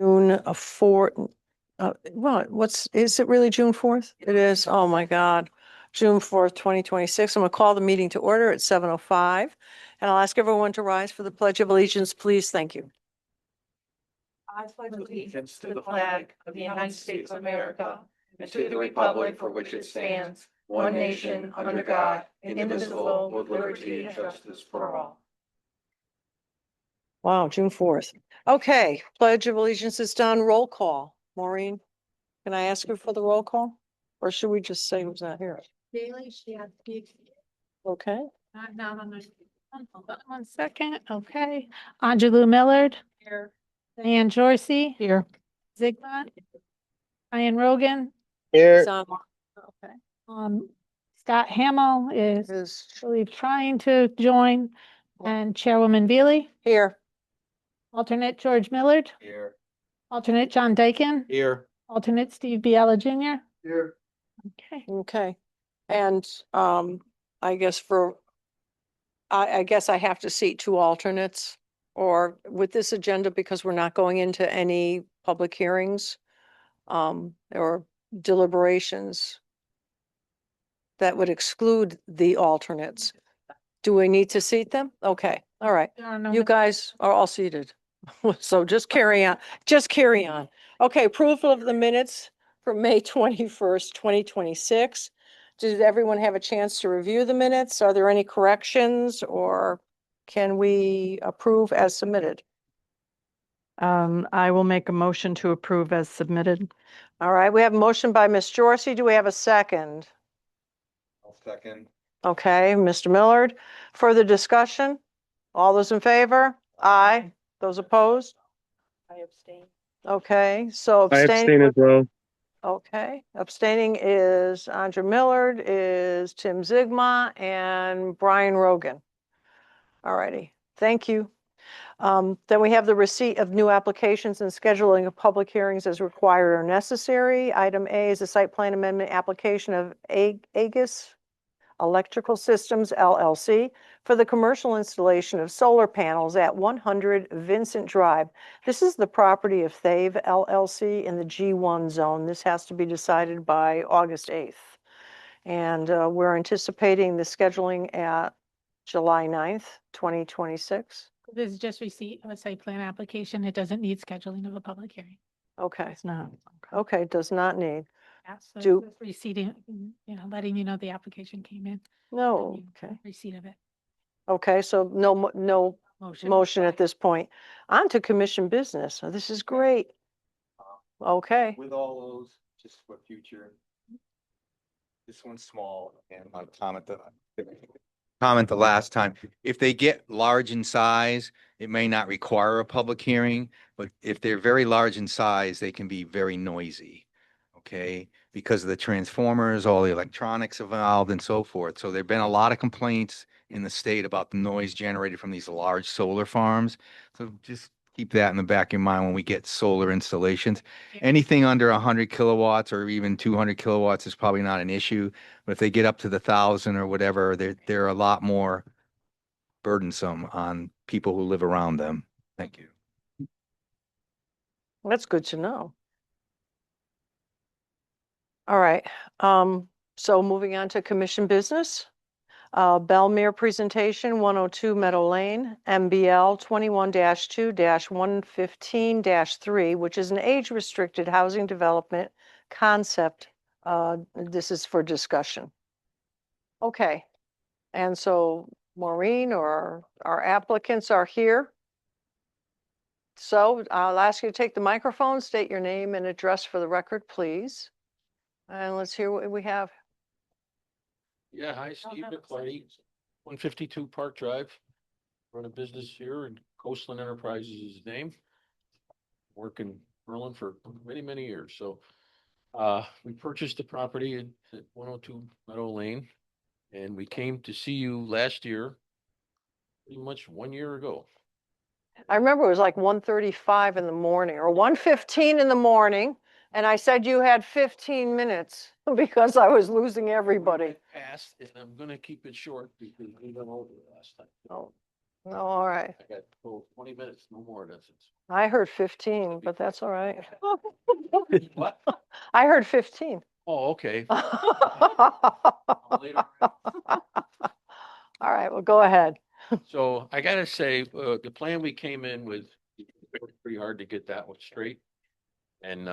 June 4th. Is it really June 4th? It is. Oh my God. June 4th, 2026. I'm going to call the meeting to order at 7:05. And I'll ask everyone to rise for the Pledge of Allegiance, please. Thank you. I pledge allegiance to the flag of the United States of America and to the republic for which it stands, one nation, under God, indivisible, with liberty and justice for all. Wow, June 4th. Okay, Pledge of Allegiance is done. Roll call. Maureen, can I ask you for the roll call? Or should we just say who's not here? Bailey, she had to be Okay, not down on the. Hold on 1 second, okay. Angelou Millard. Here. Diane Jorsey. here. Zigmund. Ryan Rogan. It's on. Okay. Scott Hamill is, Is I believe, trying to join, and Chairwoman Beely. here. Alternate George Millard. Here. Alternate John Dakin. Here. Alternate Steve Biella Jr. Here. Okay. Okay. And I guess I guess I have to seat two alternates, or with this agenda, because we're not going into any public hearings or deliberations that would exclude the alternates. Do we need to seat them? Okay, all right. There are no- You guys are all seated. So just carry on, just carry on. Okay, approval of the minutes for May 21st, 2026. Did everyone have a chance to review the minutes? Are there any corrections, or can we approve as submitted? I will make a motion to approve as submitted. All right, we have a motion by Ms. Jorsey. Do we have a second? I'll second. Okay, Mr. Millard. Further discussion? All those in favor? Aye. Those opposed? I abstain. Okay, so I abstaining. abstain as well. Okay, abstaining is Andrew Millard, is Tim Zigma, and Brian Rogan. All righty, thank you. Then we have the receipt of new applications and scheduling of public hearings as required or necessary. Item A is a site plan amendment application of Aegis Electrical Systems LLC for the commercial installation of solar panels at 100 Vincent Drive. This is the property of Thave LLC in the G1 zone. This has to be decided by August 8th. And we're anticipating the scheduling at July 9th, 2026. This is just receipt of a site plan application. It doesn't need scheduling of a public hearing. Okay, It's not. okay, does not need. Yeah, so Do- it's just receiving, letting you know the application came in. No, and you- okay. Receipt of it. Okay, so no Motion. motion at this point. On to commission business. Oh, this is great. Okay, With all those, just for future. This one's small and I'll comment the last time. If they get large in size, it may not require a public hearing, but if they're very large in size, they can be very noisy. Okay, because of the transformers, all the electronics involved and so forth. So there've been a lot of complaints in the state about the noise generated from these large solar farms. So just keep that in the back of your mind when we get solar installations. Yeah. Anything under 100 kilowatts or even 200 kilowatts is probably not an issue. But if they get up to the 1,000 or whatever, they're a lot more burdensome on people who live around them. Thank you. that's good to know. All right, so moving on to commission business. Belmere presentation, 102 Meadow Lane, MBL 21-2-115-3, which is an age-restricted housing development concept. This is for discussion. Okay, and so Maureen or our applicants are here. So I'll ask you to take the microphone, state your name and address for the record, please. And let's hear what we have. Yeah, hi, Steve McClarty, 152 Park Drive. Run a business here and Coastland Enterprises is his name. Work in Berlin for many, many years. So we purchased the property at 102 Meadow Lane. And we came to see you last year, pretty much 1 year ago. I remember it was like 1:35 in the morning or 1:15 in the morning. And I said you had 15 minutes because I was losing everybody. Passed, and I'm gonna keep it short because we went over it last time. Oh, No, all right. I got 20 minutes, no more, that's it. I heard 15, but that's all right. What? I heard 15. Oh, okay. All Later. right, well, go ahead. So I gotta say, the plan we came in with, worked pretty hard to get that one straight. And,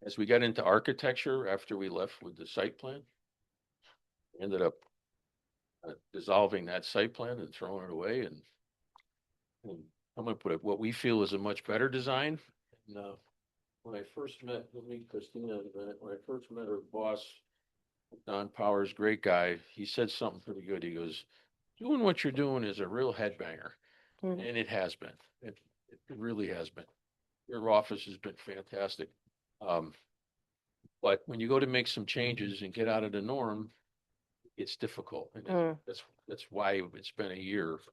as we got into architecture, after we left with the site plan, ended up dissolving that site plan and throwing it away and coming up with what we feel is a much better design. And, when I first met, with me, Christina, when I first met her boss, Don Powers, great guy, he said something pretty good. He goes, doing what you're doing is a real headbanger. Mhm. And it has been. It really has been. Your office has been fantastic. But when you go to make some changes and get out of the norm, it's difficult. And Mm. that's why it's been a year of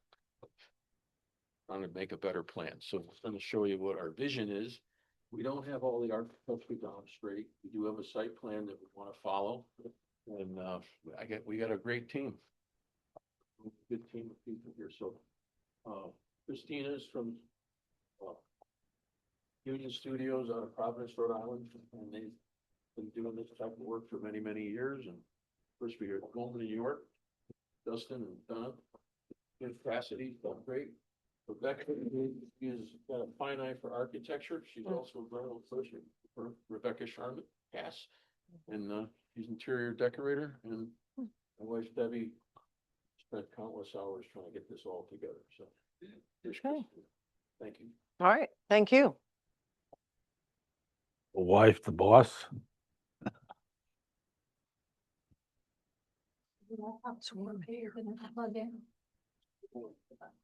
trying to make a better plan. So I'm going to show you what our vision is. We don't have all the architecture down straight. We do have a site plan that we want to follow. And we got a great team. Good team of people here. So Christina's from Union Studios out of Providence, Rhode Island, and they've been doing this type of work for many, many years. And first we heard Coleman in New York, Dustin and Don, Jim Cassidy's done great. Rebecca is got a fine eye for architecture. She's also a Brunel associate for Rebecca Sharman, Cass, and she's interior decorator. And my wife Debbie spent countless hours trying to get this all together. So, here's Okay. Christina. Thank you. All right, thank you. Wife, the boss. It's warm here.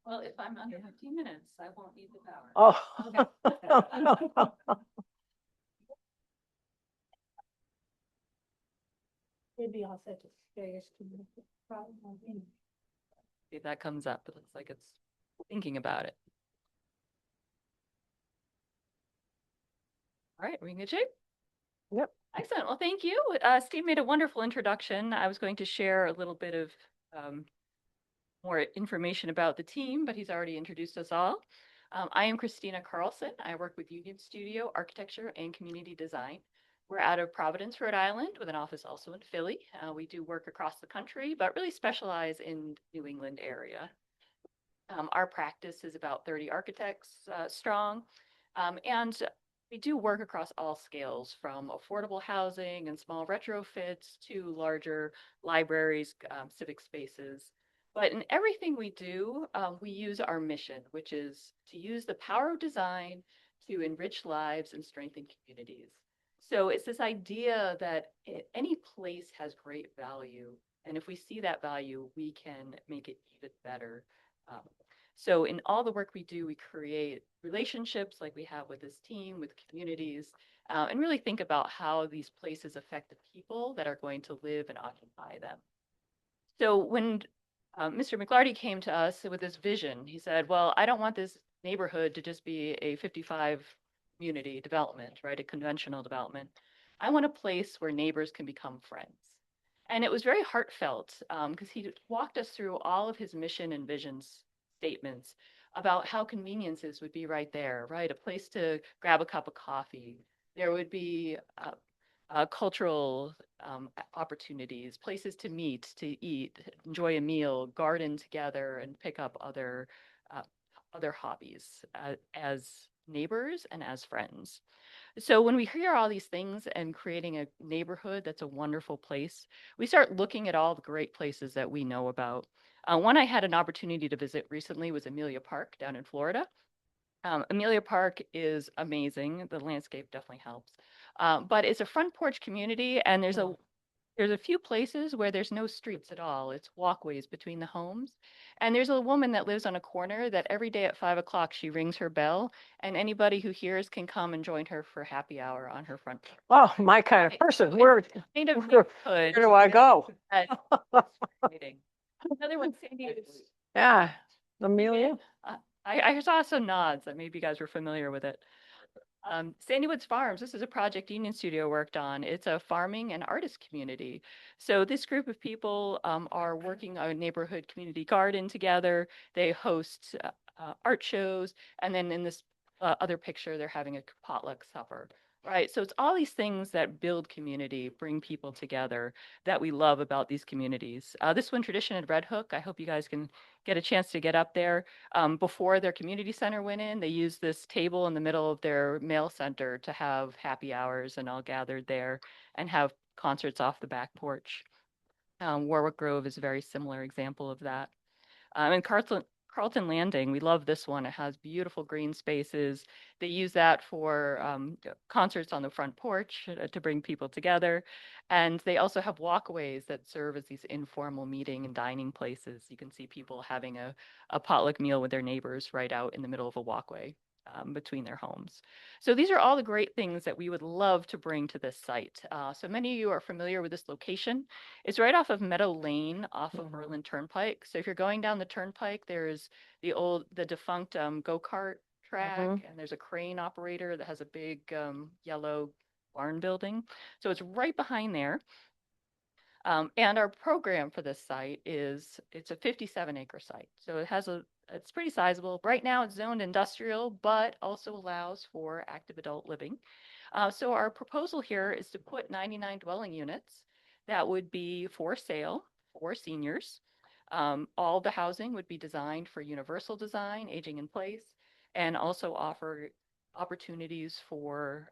Well, if I'm under 15 minutes, I won't need the power. Oh. Maybe I'll set this various. See if that comes up. It looks like it's thinking about it. All right, are we in good shape? Yep. Excellent. Well, thank you. Steve made a wonderful introduction. I was going to share a little bit of more information about the team, but he's already introduced us all. I am Christina Carlson. I work with Union Studio Architecture and Community Design. We're out of Providence, Rhode Island, with an office also in Philly. We do work across the country, but really specialize in New England area. Our practice is about 30 architects strong, and we do work across all scales, from affordable housing and small retrofits to larger libraries, civic spaces. But in everything we do, we use our mission, which is to use the power of design to enrich lives and strengthen communities. So it's this idea that any place has great value. And if we see that value, we can make it even better. So in all the work we do, we create relationships like we have with this team, with communities, and really think about how these places affect the people that are going to live and occupy them. So when Mr. McLarty came to us with this vision, he said, well, I don't want this neighborhood to just be a 55 community development, right? A conventional development. I want a place where neighbors can become friends. And it was very heartfelt because he walked us through all of his mission and visions statements about how conveniences would be right there, right? A place to grab a cup of coffee. There would be cultural opportunities, places to meet, to eat, enjoy a meal, garden together, and pick up other hobbies as neighbors and as friends. So when we hear all these things and creating a neighborhood that's a wonderful place, we start looking at all the great places that we know about. One I had an opportunity to visit recently was Amelia Park down in Florida. Amelia Park is amazing. The landscape definitely helps. But it's a front porch community, and there's a few places where there's no streets at all. It's walkways between the homes. And there's a woman that lives on a corner that every day at 5 o'clock, she rings her bell, and anybody who hears can come and join her for happy hour on her front porch. Oh, my kind of person. Where Kind of where neighborhood. do I go? Fascinating. Another one, Sandy. Yeah, Amelia. I saw some nods that maybe you guys were familiar with it. Sandy Woods Farms, this is a project Union Studio worked on. It's a farming and artist community. So this group of people are working on a neighborhood community garden together. They host art shows. And then in this other picture, they're having a potluck supper. Right. So it's all these things that build community, bring people together that we love about these communities. This one tradition at Red Hook, I hope you guys can get a chance to get up there. Before their community center went in, they used this table in the middle of their mail center to have happy hours and all gathered there and have concerts off the back porch. Warwick Grove is a very similar example of that. And Carlton Landing, we love this one. It has beautiful green spaces. They use that for concerts on the front porch to bring people together. And they also have walkways that serve as these informal meeting and dining places. You can see people having a potluck meal with their neighbors right out in the middle of a walkway between their homes. So these are all the great things that we would love to bring to this site. So many of you are familiar with this location. It's right off of Meadow Lane off of Berlin Turnpike. So if you're going down the turnpike, there's the defunct go-kart track, and there's a crane operator that has a big yellow barn building. So it's right behind there. And our program for this site it's a 57-acre site. So it's pretty sizable. Right now it's zoned industrial, but also allows for active adult living. So our proposal here is to put 99 dwelling units that would be for sale for seniors. All the housing would be designed for universal design, aging in place, and also offer opportunities for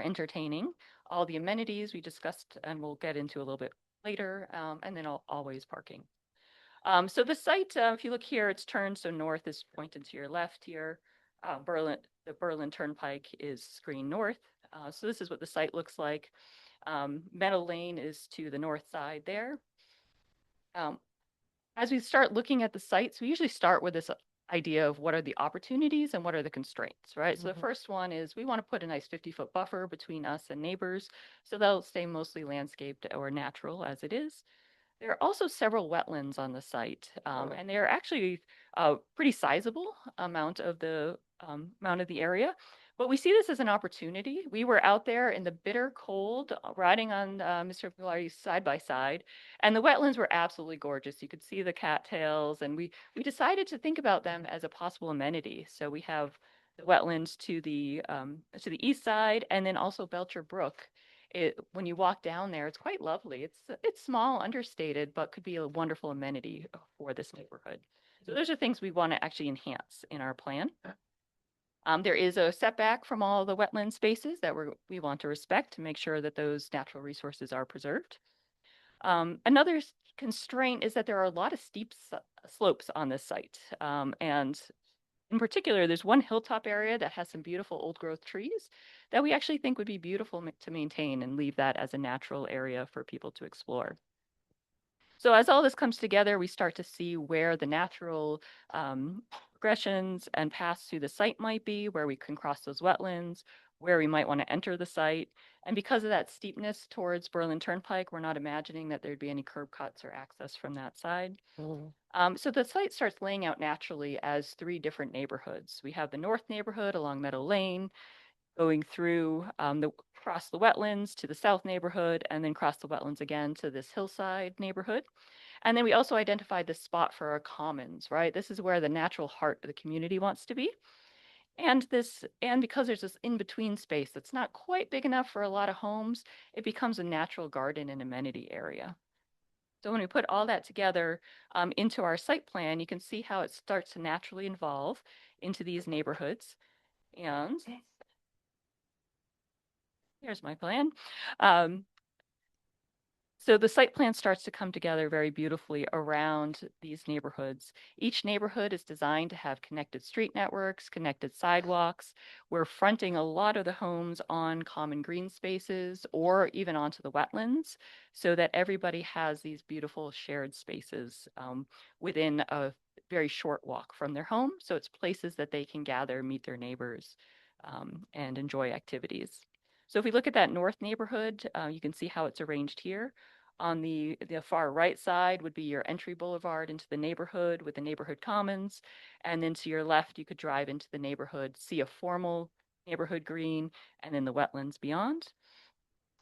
entertaining. All the amenities we discussed and we'll get into a little bit later, and then always parking. So the site, if you look here, it's turned so north is pointed to your left here. The Berlin Turnpike is screen north. So this is what the site looks like. Meadow Lane is to the north side there. As we start looking at the sites, we usually start with this idea of what are the opportunities and what are the constraints, right? So the first one is we want to put a nice 50-foot buffer between us and neighbors, so they'll stay mostly landscaped or natural as it is. There are also several wetlands on the site, and they're actually a pretty sizable amount of the area. But we see this as an opportunity. We were out there in the bitter cold, riding on Mr. Pilari's side by side, and the wetlands were absolutely gorgeous. You could see the cattails, and we decided to think about them as a possible amenity. So we have the wetlands to the east side, and then also Belcher Brook. When you walk down there, it's quite lovely. It's small, understated, but could be a wonderful amenity for this neighborhood. So those are things we want to actually enhance in our plan. There is a setback from all the wetland spaces that we want to respect to make sure that those natural resources are preserved. Another constraint is that there are a lot of steep slopes on this site. And in particular, there's one hilltop area that has some beautiful old growth trees that we actually think would be beautiful to maintain and leave that as a natural area for people to explore. So as all this comes together, we start to see where the natural progressions and paths through the site might be, where we can cross those wetlands, where we might want to enter the site. And because of that steepness towards Berlin Turnpike, we're not imagining that there'd be any curb cuts or access from that side. So the site starts laying out naturally as 3 different neighborhoods. We have the north neighborhood along Meadow Lane, going through across the wetlands to the south neighborhood, and then cross the wetlands again to this hillside neighborhood. And then we also identified this spot for our commons, right? This is where the natural heart of the community wants to be. And because there's this in-between space that's not quite big enough for a lot of homes, it becomes a natural garden and amenity area. So when we put all that together into our site plan, you can see how it starts to naturally evolve into these neighborhoods. And here's my plan. So the site plan starts to come together very beautifully around these neighborhoods. Each neighborhood is designed to have connected street networks, connected sidewalks. We're fronting a lot of the homes on common green spaces or even onto the wetlands so that everybody has these beautiful shared spaces within a very short walk from their home. So it's places that they can gather, meet their neighbors, and enjoy activities. So if we look at that north neighborhood, you can see how it's arranged here. On the far right side would be your entry boulevard into the neighborhood with the neighborhood commons. And then to your left, you could drive into the neighborhood, see a formal neighborhood green, and then the wetlands beyond.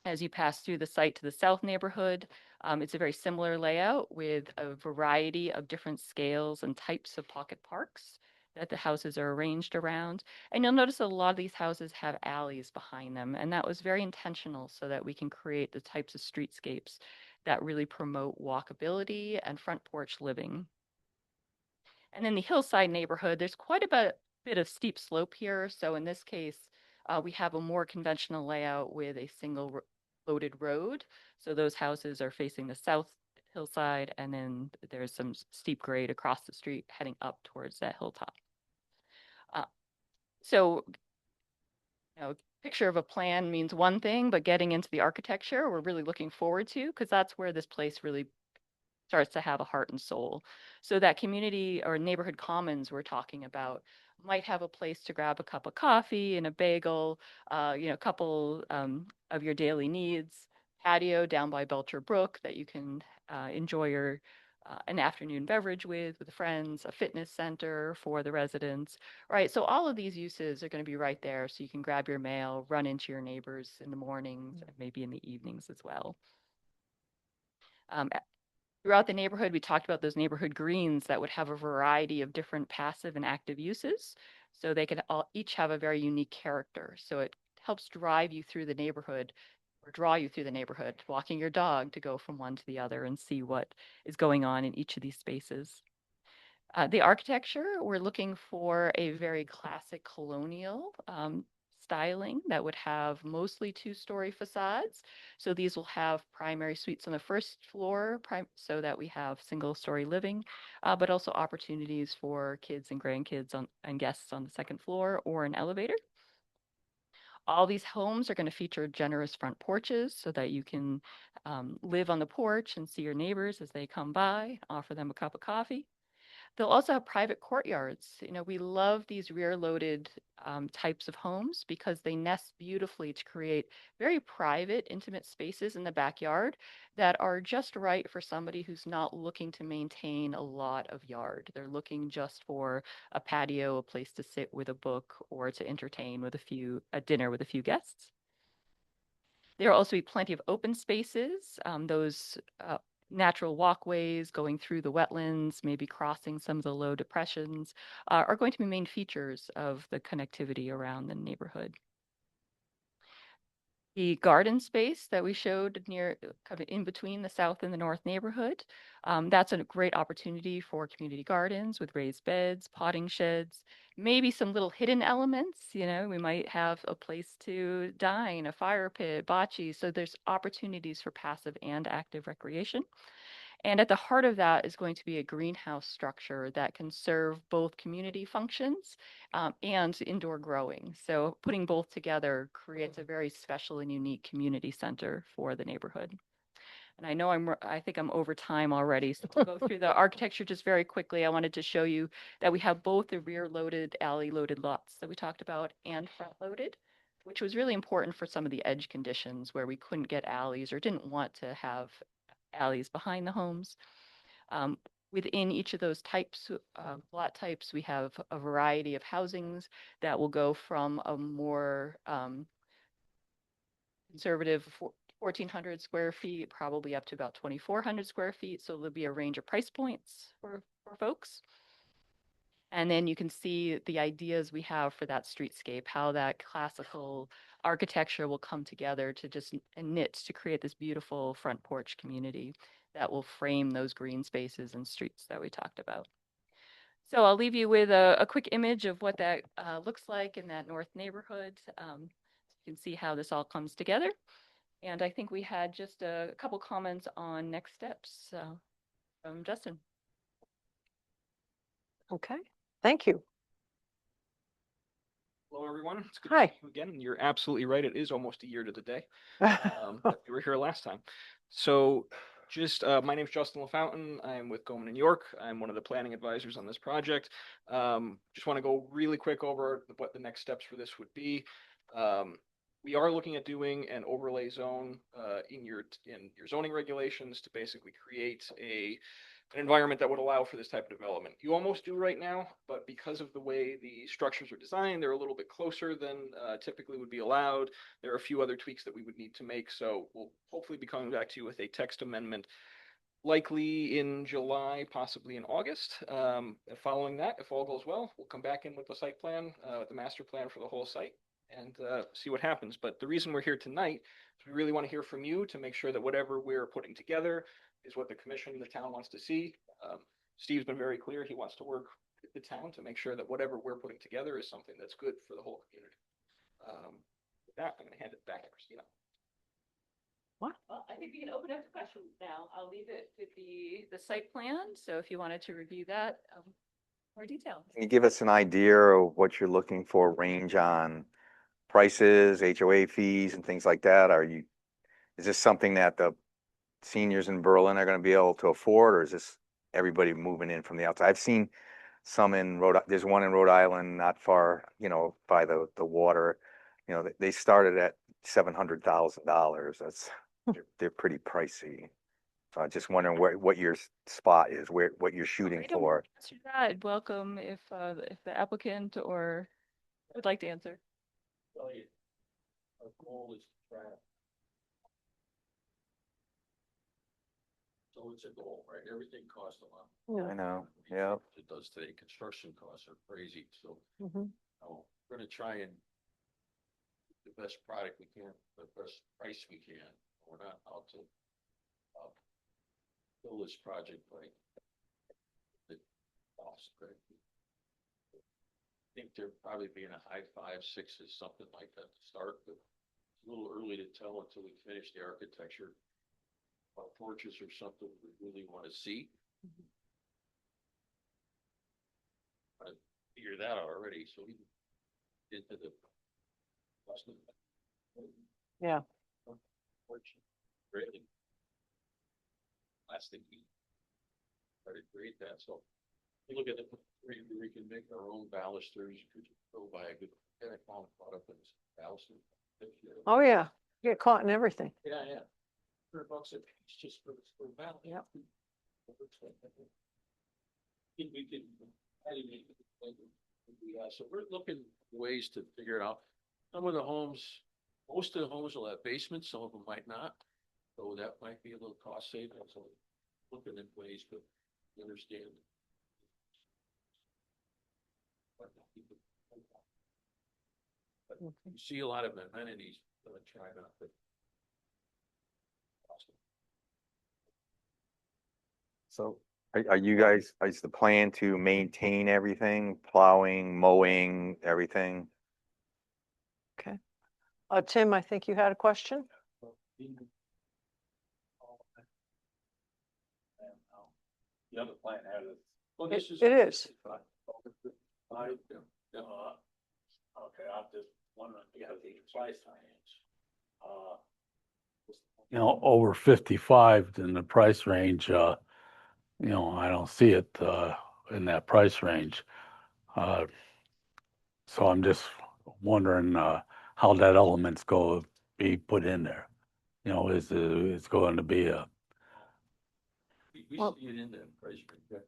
As you pass through the site to the south neighborhood, it's a very similar layout with a variety of different scales and types of pocket parks that the houses are arranged around. And you'll notice that a lot of these houses have alleys behind them, and that was very intentional so that we can create the types of streetscapes that really promote walkability and front porch living. And in the hillside neighborhood, there's quite a bit of steep slope here. So in this case, we have a more conventional layout with a single loaded road. So those houses are facing the south hillside, and then there's some steep grade across the street heading up towards that hilltop. So, picture of a plan means one thing, but getting into the architecture, we're really looking forward to, because that's where this place really starts to have a heart and soul. So that community or neighborhood commons we're talking about might have a place to grab a cup of coffee and a bagel, a couple of your daily needs, patio down by Belcher Brook that you can enjoy your an afternoon beverage with friends, a fitness center for the residents, right? So all of these uses are going to be right there. So you can grab your mail, run into your neighbors in the mornings, and maybe in the evenings as well. Throughout the neighborhood, we talked about those neighborhood greens that would have a variety of different passive and active uses. So they could each have a very unique character. So it helps drive you through the neighborhood or draw you through the neighborhood, walking your dog to go from one to the other and see what is going on in each of these spaces. The architecture, we're looking for a very classic colonial styling that would have mostly two-story facades. So these will have primary suites on the first floor so that we have single-story living, but also opportunities for kids and grandkids and guests on the second floor or an elevator. All these homes are going to feature generous front porches so that you can live on the porch and see your neighbors as they come by, offer them a cup of coffee. They'll also have private courtyards. We love these rear-loaded types of homes because they nest beautifully to create very private, intimate spaces in the backyard that are just right for somebody who's not looking to maintain a lot of yard. They're looking just for a patio, a place to sit with a book, or to entertain with a dinner with a few guests. There will also be plenty of open spaces. Those natural walkways going through the wetlands, maybe crossing some of the low depressions, are going to be main features of the connectivity around the neighborhood. The garden space that we showed near, kind of in between the south and the north neighborhood, that's a great opportunity for community gardens with raised beds, potting sheds, maybe some little hidden elements. We might have a place to dine, a fire pit, bocce. So there's opportunities for passive and active recreation. And at the heart of that is going to be a greenhouse structure that can serve both community functions and indoor growing. So putting both together creates a very special and unique community center for the neighborhood. And I know I think I'm over time already. So to go through the architecture just very quickly, I wanted to show you that we have both the rear loaded, alley loaded lots that we talked about and front loaded, which was really important for some of the edge conditions where we couldn't get alleys or didn't want to have alleys behind the homes. Within each of those types, lot types, we have a variety of housings that will go from a more conservative 1,400 square feet, probably up to about 2,400 square feet. So there'll be a range of price points for folks. And then you can see the ideas we have for that streetscape, how that classical architecture will come together to just knit to create this beautiful front porch community that will frame those green spaces and streets that we talked about. So I'll leave you with a quick image of what that looks like in that north neighborhood. You can see how this all comes together. And I think we had just a couple comments on next steps from Justin. Okay, thank you. Hello, everyone. It's good Hi. to see you again. You're absolutely right. It is almost a year to the day. That we were here last time. So just, my name is Justin LaFountain. I'm with Goldman and York. I'm one of the planning advisors on this project. Just want to go really quick over what the next steps for this would be. We are looking at doing an overlay zone in your zoning regulations to basically create an environment that would allow for this type of development. You almost do right now, but because of the way the structures are designed, they're a little bit closer than typically would be allowed. There are a few other tweaks that we would need to make, so we'll hopefully be coming back to you with a text amendment likely in July, possibly in August. Following that, if all goes well, we'll come back in with the site plan, with the master plan for the whole site and see what happens. But the reason we're here tonight is we really want to hear from you to make sure that whatever we're putting together is what the commission and the town wants to see. Steve's been very clear. He wants to work with the town to make sure that whatever we're putting together is something that's good for the whole community. With that, I'm going to hand it back to Christina. What? Well, I think we can open up to questions now. I'll leave it with the site plan. So if you wanted to review that, more detail. Can you give us an idea of what you're looking for, range on prices, HOA fees and things like that? Is this something that the seniors in Berlin are gonna be able to afford, or is this everybody moving in from the outside? I've seen some in there's one in Rhode Island, not far, by the water. They started at $700,000. They're pretty pricey. So I'm just wondering what your spot is, what you're shooting I don't for. answer that. I'd welcome if the applicant or would like to answer. Tell you, our goal is to try. So it's a goal, right? Everything costs a lot. I know, yeah. It does today. Construction costs are crazy, so Mhm. we're gonna try and the best product we can, the best price we can. We're not out to build this project like the cost, right? I think they're probably being a high 5, 6s, something like that to start, but it's a little early to tell until we finish the architecture. Porches or something we really want to see. I figured that out already, so we into the Yeah. really last thing we try to create that. So we look at it, we can make our own balusters. You could go buy a good caught up in baluster. Oh, yeah. Get caught in everything. Yeah, yeah. $100 a piece just for balance. Yep. We can. So we're looking ways to figure it out. Some of the homes, most of the homes will have basements, some of them might not. So that might be a little cost saving, so looking at ways to understand. But you see a lot of amenities, try not to. So are you guys, is the plan to maintain everything, plowing, mowing, everything? Tim, I think you had a question? The other plan has it. Well, It is. Okay, I'm just wondering, because the price range. Over 55 in the price range, I don't see it, in that price range. So I'm just wondering, how that element's going to be put in there. It's going to be We Well- see it in the price range.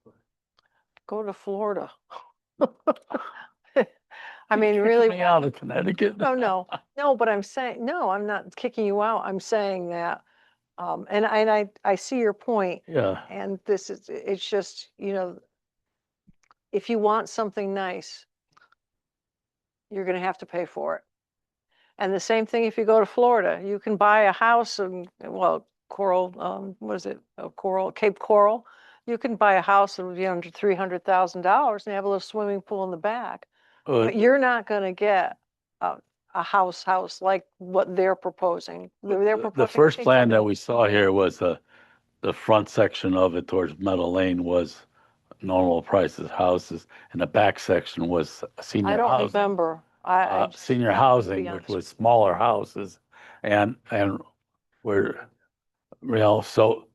Go to Florida. I mean, really. Kicking me out of Connecticut. No, but I'm saying, no, I'm not kicking you out. I'm saying that, and I see your point. Yeah, And it's just, if you want something nice, you're gonna have to pay for it. And the same thing if you go to Florida, you can buy a house in, well, Coral, what is it? Cape Coral. You can buy a house that would be under $300,000 and have a little swimming pool in the back. But you're not gonna get a house like what they're proposing. They're proposing. the first I think, plan that something- we saw here was the front section of it towards Meadow Lane was normal prices houses, and the back section was I senior don't housing. remember. I just- Senior to housing, be which honest was with smaller houses, and we're, so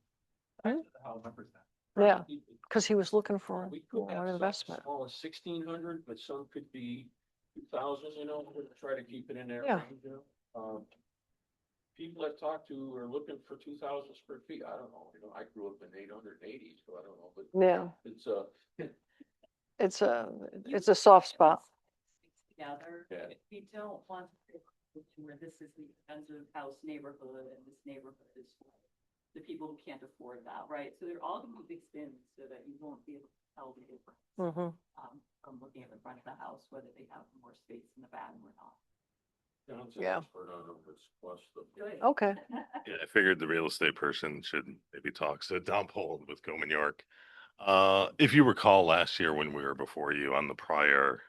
Yeah, because he was looking for We could more have some investment. small as 1,600, but some could be 2,000, we're gonna try to keep it in there. Yeah. People I've talked to are looking for 2,000 square feet. I don't know, I grew up in 880, so I don't know, but Yeah, it's, it's a soft spot. Together, Yeah. we don't want to create a situation where this is the expensive house neighborhood and this neighborhood is for the people who can't afford that, right? So they're all gonna be mixed in so that you won't be able to tell the difference. Mhm. From looking at the front of the house, whether they have more space in the back or not. John's an Yeah. expert on them, it's plus the. Good. Okay. Yeah, I figured the real estate person should maybe talk. So Don Poland with Goldman York. If you recall last year when we were before you on the prior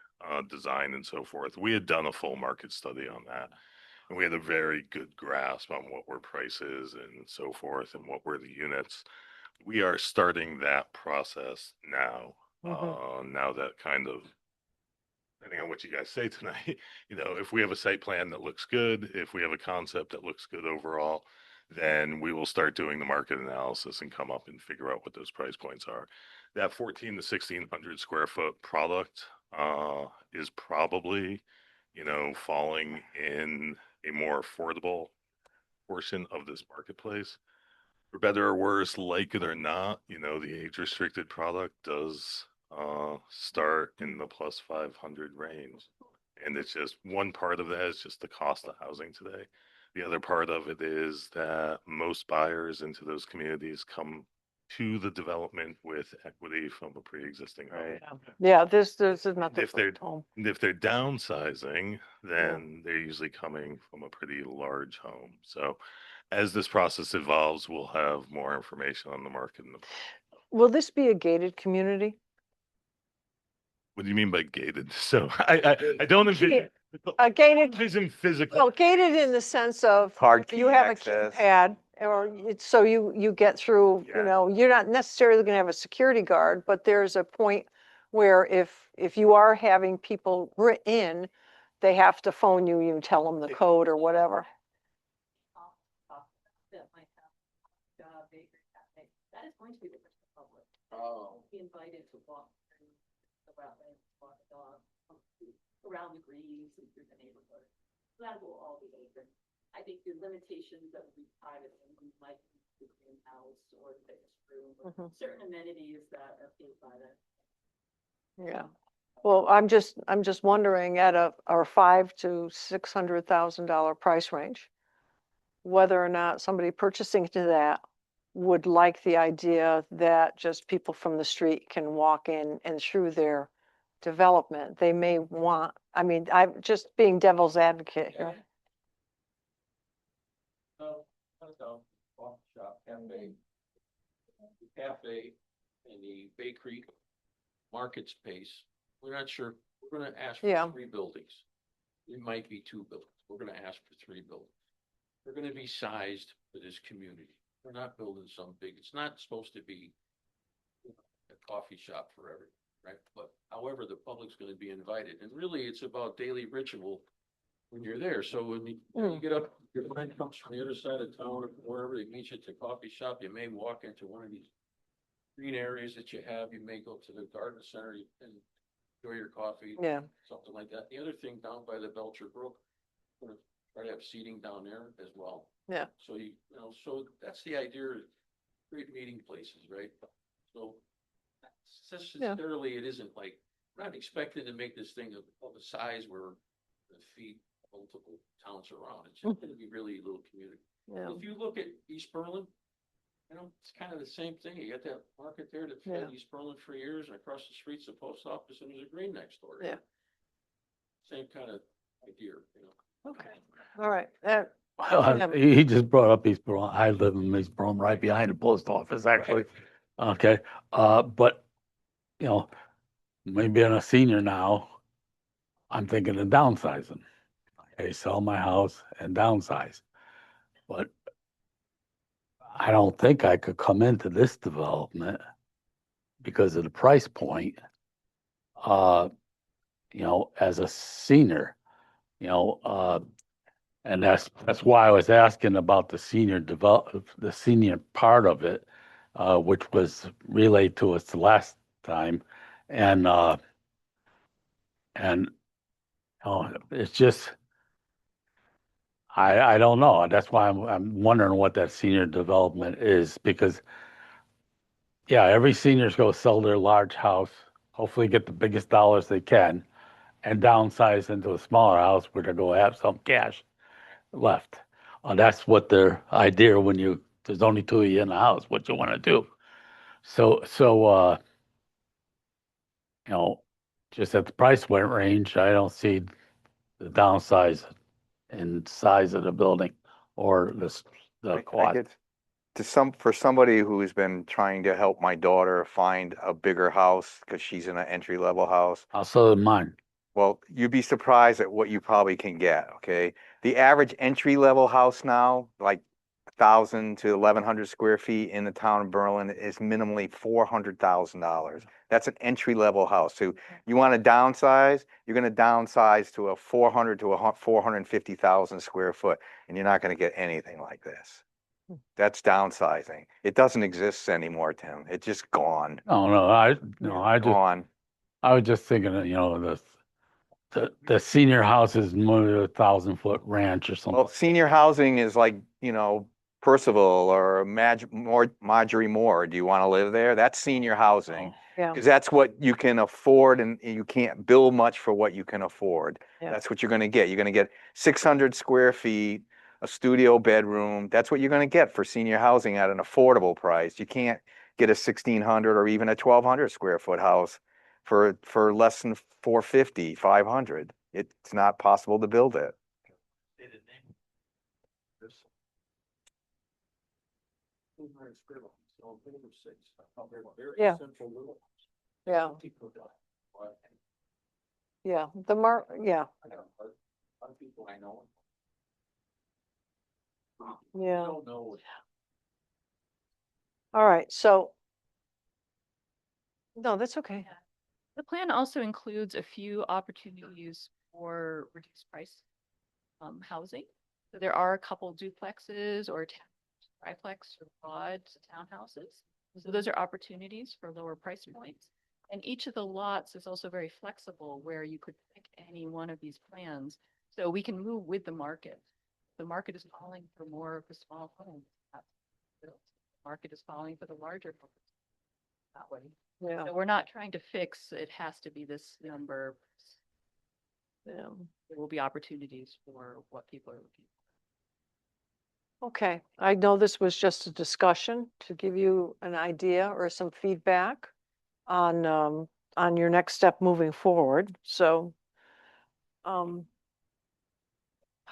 design and so forth, we had done a full market study on that. And we had a very good grasp on what were prices and so forth and what were the units. We are starting that process now. Now that kind of, depending on what you guys say tonight, if we have a site plan that looks good, if we have a concept that looks good overall, then we will start doing the market analysis and come up and figure out what those price points are. That 14 to 1600 square foot product is probably, falling in a more affordable portion of this marketplace. For better or worse, like it or not, the age restricted product does start in the plus 500 range. And it's just one part of that is just the cost of housing today. The other part of it is that most buyers into those communities come to the development with equity from a pre-existing home. Yeah, this is not the If they're first home. and if they're downsizing, then they're usually coming from a pretty large home. So as this process evolves, we'll have more information on the market. Will this be a gated community? What do you mean by gated? So I don't envision, A gated, envision physical. well, gated in the sense of Hard if you key have access. a keypad or it's so you get through, Yeah. you're not necessarily going to have a security guard, but there's a point where if you are having people in, they have to phone you, you tell them the code or whatever. That might have bakery cafe, that is going to be open to the public. Oh. Be invited to walk through the wetlands, walk the dog, around the greens and through the neighborhood. So that will all be open. I think the limitations that would be private, like the greenhouse or the fitness room, or certain amenities that are paid by the. Yeah. Well, I'm just wondering at a $500,000 to $600,000 price range, whether or not somebody purchasing to that would like the idea that just people from the street can walk in and through their development. They may want, I mean, I'm just being devil's advocate here. No, coffee shop, cafe. The cafe and the bakery market space, we're not sure, we're gonna ask Yeah. for 3 buildings. It might be 2 buildings, we're gonna ask for 3 buildings. They're gonna be sized for this community. We're not building some big, it's not supposed to be a coffee shop for everyone, right? But however, the public's gonna be invited, and really, it's about daily ritual when you're there. So when you get up, your friend comes from the other side of town or wherever, they meet you at the coffee shop, you may walk into one of these green areas that you have, you may go to the garden center and enjoy your coffee. Yeah. Something like that. The other thing down by the Belcher Brook, we're gonna try to have seating down there as well. Yeah. So so that's the idea, great meeting places, right? So necessarily, it isn't like, we're not expecting to make this thing of a size where the feed multiple towns around. It's just gonna be really a little community. Yeah. If you look at East Berlin, it's kind of the same thing. You got that market there that fed Yeah. East Berlin for years, and across the street's the post office, and there's a green next door. Yeah. Same kind of idea, Okay. All right. Well, he just brought up East Berlin. I live in East Berlin, right behind the post office, actually. Okay, but, me being a senior now, I'm thinking of downsizing. Okay, sell my house and downsize. But I don't think I could come into this development because of the price point, as a senior, and that's why I was asking about the the senior part of it, which was relayed to us the last time. And it's just, I don't know. That's why I'm wondering what that senior development is because yeah, every senior's gonna sell their large house, hopefully get the biggest dollars they can and downsize into a smaller house where they're gonna have some cash left. That's what their idea when there's only two of you in the house, what you want to do. So, you know, just at the price point range, I don't see the downsize in size of the building or the I cost. get for somebody who's been trying to help my daughter find a bigger house because she's in an entry level house. Also mine. Well, you'd be surprised at what you probably can get, okay? The average entry level house now, like 1,000 to 1,100 square feet in the town of Berlin is minimally $400,000. That's an entry level house. So you want to downsize, you're going to downsize to a 400 to a 450,000 square foot, and you're not going to get anything like this. That's downsizing. It doesn't exist anymore, Tim. It's just gone, No, I gone. was just thinking, the senior house is more than 1,000-foot ranch or something. Well, senior housing is like, Percival or Marjorie Moore. Do you want to live there? That's senior housing. Yeah. Because that's what you can afford and you can't bill much for what you can afford. Yeah. That's what you're going to get. You're going to get 600 square feet, a studio bedroom. That's what you're going to get for senior housing at an affordable price. You can't get a 1,600 or even a 1,200 square foot house for less than 450, 500. It's not possible to build it. Yeah. Yeah. Yeah, yeah, People I know. yeah. Don't know. All right, so. No, that's okay. The plan also includes a few opportunities for reduced price housing. So there are a couple duplexes or triplex or quad townhouses. So those are opportunities for lower price points. And each of the lots is also very flexible where you could pick any one of these plans. So we can move with the market. The market is calling for more of the small homes. The market is calling for the larger homes that way. Yeah, So we're not trying to fix, it has to be this number. yeah. There will be opportunities for what people are looking for. Okay, I know this was just a discussion to give you an idea or some feedback on your next step moving forward. So, how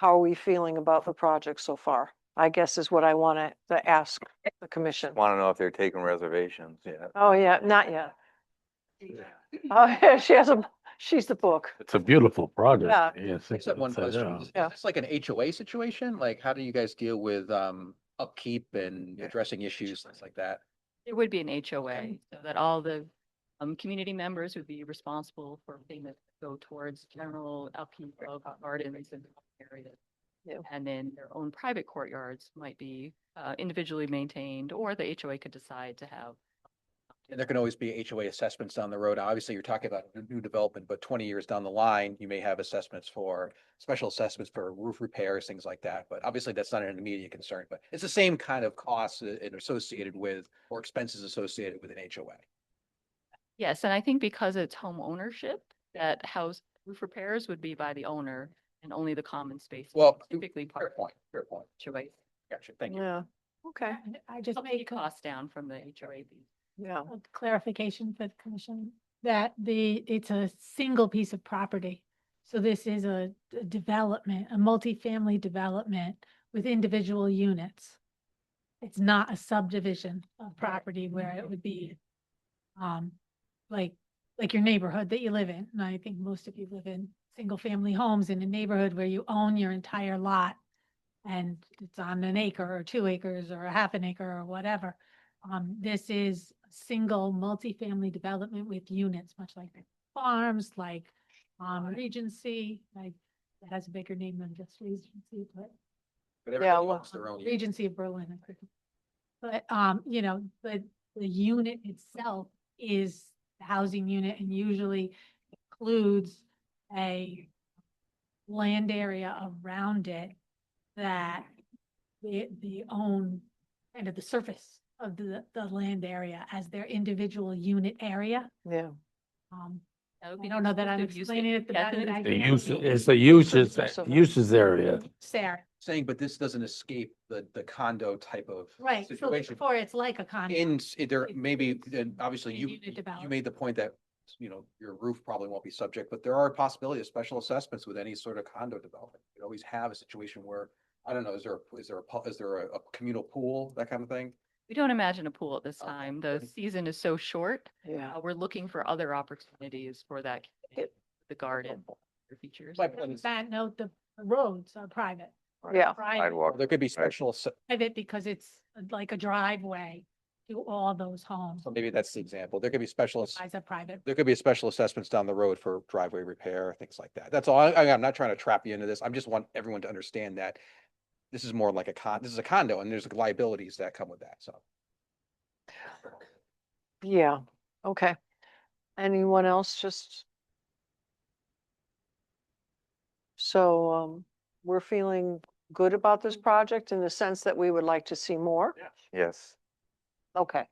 are we feeling about the project so far? I guess is what I want to ask the commission. Want to know if they're taking reservations? Yeah. Oh, yeah, not yet. Oh, yeah, she's the book. It's a beautiful project. Yeah. Yes, I just have one question. Is Yeah. this like an HOA situation? Like, how do you guys deal with upkeep and addressing issues, things like that? There would be an HOA, so that all the community members would be responsible for payments that go towards general upkeep of gardens and areas. Yeah. And then their own private courtyards might be individually maintained, or the HOA could decide to have. And there can always be HOA assessments down the road. Obviously, you're talking about a new development, but 20 years down the line, you may have special assessments for roof repairs, things like that. But obviously, that's not an immediate concern, but it's the same kind of costs associated with or expenses associated with an HOA. Yes, and I think because it's home ownership, that house roof repairs would be by the owner and only the common space. Well, Typically fair part point, fair point. HOA. Gotcha, thank you. Yeah, okay, I just Helps make keep costs down from the HOA fees. yeah, a clarification for the commission that it's a single piece of property. So this is a development, a multifamily development with individual units. It's not a subdivision of property where it would be like your neighborhood that you live in. And I think most of you live in single family homes in a neighborhood where you own your entire lot and it's on an acre or 2 acres or a half an acre or whatever. This is a single multifamily development with units, much like farms, like Regency, like that has a bigger name than just Regency, but But Yeah, everybody well, owns their own. Regency of Berlin. I think. But but the unit itself is the housing unit and usually includes a land area around it that they own kind of the surface of the land area as their individual unit area. Yeah. That would I be don't know that most I'm abusive. explaining it the Yes, better it than I is. The can. use, it's the uses, So- uses area. Sarah, Saying, but this doesn't escape the condo type of right, so situation. therefore it's like a condo. There It's- maybe, and obviously a you, unit you development. made the point that, your roof probably won't be subject, but there are a possibility of special assessments with any sort of condo development. You always have a situation where, I don't know, is there a communal pool, that kind of thing? We don't imagine a pool at this Okay. time. The season is so short. Yeah. We're looking for other opportunities for that, the garden, other features. My point is, That note, the roads are private. Yeah. Private, there could be special, private because it's like a driveway to all those homes. so maybe that's the example. There could be As a private. there could be special assessments down the road for driveway repair, things like that. That's all. I'm not trying to trap you into this. I'm just want everyone to understand that this is more like this is a condo and there's liabilities that come with that, so. Yeah, okay. Anyone else just? So, we're feeling good about this project in the sense that we would like to see more? Yes. Okay,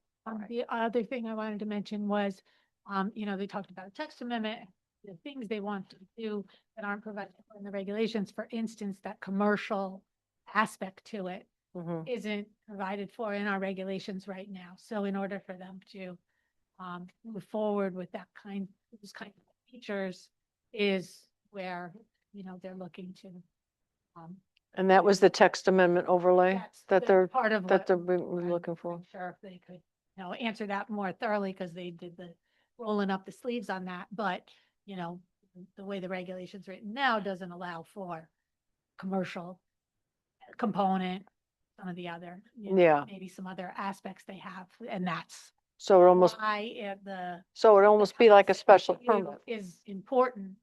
The other thing I wanted to mention was, they talked about a text amendment, the things they want to do that aren't provided in the regulations, for instance, that commercial aspect to it mhm, isn't provided for in our regulations right now. So in order for them to move forward with those kind of features is where, they're looking to. and that was the text amendment overlay That's that the they're, part of that what they're I'm looking for? Sure, if they could, answer that more thoroughly because they did the rolling up the sleeves on that. But, the way the regulation's written now doesn't allow for commercial component, some of the other, Yeah. maybe some other aspects they have, and that's So it almost, why so it'd almost be like a concept special to you permit. is important.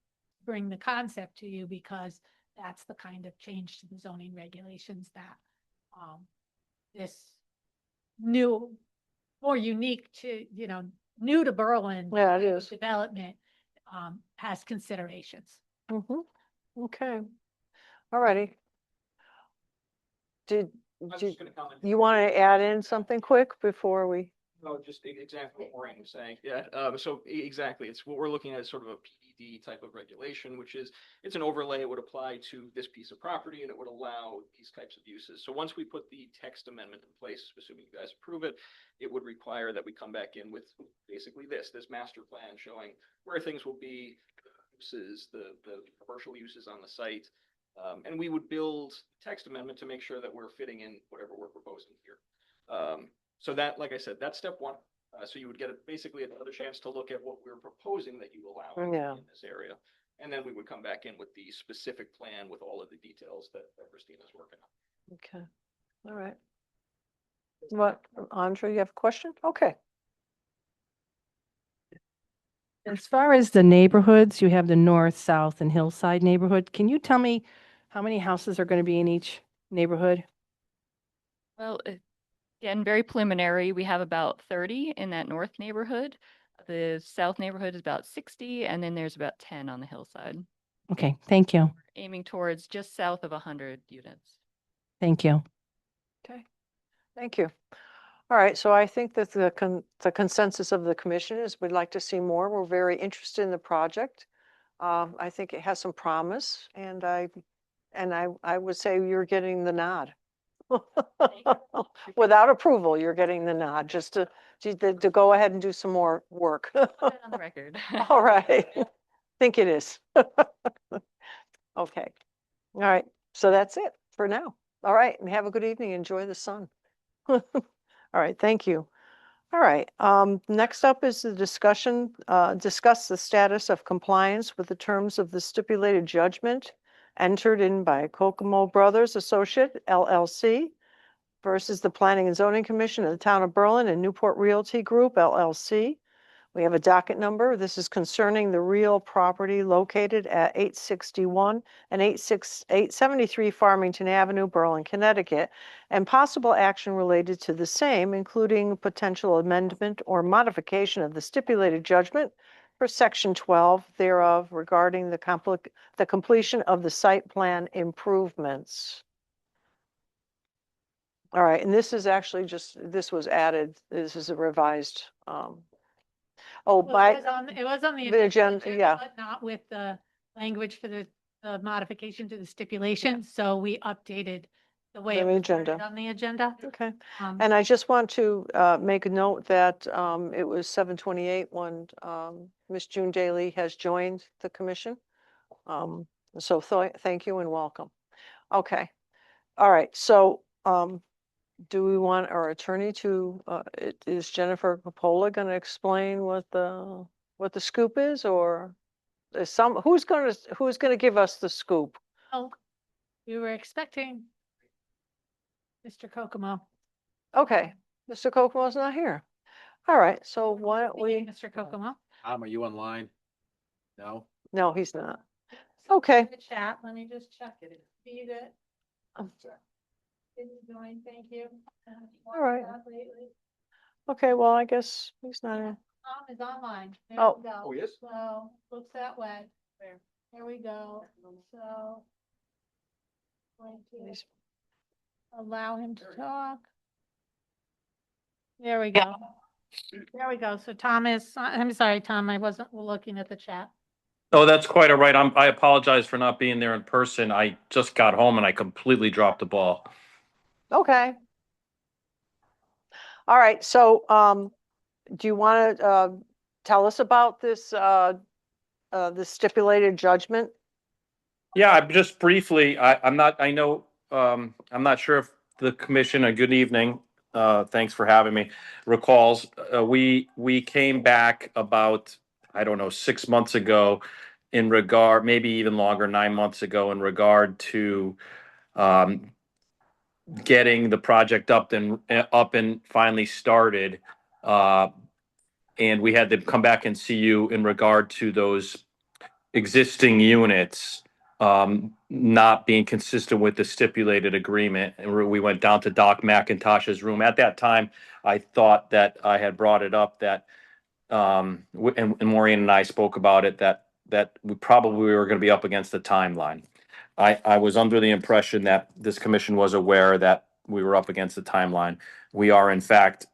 Bring the concept to you because that's the kind of change to the zoning regulations that this new, more unique to, new to Berlin. Yeah, it type of is. Development has considerations. Okay. All righty. I was just gonna comment. You want to add in something quick before we? No, just exactly what Maureen was saying. Yeah, so exactly, it's what we're looking at is sort of a PDD type of regulation, which is, it's an overlay. It would apply to this piece of property and it would allow these types of uses. So once we put the text amendment in place, assuming you guys approve it, it would require that we come back in with basically this master plan showing where things will be, uses, the commercial uses on the site. And we would build text amendment to make sure that we're fitting in whatever we're proposing here. So that, like I said, that's step one. So you would get basically another chance to look at what we're proposing that you allow Yeah. in this area. And then we would come back in with the specific plan with all of the details that Christina's working on. Okay. All right. What, Andre, you have a question? Okay. As far as the neighborhoods, you have the north, south, and hillside neighborhood. Can you tell me how many houses are going to be in each neighborhood? Well, again, very preliminary. We have about 30 in that north neighborhood. The south neighborhood is about 60, and then there's about 10 on the hillside. Okay, thank you. Aiming towards just south of 100 units. Thank you. Okay. Thank you. All right. So I think that the consensus of the commission is we'd like to see more. We're very interested in the project. I think it has some promise, and I would say you're getting the nod. Without approval, you're getting the nod, just to go ahead and do some more work. Put it on the record. All right. Think it is. Okay. All right. So that's it for now. All right. And have a good evening. Enjoy the sun. All right. Thank you. All right. Next up is the discussion, discuss the status of compliance with the terms of the stipulated judgment entered in by Kokomo Brothers Associate LLC versus the Planning and Zoning Commission of the Town of Berlin and Newport Realty Group LLC. We have a docket number. This is concerning the real property located at 861 and 873 Farmington Avenue, Berlin, Connecticut, and possible action related to the same, including potential amendment or modification of the stipulated judgment for Section 12 thereof regarding the completion of the site plan improvements. All right, and this is actually just, this was added, this is a revised, oh, Well, by, it was on the the agenda, yeah. but not with the language for the modification to the stipulation, so we updated the way The it was agenda. worded on the agenda. Okay. Um, And I just want to make a note that it was 7:28 when Ms. June Daly has joined the commission. So thank you and welcome. Okay. All right. So do we want our attorney to, is Jennifer Capola going to explain what the scoop is, or is who's going to give us the scoop? Oh, we were expecting Mr. Kokomo. Okay. Mr. Kokomo's not here. All right. So why don't we? Mr. Kokomo. Are you online? No? No, he's not. Okay. The chat, let me just check it. See that? Didn't join, thank you. All right. Okay, well, I guess he's not in. Tom is online. There Oh. we go. Oh, he is? So, looks that way. There we go. So. Going to He's- allow him to talk. There we go. There we go. So Thomas, I'm sorry, Tom, I wasn't looking at the chat. Oh, that's quite all right. I apologize for not being there in person. I just got home and I completely dropped the ball. Okay. All right, so do you want to tell us about this stipulated judgment? Yeah, just briefly, I'm not sure if the commission, a good evening, thanks for having me, recalls, we came back about, I don't know, 6 months ago in regard, maybe even longer, 9 months ago, in regard to getting the project up and finally started. And we had to come back and see you in regard to those existing units not being consistent with the stipulated agreement. And we went down to Doc McIntosh's room. At that time, I thought that I had brought it up that, and Maureen and I spoke about it, that we probably were going to be up against the timeline. I was under the impression that this commission was aware that we were up against the timeline. We are in fact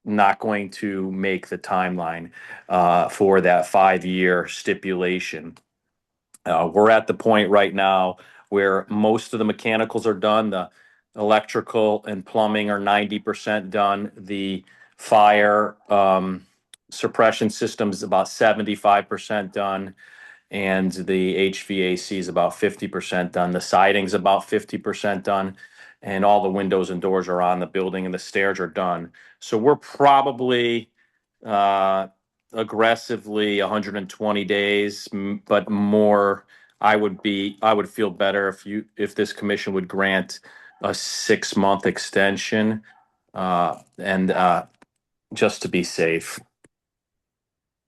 not going to make the timeline for that 5-year stipulation. We're at the point right now where most of the mechanicals are done. The electrical and plumbing are 90% done. The fire suppression system is about 75% done. And the HVAC is about 50% done. The siding's about 50% done. And all the windows and doors are on the building and the stairs are done. So we're probably aggressively 120 days, but more, I would feel better if this commission would grant a 6-month extension, and just to be safe.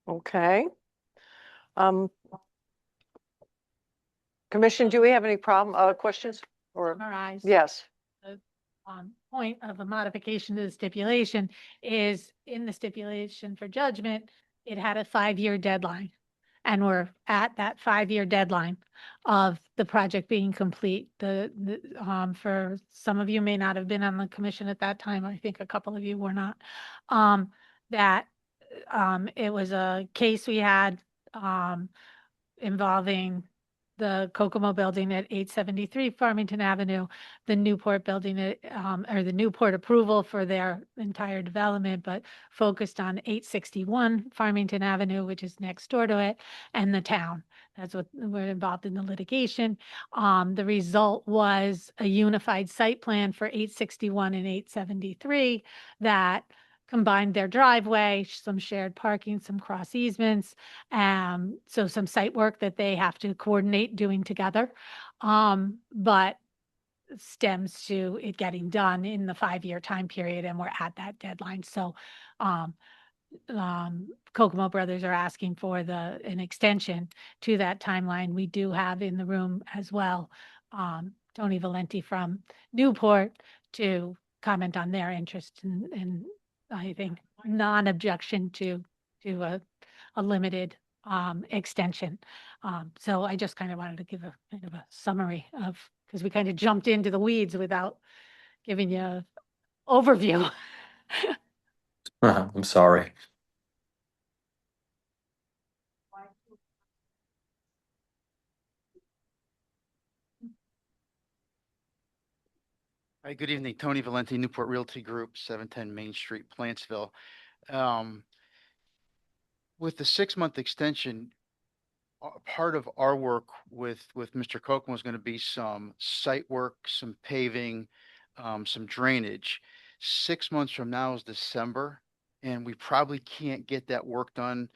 Okay. Commission, do we have any questions or? Summarize. Yes. The point of a modification to the stipulation is in the stipulation for judgment, it had a 5-year deadline. And we're at that 5-year deadline of the project being complete. For some of you may not have been on the commission at that time. I think a couple of you were not. It was a case we had involving the Kokomo building at 873 Farmington Avenue, the Newport building or the Newport approval for their entire development, but focused on 861 Farmington Avenue, which is next door to it, and the town. That's what we're involved in the litigation. The result was a unified site plan for 861 and 873 that combined their driveway, some shared parking, some cross easements. So some site work that they have to coordinate doing together. But stems to it getting done in the 5-year time period, and we're at that deadline. So Kokomo Brothers are asking for an extension to that timeline. We do have in the room as well Tony Valenti from Newport to comment on their interest in I think non-objection to a limited extension. So I just kind of wanted to give a kind of a summary of, because we kind of jumped into the weeds without giving you an overview. I'm sorry. Hi, good evening. Tony Valenti, Newport Realty Group, 710 Main Street, Plantsville. Um, With the 6-month extension, part of our work with Mr. Kochen was going to be some site work, some paving, some drainage. 6 months from now is December, and we probably can't get that work done,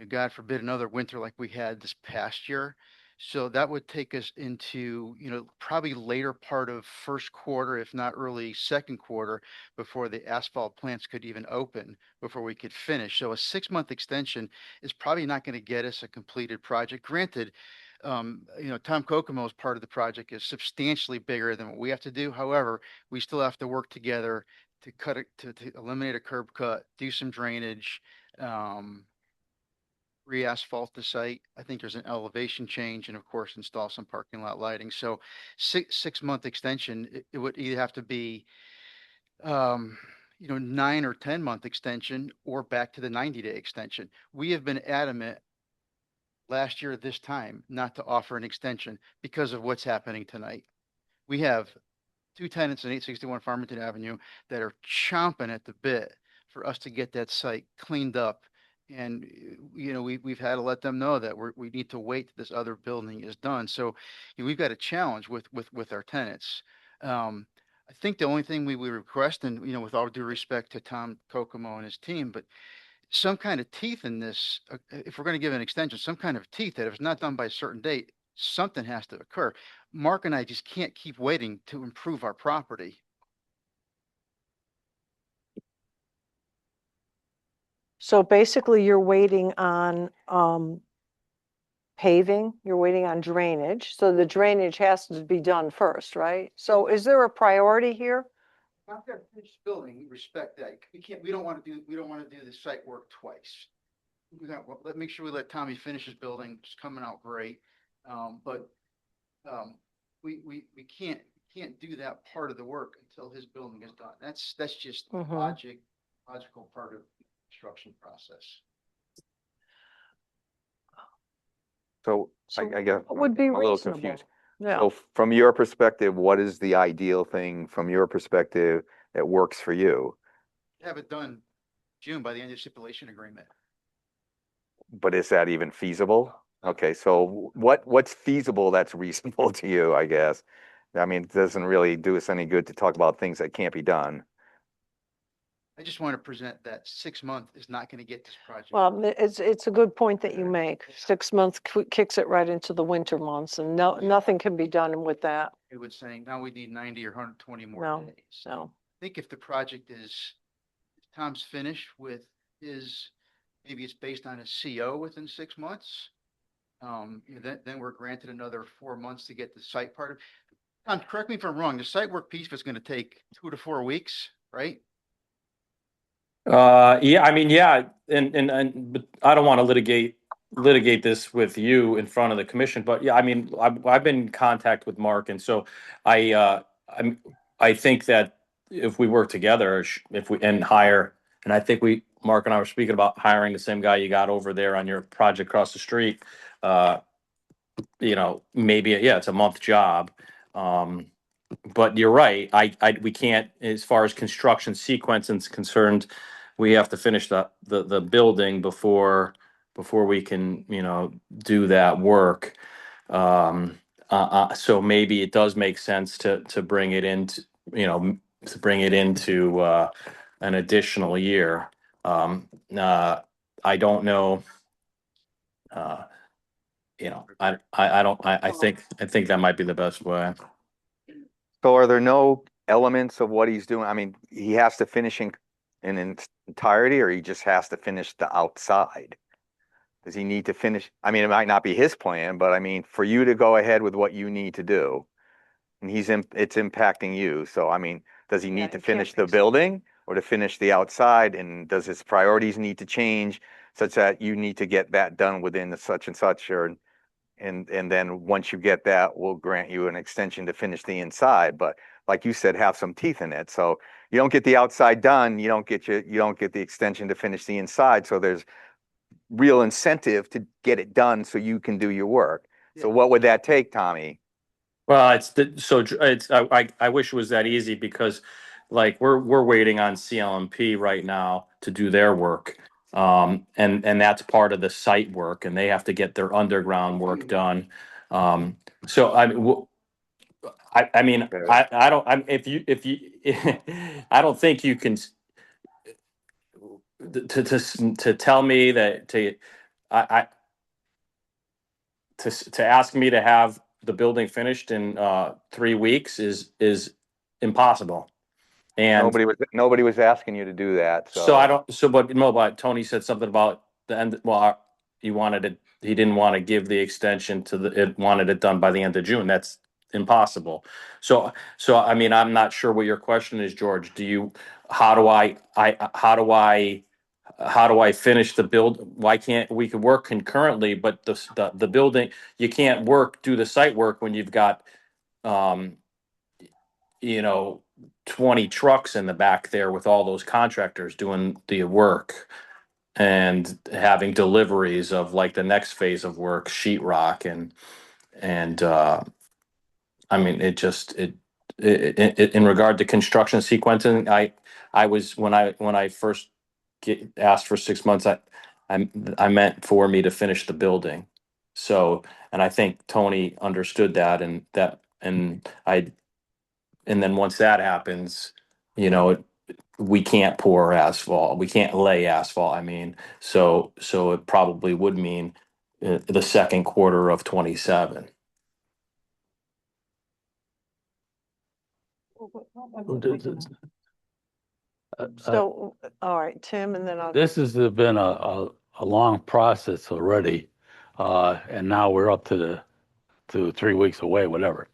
God forbid, another winter like we had this past year. So that would take us into, probably later part of first quarter, if not early second quarter, before the asphalt plants could even open, before we could finish. So a 6-month extension is probably not going to get us a completed project. Granted, Tom Kokomo's part of the project is substantially bigger than what we have to do. However, we still have to work together to cut it, to eliminate a curb cut, do some drainage, re-asphalt the site. I think there's an elevation change, and of course, install some parking lot lighting. So 6-month extension, it would either have to be 9 or 10-month extension, or back to the 90-day extension. We have been adamant last year at this time not to offer an extension because of what's happening tonight. We have 2 tenants in 861 Farmington Avenue that are chomping at the bit for us to get that site cleaned up. And, we've had to let them know that we need to wait till this other building is done. So we've got a challenge with our tenants. I think the only thing we would request, and, with all due respect to Tom Kokomo and his team, but some kind of teeth in this, if we're going to give an extension, some kind of teeth that if it's not done by a certain date, something has to occur. Mark and I just can't keep waiting to improve our property. So basically you're waiting on paving, you're waiting on drainage. So the drainage has to be done first, right? So is there a priority here? I've got to finish building, we respect that. We don't want to do the site work twice. Let's make sure we let Tommy finish his building. It's coming out great. But we can't do that part of the work until his building is done. That's just logical part of the construction process. So So I guess what would be I'm a little reasonable? confused. Yeah. So from your perspective, what is the ideal thing from your perspective that works for you? Have it done June by the end of the stipulation agreement. But is that even feasible? Okay, so what's feasible that's reasonable to you, I guess? I mean, it doesn't really do us any good to talk about things that can't be done. I just want to present that 6 month is not going to get this project. Well, it's a good point that you make. 6 months kicks it right into the winter months, and nothing can be done with that. It would say now we need 90 or 120 more No, days. no. I think if the project is, if Tom's finished with his, maybe it's based on a CO within 6 months. Then we're granted another 4 months to get the site part of. Tom, correct me if I'm wrong. The site work piece was going to take 2 to 4 weeks, right? Yeah, I mean, yeah, and but I don't want to litigate this with you in front of the commission, but yeah, I mean, I've been in contact with Mark, and so I think that if we work together, if we and hire, and I think Mark and I were speaking about hiring the same guy you got over there on your project across the street. Maybe, yeah, it's a month job. But you're right, we can't, as far as construction sequence is concerned, we have to finish the building before we can, do that work. So maybe it does make sense to bring it into, an additional year. I don't know. I think that might be the best way. So are there no elements of what he's doing? I mean, he has to finish in its entirety, or he just has to finish the outside? Does he need to finish? I mean, it might not be his plan, but I mean, for you to go ahead with what you need to do, and it's impacting you. So, I mean, does he need to finish the building or to finish the outside? And does his priorities need to change such that you need to get that done within the such and such, and then once you get that, we'll grant you an extension to finish the inside. But like you said, have some teeth in it. So you don't get the outside done, you don't get the extension to finish the inside. So there's real incentive to get it done so you can do your work. So what would that take, Tommy? Well, I wish it was that easy because like we're waiting on CLMP right now to do their work. And that's part of the site work and they have to get their underground work done. So I mean, I don't, I don't think you can to tell me that I to ask me to have the building finished in 3 weeks is impossible. And Nobody was asking you to do that. so I don't, but Tony said something about the end, well, he didn't want to give the extension it wanted it done by the end of June. That's impossible. So I mean, I'm not sure what your question is, George. How do I finish the build? Why can't we could work concurrently, but the building, you can't do the site work when you've got, 20 trucks in the back there with all those contractors doing the work and having deliveries of like the next phase of work, sheetrock and I mean, in regard to construction sequencing, I was, when I first asked for 6 months, I meant for me to finish the building. So, and I think Tony understood that and then once that happens, we can't pour asphalt, we can't lay asphalt. I mean, so it probably would mean the second quarter of 27. So, all right, Tim, and then I'll. This has been a long process already. And now we're up to 3 weeks away, whatever.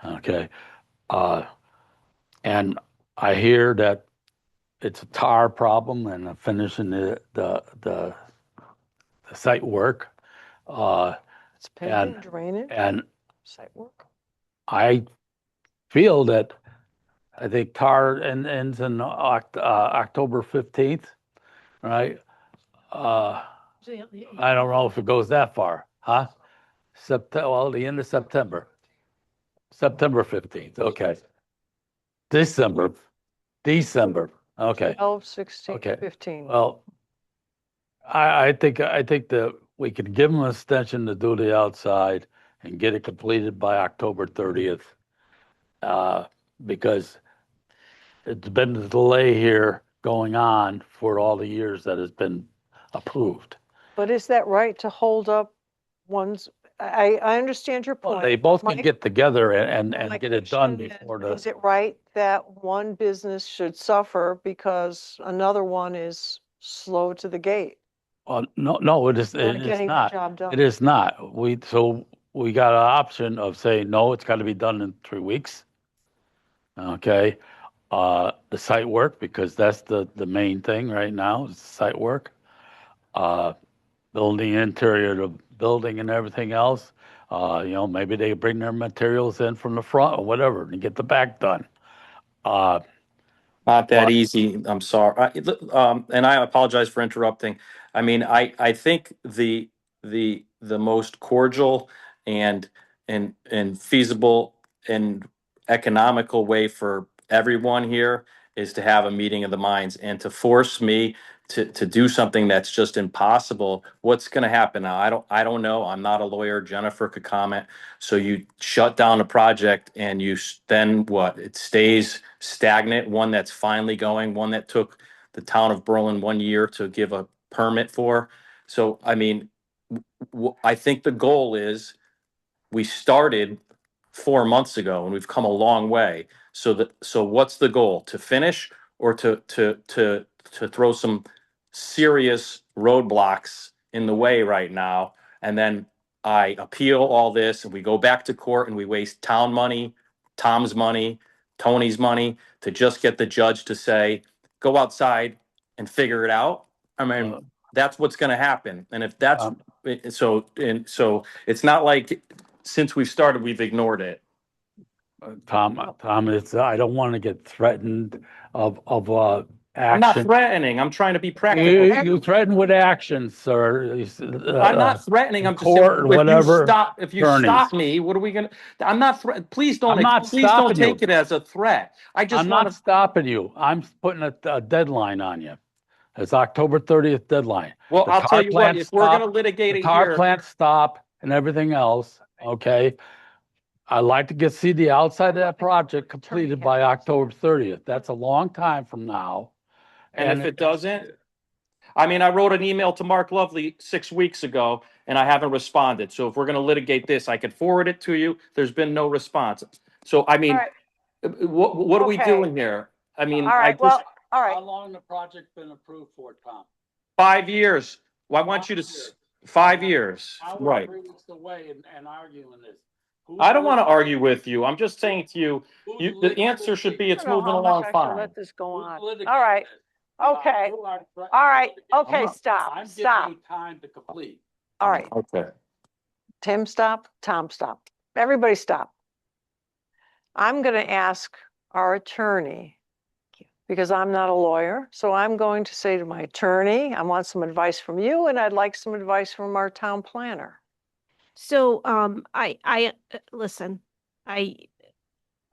Okay. And I hear that it's a tar problem and finishing the site work. It's paving, drainage, And site work. I feel that I think tar ends in October 15th, right? I don't know if it goes that far, huh? The end of September. September 15th, okay. December, okay. 12, 16, Okay. 15. Well, I think that we could give them an extension to do the outside and get it completed by October 30th. Because it's been a delay here going on for all the years that has been approved. But is that right to hold up one's, I understand your point. They both can My- get together and my get it done question is, before Is it right that one business should suffer because another one is slow to the gate? No, it is Not getting the not. job done. It is not. We got an option of saying, no, it's got to be done in 3 weeks. Okay. The site work, because that's the main thing right now, is site work. Building interior of the building and everything else. Maybe they bring their materials in from the front or whatever and get the back done. Not that easy. I'm sorry. And I apologize for interrupting. I mean, I think the most cordial and feasible and economical way for everyone here is to have a meeting of the minds, and to force me to do something that's just impossible. What's going to happen now? I don't know. I'm not a lawyer. Jennifer could comment. So you shut down a project and then what? It stays stagnant. One that's finally going, one that took the town of Berlin 1 year to give a permit for. So, I mean, I think the goal is we started 4 months ago and we've come a long way. So what's the goal? To finish or to throw some serious roadblocks in the way right now? And then I appeal all this and we go back to court and we waste town money, Tom's money, Tony's money to just get the judge to say, go outside and figure it out. I mean, That's what's gonna happen. And if that's, Um, so it's not like since we've started, we've ignored it. Tom, it's, I don't want to get threatened of I'm not action. threatening. I'm trying to be You, practical. you threaten with action, sir. I'm not threatening. I'm just saying, court or if you whatever, stop, if you attorneys. stop me, what are we gonna, I'm not please don't, I'm not please don't stopping you. take it as a threat. I just I'm want not to, stopping you. I'm putting a deadline on you. It's October 30th deadline. well, The I'll tar tell you what, plant if we're gonna stop- litigate the it tar here, plant stop and everything else, okay? I'd like to see the outside of that project completed by October 30th. That's a long time from now. and if it doesn't, I mean, I wrote an email to Mark Lovely 6 weeks ago and I haven't responded. So if we're gonna litigate this, I could forward it to you. There's been no response. So I mean, right. what are we Okay. doing here? I mean, All I right, just, well, all right. How long the project been approved for, Tom? 5 years. Well, I want you to, 5 years, Now we're right? 3 weeks away and arguing this. I don't want to argue with you. I'm just saying to you, Who's the answer should be I it's don't know moving how much along I should fine. let this go Who's on. litigating All right, this? okay, You are all right, okay, I'm stop, giving stop. you time to complete. All right, Okay. Tim, stop, Tom, stop. Everybody stop. I'm gonna ask our attorney, because I'm not a lawyer, so I'm going to say to my attorney, I want some advice from you, and I'd like some advice from our town planner. So, listen,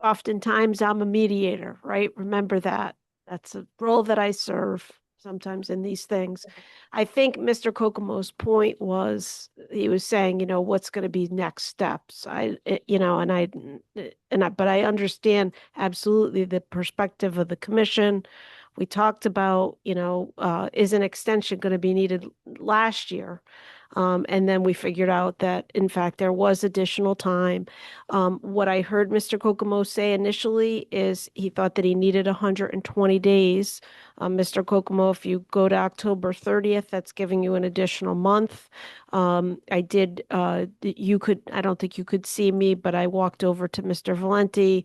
oftentimes I'm a mediator, right? Remember that. That's a role that I serve sometimes in these things. I think Mr. Kokomo's point was, he was saying, what's going to be next steps? But I understand absolutely the perspective of the commission. We talked about, is an extension going to be needed last year? And then we figured out that, in fact, there was additional time. What I heard Mr. Kokomo say initially is he thought that he needed 120 days. Mr. Kokomo, if you go to October 30th, that's giving you an additional month. I don't think you could see me, but I walked over to Mr. Valenti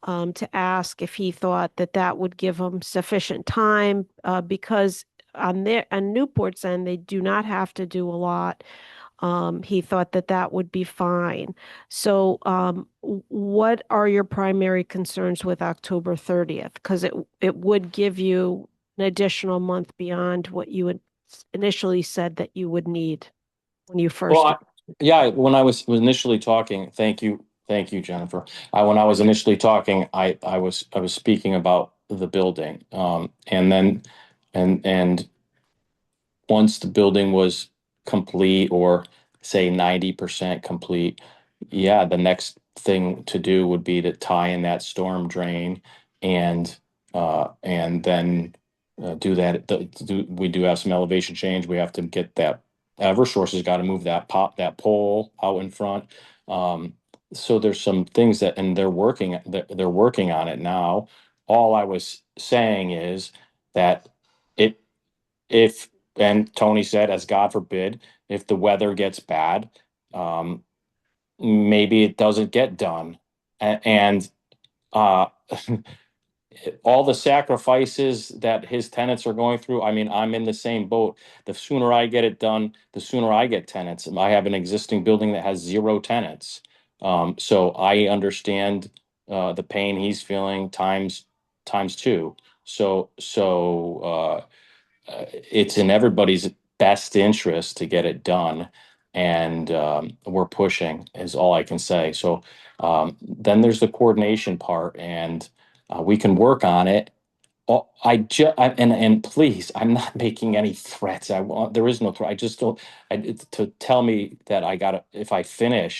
to ask if he thought that that would give him sufficient time, because on Newport's end, they do not have to do a lot. He thought that that would be fine. So, what are your primary concerns with October 30th? Because it would give you an additional month beyond what you had initially said that you would need when you first. Well, yeah, when I was initially talking, thank you, Jennifer. When I was initially talking, I was speaking about the building, and then and once the building was complete, or say 90% complete, yeah, the next thing to do would be to tie in that storm drain and then do that. We do have some elevation change. We have to get that. Eversource has got to move that pole out in front. So there's some things that, and they're working on it now. All I was saying is that if, and Tony said, as God forbid, if the weather gets bad, maybe it doesn't get done. And all the sacrifices that his tenants are going through, I mean, I'm in the same boat. The sooner I get it done, the sooner I get tenants. I have an existing building that has 0 tenants. So I understand the pain he's feeling times 2. So it's in everybody's best interest to get it done, and we're pushing is all I can say. So then there's the coordination part, and we can work on it. And please, I'm not making any threats. There is no threat. I just don't. To tell me that I got to, if I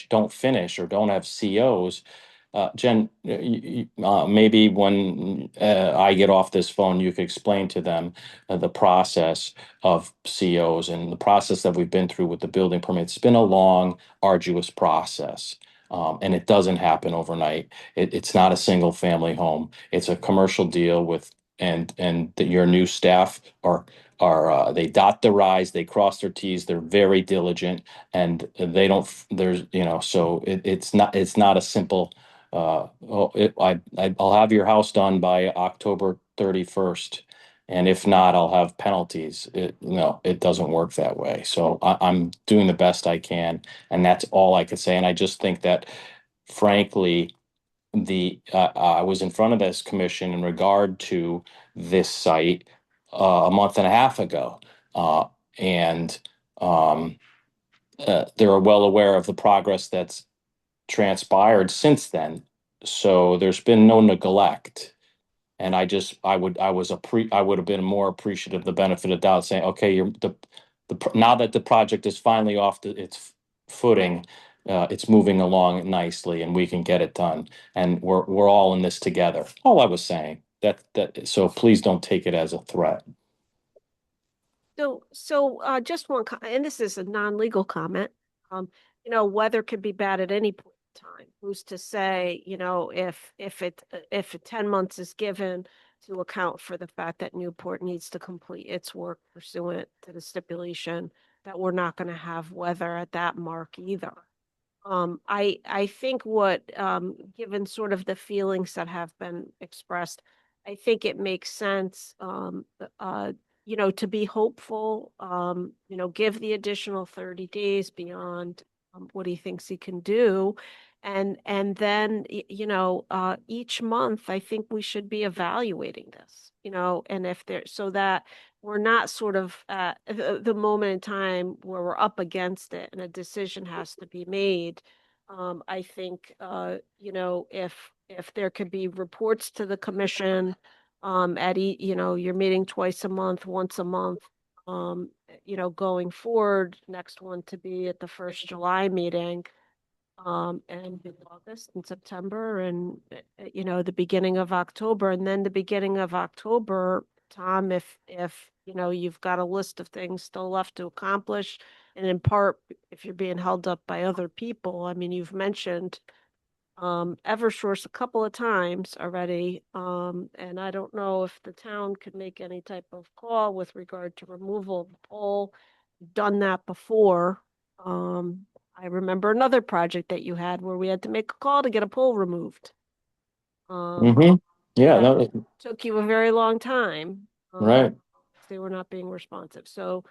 don't finish or don't have COs. Jen, maybe when I get off this phone, you could explain to them the process of COs and the process that we've been through with the building permit. It's been a long, arduous process, and it doesn't happen overnight. It's not a single family home. It's a commercial deal with, your new staff are they dot their i's, they cross their t's, they're very diligent, and they don't. There's so it's not a simple. I'll have your house done by October 31st, And if not, I'll have penalties. It doesn't work that way. So I'm doing the best I can, and that's all I could say. And I just think that, frankly, I was in front of this commission in regard to this site a month and a half ago, and they're well aware of the progress that's transpired since then. So there's been no neglect. And I would have been more appreciative of the benefit of doubt, saying, okay, now that the project is finally off its footing, it's moving along nicely and we can get it done. And we're all in this together. All I was saying so please don't take it as a threat. So just and this is a non-legal comment. Weather could be bad at any point in time. Who's to say, if 10 months is given to account for the fact that Newport needs to complete its work pursuant to the stipulation, that we're not going to have weather at that mark either. I think given sort of the feelings that have been expressed, I think it makes sense, to be hopeful, give the additional 30 days beyond what he thinks he can do. And then, each month, I think we should be evaluating this, and so that we're not sort of at the moment in time where we're up against it and a decision has to be made. I think, if there could be reports to the commission, you're meeting twice a month, once a month, going forward, next one to be at the first July meeting, and in August and September and, the beginning of October. And then the beginning of October, Tom, if you've got a list of things still left to accomplish, and in part, if you're being held up by other people, I mean, you've mentioned Eversource a couple of times already, and I don't know if the town could make any type of call with regard to removal of the pole. Done that before. I remember another project that you had where we had to make a call to get a pole removed. Yeah, that took you a very long time. Right. They were not being responsive. So,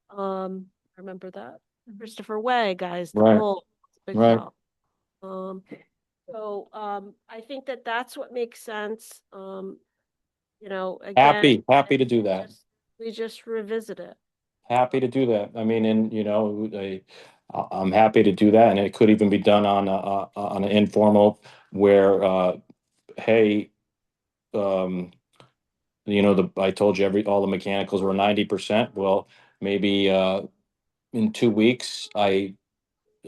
I remember that. Christopher Way, guys, the Right. pole, big Right. problem. So, I think that that's what makes sense. Again, Happy to do that. we just revisit it. Happy to do that. I mean, and I'm happy to do that, and it could even be done on an informal where, hey, I told you all the mechanicals were 90%. Well, maybe in 2 weeks I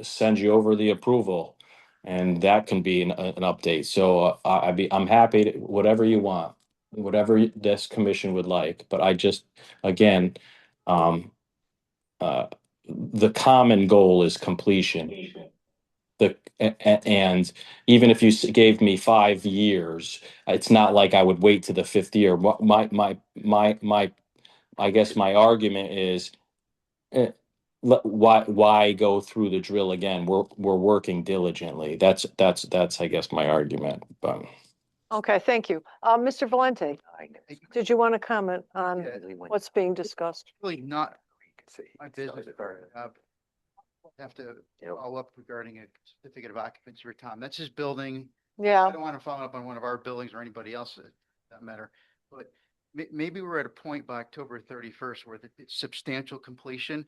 send you over the approval, and that can be an update. So I'm happy to whatever you want, whatever this commission would like. But I just again, the common goal is completion. And even if you gave me 5 years, it's not like I would wait to the 5th year. I guess my argument is, why go through the drill again? We're working diligently. That's I guess my argument. But Okay, thank you. Mr. Valente, did you want to comment on what's being discussed? Really not my business. Have to follow up regarding a certificate of occupancy for Tom. That's his building. Yeah. I don't want to follow up on one of our buildings or anybody else for that matter. But maybe we're at a point by October 31st where it's substantial completion.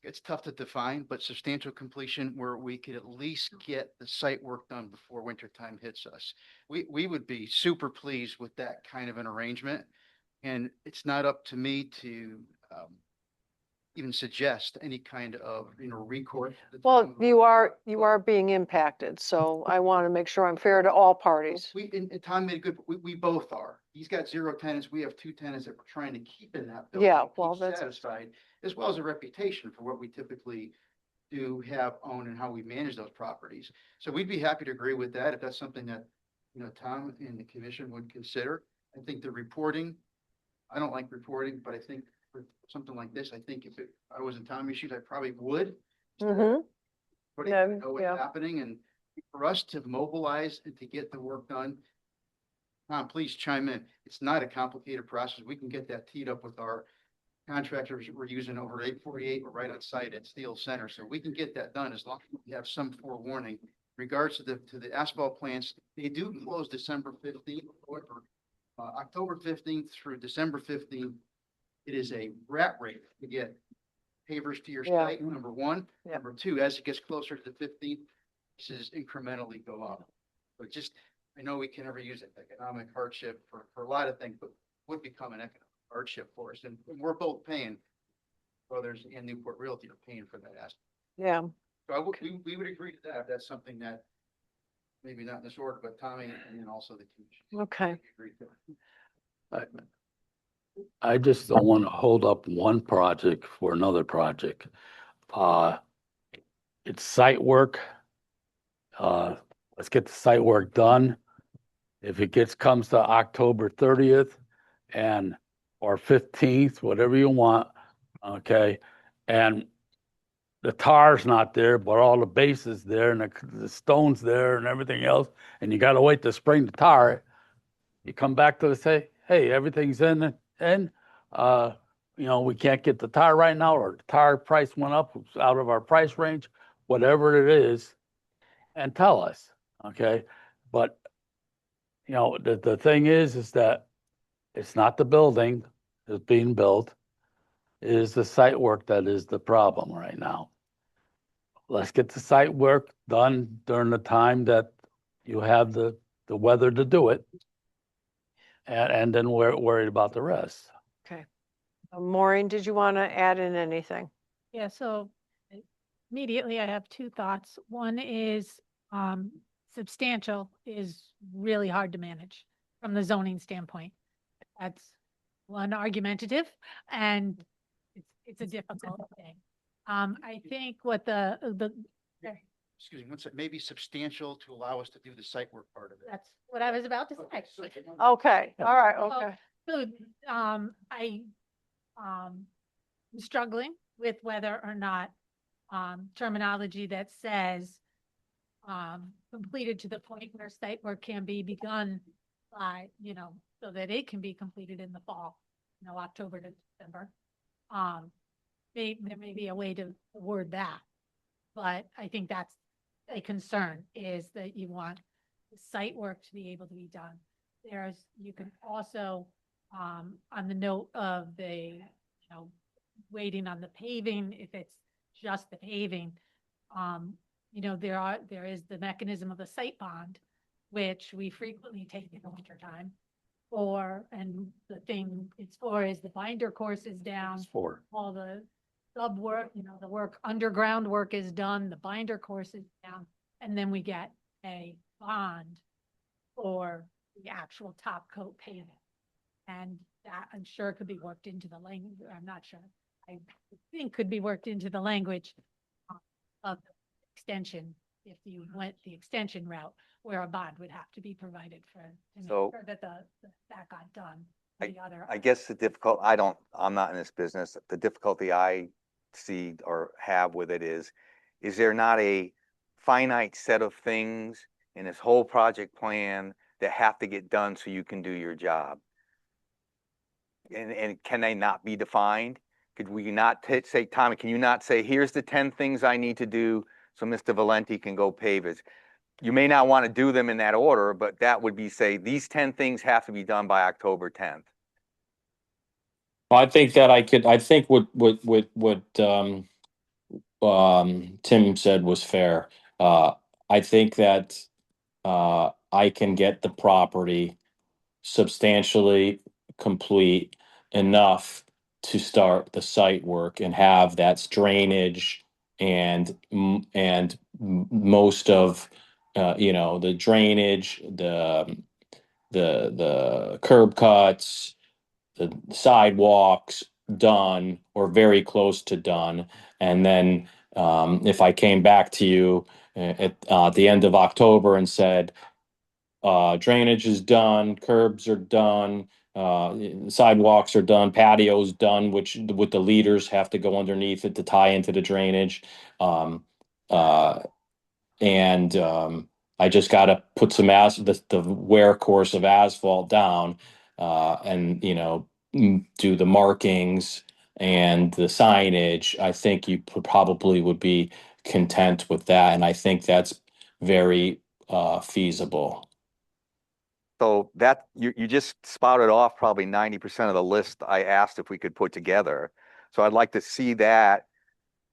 It's tough to define, but substantial completion where we could at least get the site work done before winter time hits us. We would be super pleased with that kind of an arrangement. And it's not up to me to even suggest any kind of, recourse. Well, you are being impacted, so I want to make sure I'm fair to all parties. And Tom made a good, we both are. He's got 0 tenants. We have 2 tenants that we're trying to keep in that building. Yeah, keep well, that's satisfied, as well as a reputation for what we typically do have owned and how we manage those properties. So we'd be happy to agree with that if that's something that, Tom and the commission would consider. I think the reporting, I don't like reporting, but I think for something like this, I think if I was in Tommy's shoes, I probably would. Mm-hmm. Know what's happening, and for us to mobilize and to get the work done Tom, please chime in. It's not a complicated process. We can get that teed up with our contractors we're using over 848. We're right on site at Steel Center, so we can get that done as long as we have some forewarning. Regards to the asphalt plants, they do close December 15th. However, October 15th through December 15th, it is a rat rate to get pavers to your Yeah. site, number one. Yeah. Number two, as it gets closer to the 15th, this is incrementally go up. But just, I know we can never use it economic hardship for a lot of things, but would become an economic hardship for us. And we're both paying, brothers and Newport Realty are paying for that aspect. Yeah, So we would agree to that. That's something that maybe not in this order, but Tommy and then also the commission. okay. Agree to. I just don't want to hold up one project for another project. It's site work. Let's get the site work done. If it comes to October 30th or 15th, whatever you want, okay? And the tar's not there, but all the base is there and the stone's there and everything else, and you gotta wait to spring the tar. You come back to say, hey, everything's in, we can't get the tar right now, or the tar price went up, it's out of our price range, whatever it is, and tell us, okay? But, the thing is that it's not the building that's being built, it is the site work that is the problem right now. Let's get the site work done during the time that you have the weather to do it. And then we're worried about the rest. Okay. Maureen, did you want to add in anything? Yeah, so immediately I have two thoughts. One is substantial is really hard to manage from the zoning standpoint. That's one argumentative, and it's a difficult thing. I think what Excuse me, one sec, maybe substantial to allow us to do the site work part of it. that's what I was about to say. Okay, all right, Well, okay. So, I, am struggling with whether or not, terminology that says, completed to the point where site work can be begun by, so that it can be completed in the fall, October to December. There may be a way to word that, but I think that's a concern, is that you want the site work to be able to be done. You can also, on the note of the, waiting on the paving, if it's just the paving, there is the mechanism of the site bond, which we frequently take in the wintertime. And the thing it's for is the binder course is down, all the sub work, the work, underground work is done, the binder course is down, and then we get a bond for the actual top coat paving. And that, I'm sure, could be worked into the language. I'm not sure. I think could be worked into the language of the extension, if you went the extension route, where a bond would have to be provided to make So- sure that that got done. The other, I guess I'm not in this business. The difficulty I see or have with it is there not a finite set of things in this whole project plan that have to get done so you can do your job? And can they not be defined? Could we not say, Tommy, can you not say, here's the 10 things I need to do so Mr. Valenti can go pave it? You may not want to do them in that order, but that would be, say, these 10 things have to be done by October 10th. I think what Tim said was fair. I think that I can get the property substantially complete enough to start the site work and have that drainage and most of the drainage, the curb cuts, the sidewalks done or very close to done. And then if I came back to you at the end of October and said, drainage is done, curbs are done, sidewalks are done, patios done, which with the leaders have to go underneath it to tie into the drainage. And I just gotta put some the wear course of asphalt down, and, you know, do the markings and the signage. I think you probably would be content with that, and I think that's very, feasible. So that, you just spouted off probably 90% of the list I asked if we could put together. So I'd like to see that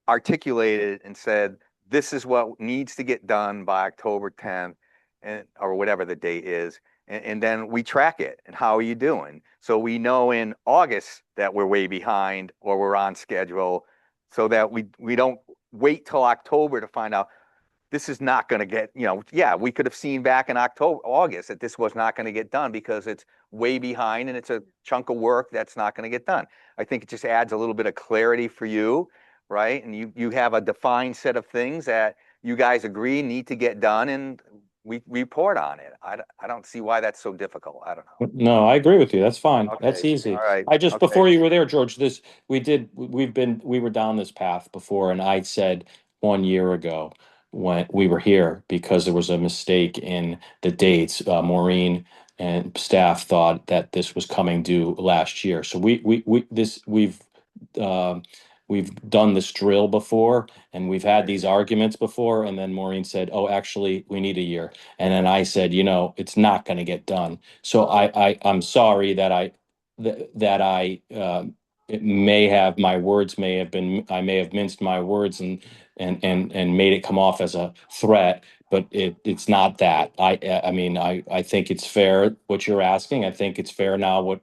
articulated and said, this is what needs to get done by October 10th and, or whatever the date is. And then we track it and how are you doing? So we know in August that we're way behind or we're on schedule so that we don't wait till October to find out this is not going to get, you know, yeah, we could have seen back in October, August that this was not going to get done because it's way behind and it's a chunk of work that's not going to get done. I think it just adds a little bit of clarity for you, right? And you have a defined set of things that you guys agree need to get done and we report on it. I don't see why that's so difficult. I don't know. No, I agree with you. That's fine. That's Okay, easy. all right, I just, okay. before you were there, George, we were down this path before, and I said 1 year ago when we were here, because there was a mistake in the dates, Maureen and staff thought that this was coming due last year. So we've done this drill before and we've had these arguments before. And then Maureen said, oh, actually, we need a year. And then I said, you know, it's not going to get done. So I'm sorry that it may have, my words may have been, I may have minced my words and made it come off as a threat, but it's not that. I mean, I think it's fair what you're asking. I think it's fair now what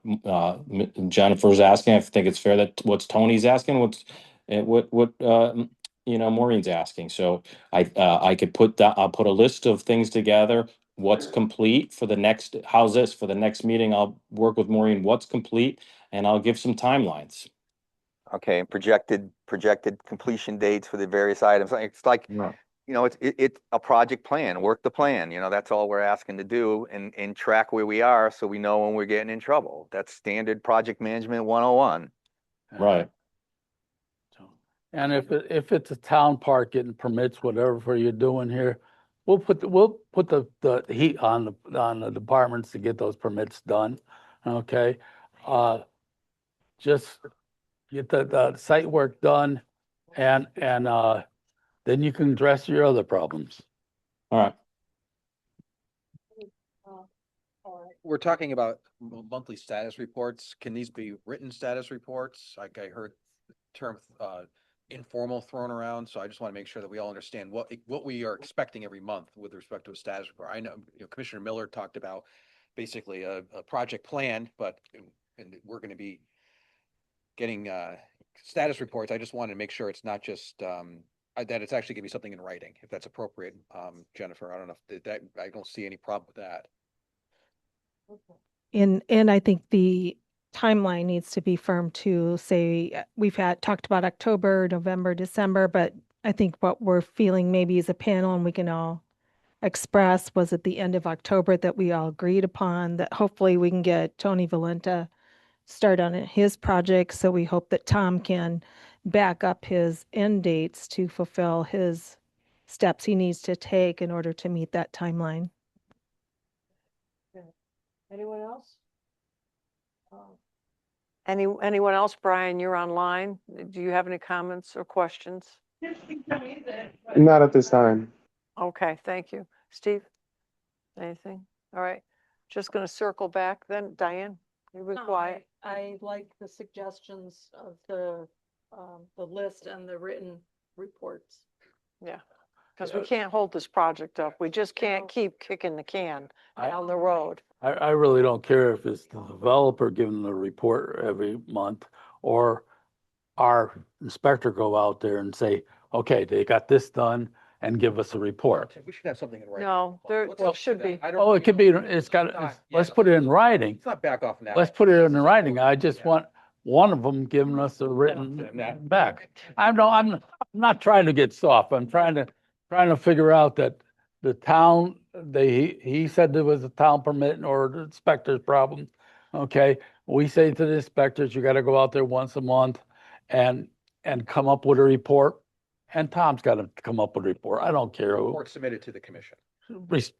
Jennifer's asking. I think it's fair that what's Tony's asking, what you know, Maureen's asking. So I could put that, I'll put a list of things together. What's complete for the next, how's this, for the next meeting, I'll work with Maureen, what's complete, and I'll give some timelines. Okay, and projected completion dates for the various items. It's like, you know, it's a project plan, work the plan, you know, that's all we're asking to do and track where we are so we know when we're getting in trouble. That's standard project management 101. Right. And if it's a town park getting permits, whatever you're doing here, we'll put the heat on the departments to get those permits done. Okay. Just get the site work done and then you can address your other problems. All right. We're talking about monthly status reports. Can these be written status reports? Like I heard the term informal thrown around, so I just want to make sure that we all understand what we are expecting every month with respect to a status report. I know, you know, Commissioner Miller talked about basically a project plan, but and we're going to be getting status reports. I just wanted to make sure it's not just that it's actually going to be something in writing, if that's appropriate. Jennifer, I don't know if that I don't see any problem with that. And I think the timeline needs to be firm too. Say we've talked about October, November, December, but I think what we're feeling maybe as a panel and we can all express was at the end of October that we all agreed upon that hopefully we can get Tony Valenta start on his project. So we hope that Tom can back up his end dates to fulfill his steps he needs to take in order to meet that timeline. Anyone else? Anyone else? Brian, you're online. Do you have any comments or questions? Not at this time. Okay, thank you. Steve? Anything? All right. Just going to circle back then. Diane, you were quiet. I like the suggestions of the list and the written reports. Yeah, because we can't hold this project up. We just can't keep kicking the can down the road. I really don't care if it's the developer giving the report every month or our inspector go out there and say, okay, they got this done and give us a report. We should have something in writing. No, there should be. Oh, it could be, let's put it in writing. Let's not back off now. Let's put it in writing. I just want one of them giving us a written back. I'm not trying to get soft. I'm trying to figure out that the town, he said there was a town permit or the inspector's problem. Okay, we say to the inspectors, you gotta go out there once a month and come up with a report. And Tom's gotta come up with a report. I don't care who. Report submitted to the commission. res-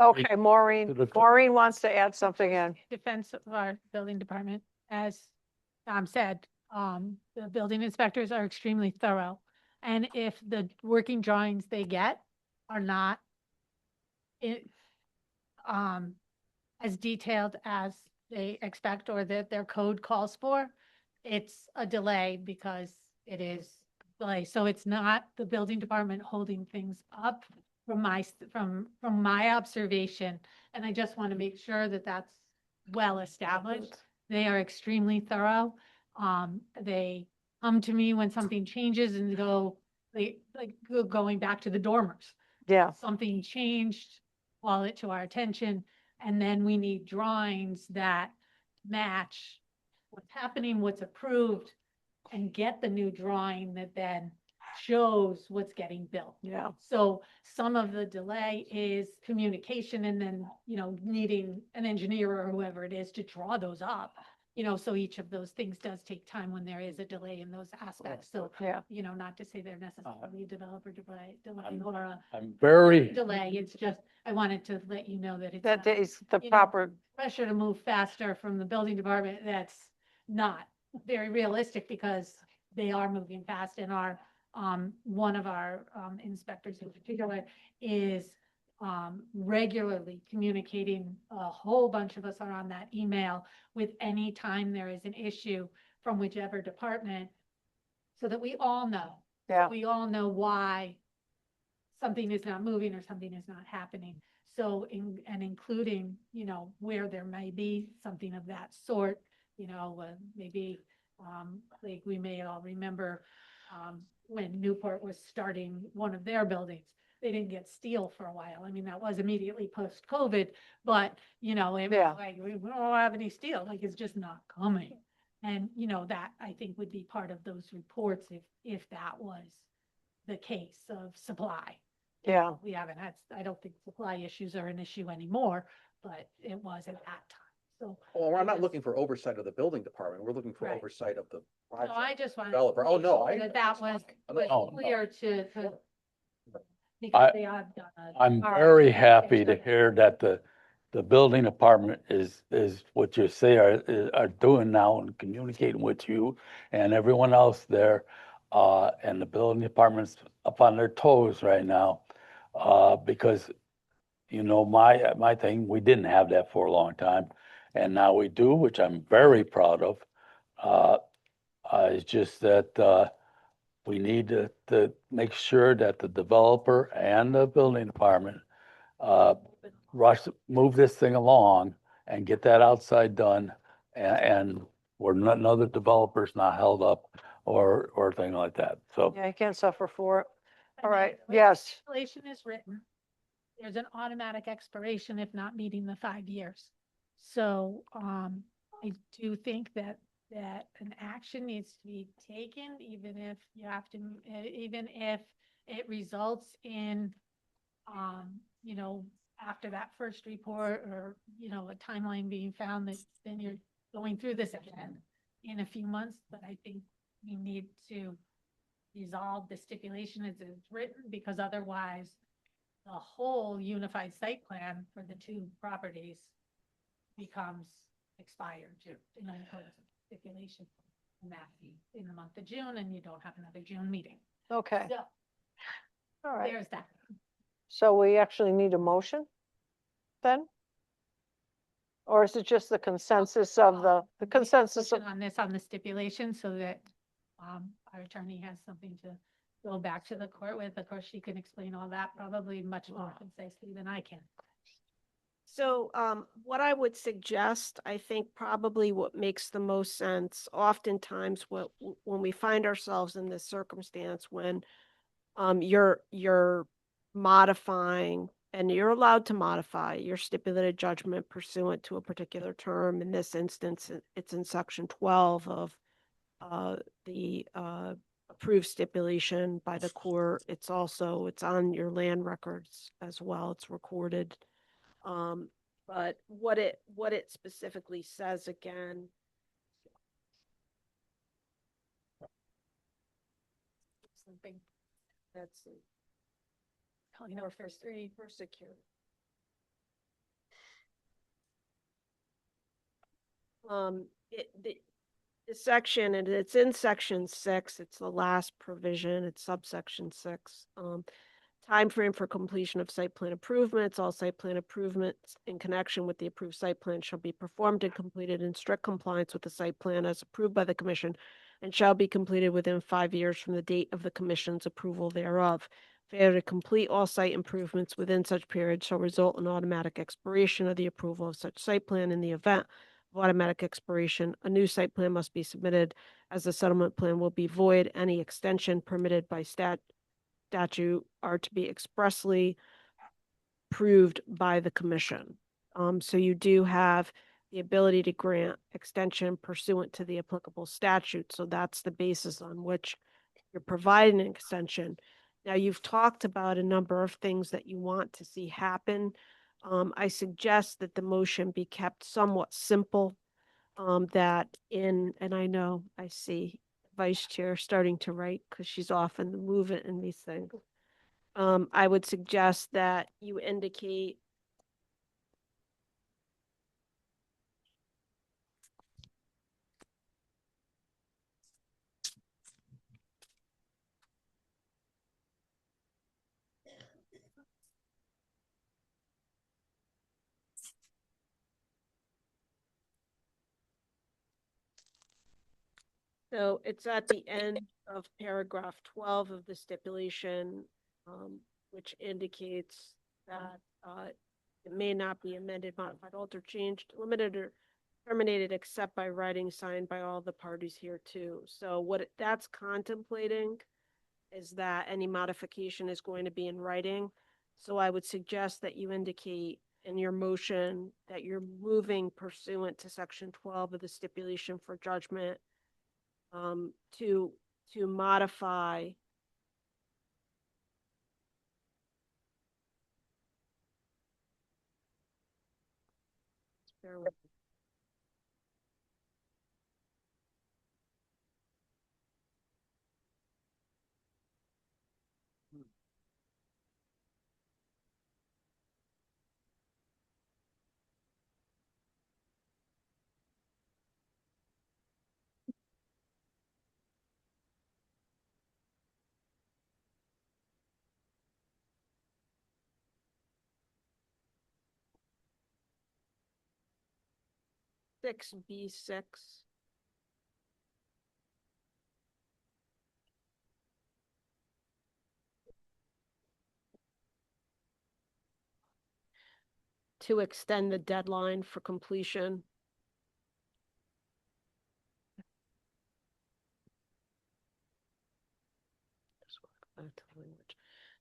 Okay, to Maureen, the- Maureen wants to add something in. Defense of our building department, as Tom said, the building inspectors are extremely thorough. And if the working drawings they get are not it, as detailed as they expect or that their code calls for, it's a delay because it is delay. So it's not the building department holding things up from my observation. And I just want to make sure that that's well established. They are extremely thorough. They come to me when something changes and going back to the dormers. Yeah, Something changed, call it to our attention, and then we need drawings that match what's happening, what's approved, and get the new drawing that then shows what's getting built. yeah. So some of the delay is communication and then, needing an engineer or whoever it is to draw those up. So each of those things does take time when there is a delay in those aspects. So, Yeah. not to say they're necessarily a developer delay or a I'm very, delay. It's just, I wanted to let you know that it's That not, is the you know, proper, pressure to move faster from the building department. That's not very realistic because they are moving fast and one of our inspectors in particular is regularly communicating. A whole bunch of us are on that email with any time there is an issue from whichever department, so that we all know. yeah, We all know why something is not moving or something is not happening. So including, where there may be something of that sort, maybe, like we may all remember, when Newport was starting one of their buildings, they didn't get steel for a while. I mean, that was immediately post-COVID, but, it was Yeah. like, we don't have any steel, like it's just not coming. And, that I think would be part of those reports if that was the case of supply. yeah. We haven't had, I don't think supply issues are an issue anymore, but it was at that time. So. Well, I'm not Yes. looking for oversight of the building department. We're looking for Right. oversight of the So I project. just wanted. Developer. Oh, no, I- That was No, clear to. I- Because they have done a. I'm All right. very happy to hear that the building department is what you say are doing now and communicating with you and everyone else there. And the building department's up on their toes right now. Because, my thing, we didn't have that for a long time. And now we do, which I'm very proud of. It's just that, we need to make sure that the developer and the building department move this thing along and get that outside done and where none other developers not held up or thing like that. So Yeah, you can't suffer for it. All And then right, the way yes. the Regulation is written, there's an automatic expiration if not meeting the 5 years. So, I do think that an action needs to be taken, even if you have to, even if it results in, after that first report or, a timeline being found that then you're going through this again in a few months. But I think we need to resolve the stipulation as it's written, because otherwise the whole unified site plan for the two properties becomes expired in accordance with stipulation. And that in the month of June, and you don't have another June meeting. Okay, So all right. there's that. So we actually need a motion then? Or is it just the consensus of the consensus of, Motion on this, on the stipulation, so that our attorney has something to go back to the court with. Of course, she can explain all that probably much more concisely than I can. So what I would suggest, I think probably what makes the most sense, oftentimes when we find ourselves in this circumstance, when you're modifying, and you're allowed to modify your stipulated judgment pursuant to a particular term. In this instance, it's in section 12 of the approved stipulation by the court. It's on your land records as well. It's recorded. But what it specifically says again. Something. That's Probably know first three. For security. The section, and it's in section 6, it's the last provision, it's subsection 6. Time frame for completion of site plan improvements. All site plan improvements in connection with the approved site plan shall be performed and completed in strict compliance with the site plan as approved by the commission and shall be completed within 5 years from the date of the commission's approval thereof. Failure to complete all site improvements within such period shall result in automatic expiration of the approval of such site plan. In the event of automatic expiration, a new site plan must be submitted as the settlement plan will be void. Any extension permitted by statute are to be expressly approved by the commission. So you do have the ability to grant extension pursuant to the applicable statute. So that's the basis on which you're providing an extension. Now, you've talked about a number of things that you want to see happen. I suggest that the motion be kept somewhat simple. And I know I see Vice Chair starting to write because she's often the movement in these things. I would suggest that you indicate so it's at the end of paragraph 12 of the stipulation, which indicates that it may not be amended, modified, altered, changed, limited, or terminated except by writing signed by all the parties here too. So what that's contemplating is that any modification is going to be in writing. So I would suggest that you indicate in your motion that you're moving pursuant to section 12 of the stipulation for judgment to modify bear with me. Six B6. To extend the deadline for completion.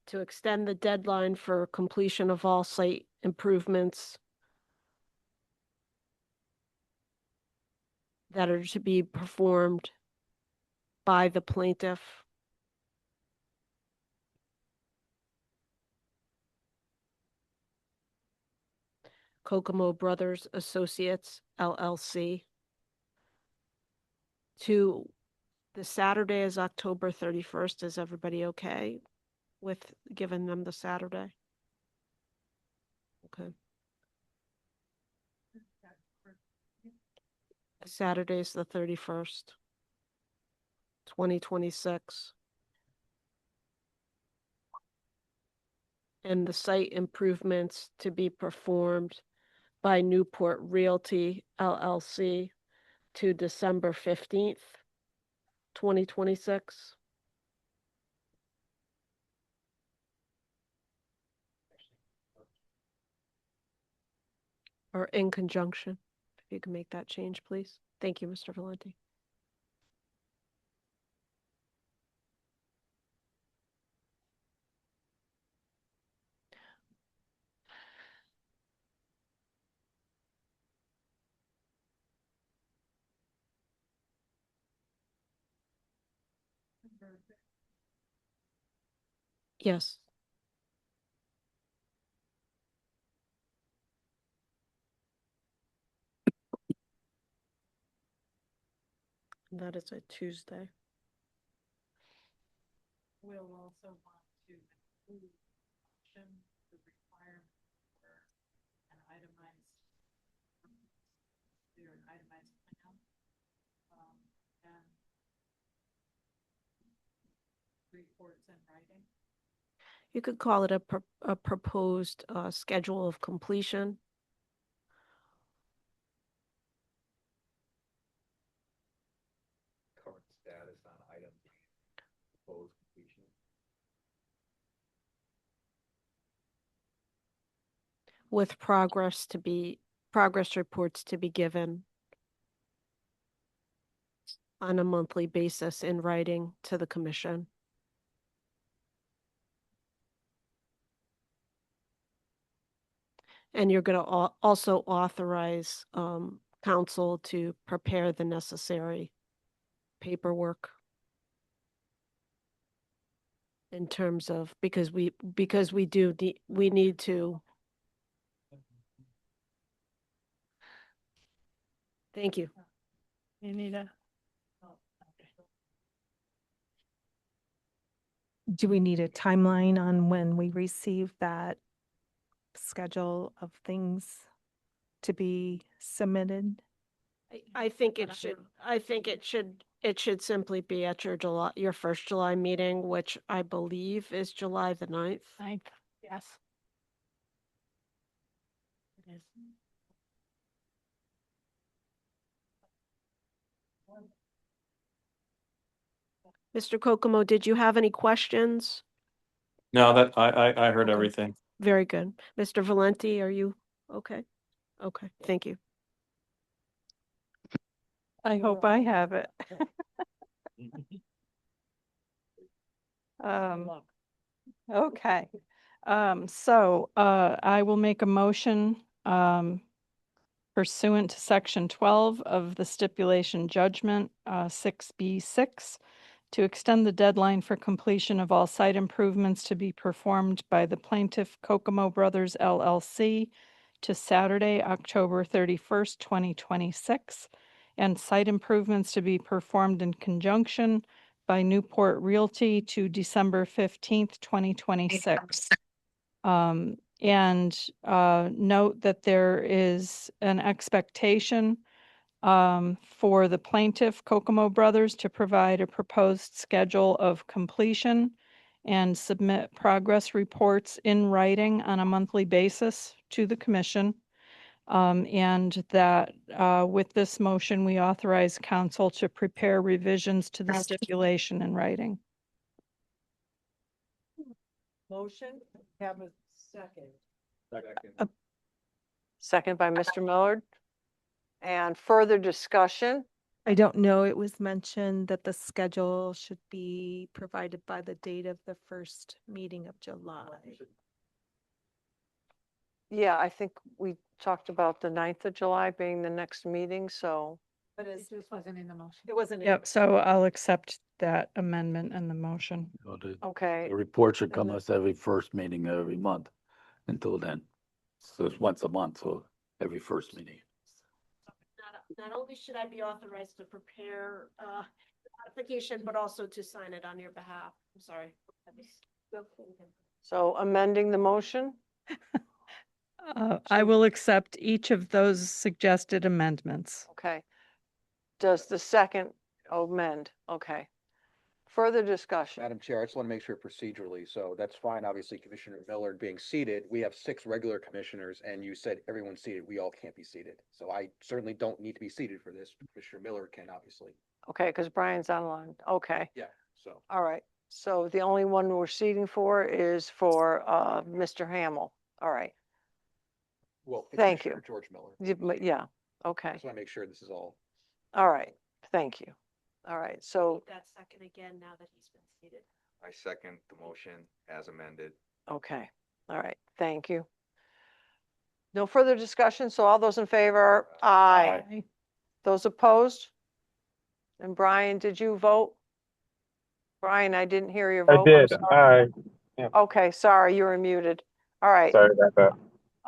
To extend the deadline for completion of all site improvements that are to be performed by the plaintiff. Kokomo Brothers Associates, LLC. To the Saturday is October 31st. Is everybody okay with giving them the Saturday? Okay. Saturday's the 31st, 2026. And the site improvements to be performed by Newport Realty LLC to December 15th, 2026. Or in conjunction, if you can make that change, please. Thank you, Mr. Valenti. Yes. That is a Tuesday. We'll also want to commission, the requirement for an itemized, do an itemized plan. And reports in writing. You could call it a proposed schedule of completion. Current status on item proposed completion. With progress reports to be given on a monthly basis in writing to the commission. And you're going to also authorize council to prepare the necessary paperwork in terms of, because we need to. Thank you. You need a, Do we need a timeline on when we receive that schedule of things to be submitted? I think it should simply be at your first July meeting, which I believe is July the 9th. yes. It is. Mr. Kokomo, did you have any questions? No, that I heard Okay. everything. Very good. Mr. Valenti, are you okay? Okay, thank you. I hope I have it. Okay. I will make a motion, pursuant to section 12 of the stipulation judgment, 6B6, to extend the deadline for completion of all site improvements to be performed by the plaintiff Kokomo Brothers LLC to Saturday, October 31st, 2026, and site improvements to be performed in conjunction by Newport Realty to December 15th, 2026. Note that there is an expectation for the plaintiff Kokomo Brothers to provide a proposed schedule of completion and submit progress reports in writing on a monthly basis to the commission. And that with this motion, we authorize council to prepare revisions to the stipulation in writing. Motion, have a second. Second. Second by Mr. Millard. And further discussion? I don't know, it was mentioned that the schedule should be provided by the date of the first meeting of July. Yeah, I think we talked about the 9th of July being the next meeting, so. But it just wasn't in the motion. It wasn't. Yep, so I'll accept that amendment and the motion. So Okay, the report should come us every first meeting of every month until then. So it's once a month, so every first meeting. Not only should I be authorized to prepare application, but also to sign it on your behalf. I'm sorry. so amending the motion? I will accept each of those suggested amendments. Okay. Does the second amend? Okay. Further discussion? Madam Chair, I just want to make sure procedurally, so that's fine, obviously Commissioner Millard being seated, we have 6 regular commissioners, and you said everyone's seated, we all can't be seated. So I certainly don't need to be seated for this, Commissioner Millard can obviously. Okay, because Brian's online. Okay, Yeah, so. all right. So the only one we're seating for is for Mr. Hamel. All right. Well, it's Thank you. Commissioner George Miller. Yeah, I okay. just want to make sure this is all. All right, thank you. All right, so, That second again, now that he's been seated. I second the motion as amended. okay, all right, thank you. No further discussion, so all those in favor? Aye. Those opposed? And Brian, did you vote? Brian, I didn't hear your vote. I I'm did. sorry. Yeah. Okay, sorry, you were muted. All right. Sorry about that.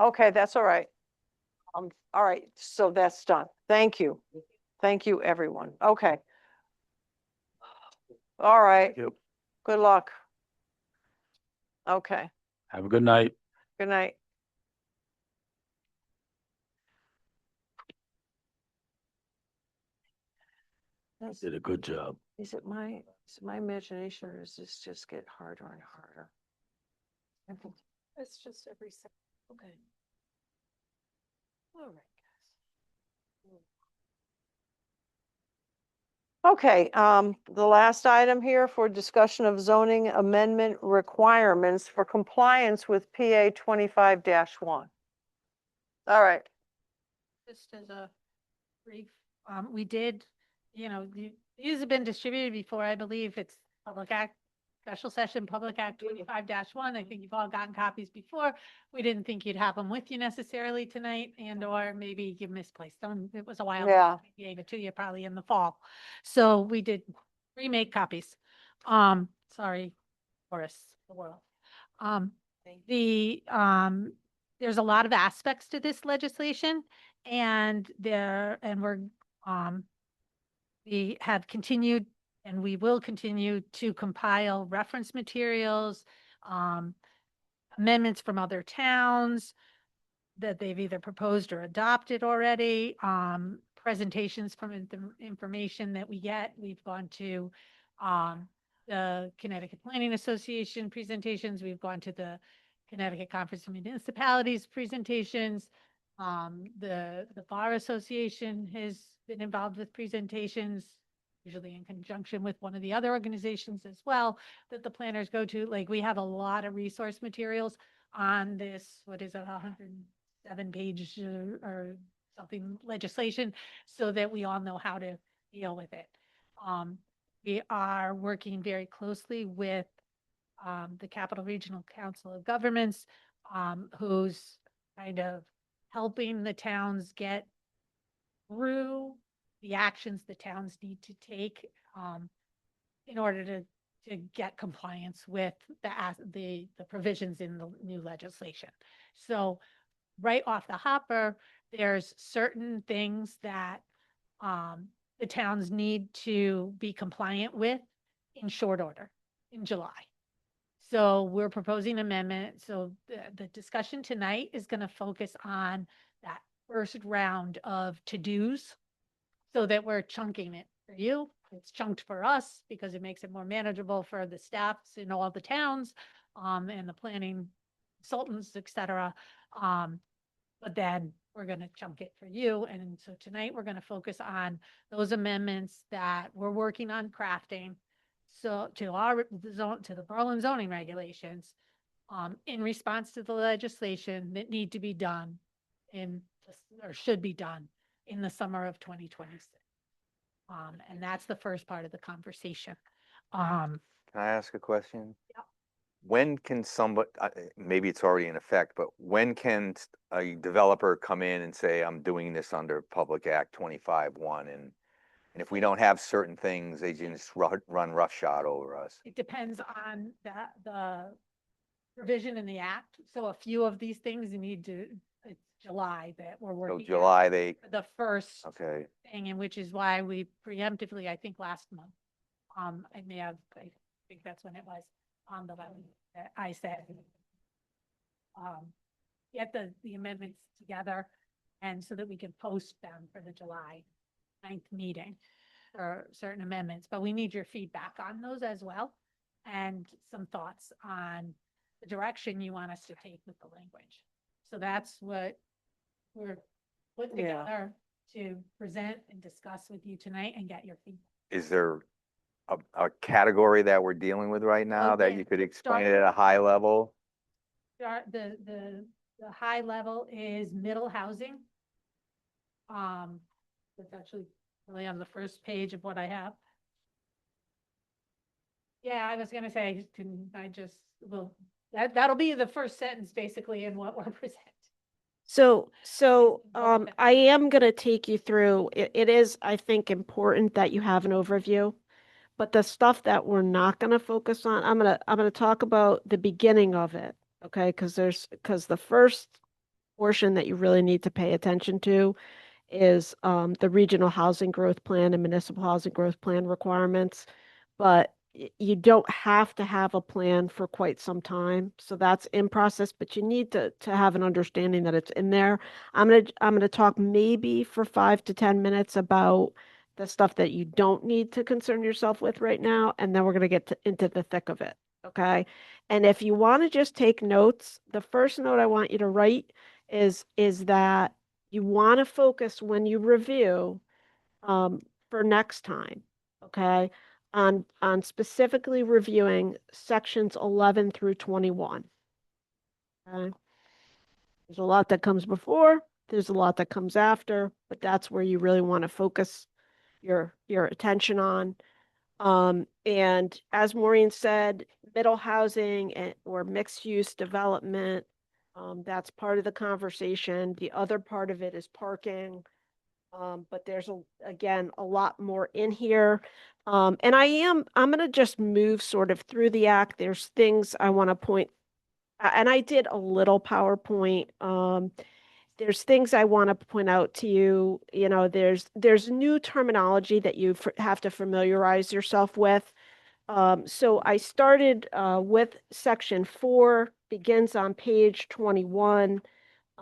Okay, that's all right. All right, so that's done. Thank you. Thank you, everyone. Okay. All right. Yep. Good luck. Okay. Have a good night. Good night. That's- Did a good job. Is it my imagination, or does this just get harder and harder? I think- It's just every second. Okay. All right, guys. Okay, the last item here for discussion of zoning amendment requirements for compliance with PA 25-1. All right, Just as a brief, we did, these have been distributed before, I believe it's Public Act, Special Session, Public Act 25-1. I think you've all gotten copies before. We didn't think you'd have them with you necessarily tonight, and or maybe you misplaced them. It was a while. Yeah. since we gave it to you, probably in the fall. So we did remake copies. Sorry, Horace, the world. There's a lot of aspects to this legislation, and we have continued and we will continue to compile reference materials, amendments from other towns that they've either proposed or adopted already, presentations from information that we get. We've gone to the Connecticut Planning Association presentations. We've gone to the Connecticut Conference of Municipalities presentations. The Bar Association has been involved with presentations, usually in conjunction with one of the other organizations as well, that the planners go to. Like, we have a lot of resource materials on this, what is it, 107 page or something legislation, so that we all know how to deal with it. We are working very closely with the Capital Regional Council of Governments, who's kind of helping the towns get through the actions the towns need to take in order to get compliance with the provisions in the new legislation. So right off the hopper, there's certain things that the towns need to be compliant with in short order in July. So we're proposing amendment. So the discussion tonight is going to focus on that first round of to-dos, so that we're chunking it for you. It's chunked for us because it makes it more manageable for the staffs in all the towns, and the planning consultants, et cetera. But then we're going to chunk it for you. And so tonight we're going to focus on those amendments that we're working on crafting. So to the Berlin zoning regulations, in response to the legislation that need to be done or should be done in the summer of 2026. And that's the first part of the conversation. Can I ask a question? Yeah. When can somebody, maybe it's already in effect, but when can a developer come in and say, I'm doing this under Public Act 25-1, and if we don't have certain things, they just run roughshod over us? It depends on the provision in the act. So a few of these things it's July that we're So working. July, The first okay. thing, and which is why we preemptively, I think last month, I think that's when it was on the level that I said, get the amendments together, and so that we can post them for the July 9th meeting or certain amendments. But we need your feedback on those as well, and some thoughts on the direction you want us to take with the language. So that's what we're putting Yeah. together to present and discuss with you tonight and get your feedback. Is there a category that we're dealing with right now that yeah, you could let's explain start it at a high level? The high level is middle housing. It's actually really on the first page of what I have. Yeah, I was gonna say, that'll be the first sentence basically in what we're presenting. So, Okay. I am gonna take you through, it is, I think, important that you have an overview. But the stuff that we're not gonna focus on, I'm gonna talk about the beginning of it, okay? Because the first portion that you really need to pay attention to is the regional housing growth plan and municipal housing growth plan requirements. But you don't have to have a plan for quite some time. So that's in process, but you need to have an understanding that it's in there. I'm gonna talk maybe for 5 to 10 minutes about the stuff that you don't need to concern yourself with right now, and then we're gonna get into the thick of it. Okay. And if you want to just take notes, the first note I want you to write is that you want to focus when you review for next time, okay, on specifically reviewing sections 11 through 21. Okay. There's a lot that comes before, there's a lot that comes after, but that's where you really want to focus your attention on. And as Maureen said, middle housing or mixed use development, that's part of the conversation. The other part of it is parking. But there's again, a lot more in here. And I'm going to just move sort of through the act. There's things I want to point, and I did a little PowerPoint. There's things I want to point out to you. You know, there's new terminology that you have to familiarize yourself with. So I started with section 4, begins on page 21.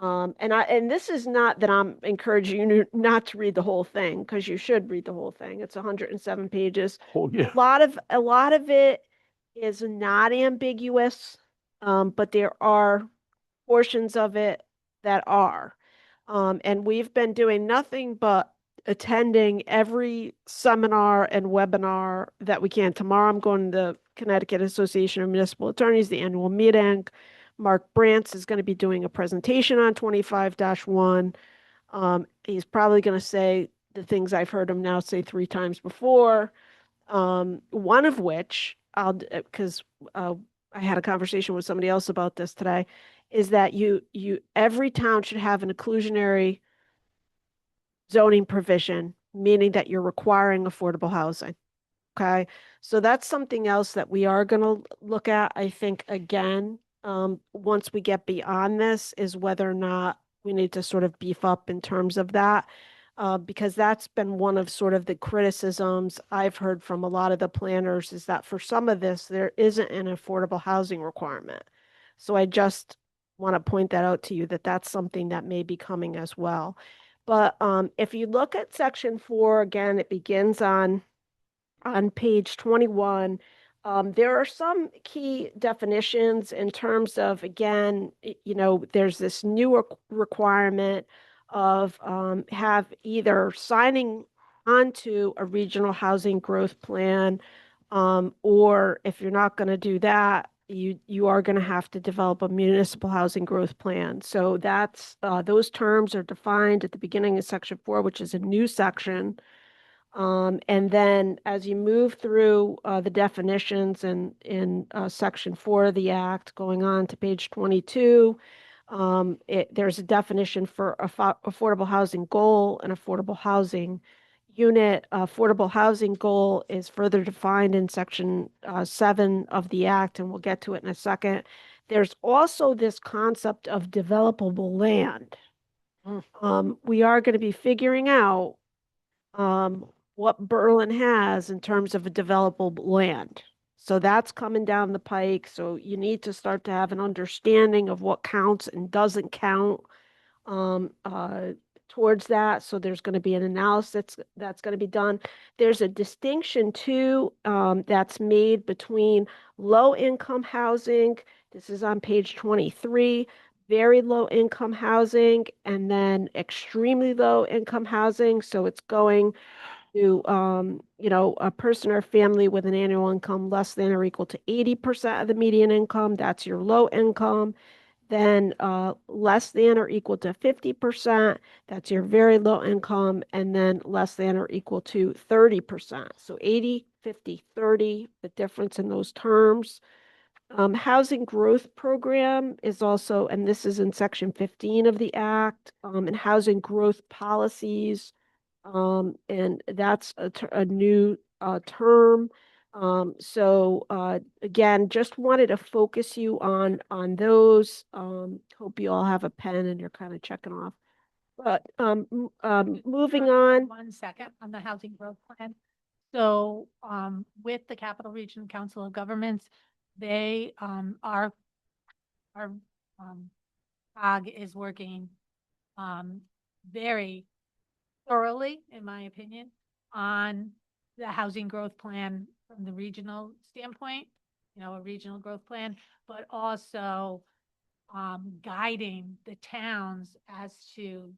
And this is not that I'm encouraging you not to read the whole thing, because you should read the whole thing. It's 107 pages. Oh, yeah. A lot of it is not ambiguous, but there are portions of it that are. And we've been doing nothing but attending every seminar and webinar that we can. Tomorrow I'm going to the Connecticut Association of Municipal Attorneys, the annual meeting. Mark Brantz is going to be doing a presentation on 25-1. He's probably going to say the things I've heard him now say 3 times before. One of which because I had a conversation with somebody else about this today, is that every town should have an inclusionary zoning provision, meaning that you're requiring affordable housing. Okay, so that's something else that we are going to look at, I think, again. Once we get beyond this, is whether or not we need to sort of beef up in terms of that, because that's been one of sort of the criticisms I've heard from a lot of the planners, is that for some of this, there isn't an affordable housing requirement. So I just want to point that out to you, that that's something that may be coming as well. But if you look at section 4, again, it begins on page 21. There are some key definitions in terms of, again, you know, there's this new requirement of have either signing onto a regional housing growth plan, or if you're not going to do that, you are going to have to develop a municipal housing growth plan. So that's those terms are defined at the beginning of section 4, which is a new section. And then as you move through the definitions in section 4 of the act, going on to page 22, there's a definition for affordable housing goal and affordable housing unit. Affordable housing goal is further defined in section 7 of the act, and we'll get to it in a second. There's also this concept of developable land. We are going to be figuring out what Berlin has in terms of a developable land. So that's coming down the pike. So you need to start to have an understanding of what counts and doesn't count towards that. So there's going to be an analysis that's going to be done. There's a distinction too that's made between low income housing. This is on page 23. Very low income housing, and then extremely low income housing. So it's going to, you know, a person or family with an annual income less than or equal to 80% of the median income. That's your low income. Then less than or equal to 50%. That's your very low income. And then less than or equal to 30%. So 80, 50, 30, the difference in those terms. Housing growth program is also, and this is in section 15 of the act, and housing growth policies. And that's a new term. So again, just wanted to focus you on those. Hope you all have a pen and you're kind of checking off. But moving on. 1 second on the housing growth plan. So, with the Capital Region Council of Governments, they, our COG is working, very thoroughly, in my opinion, on the housing growth plan from the regional standpoint, a regional growth plan, but also, guiding the towns as to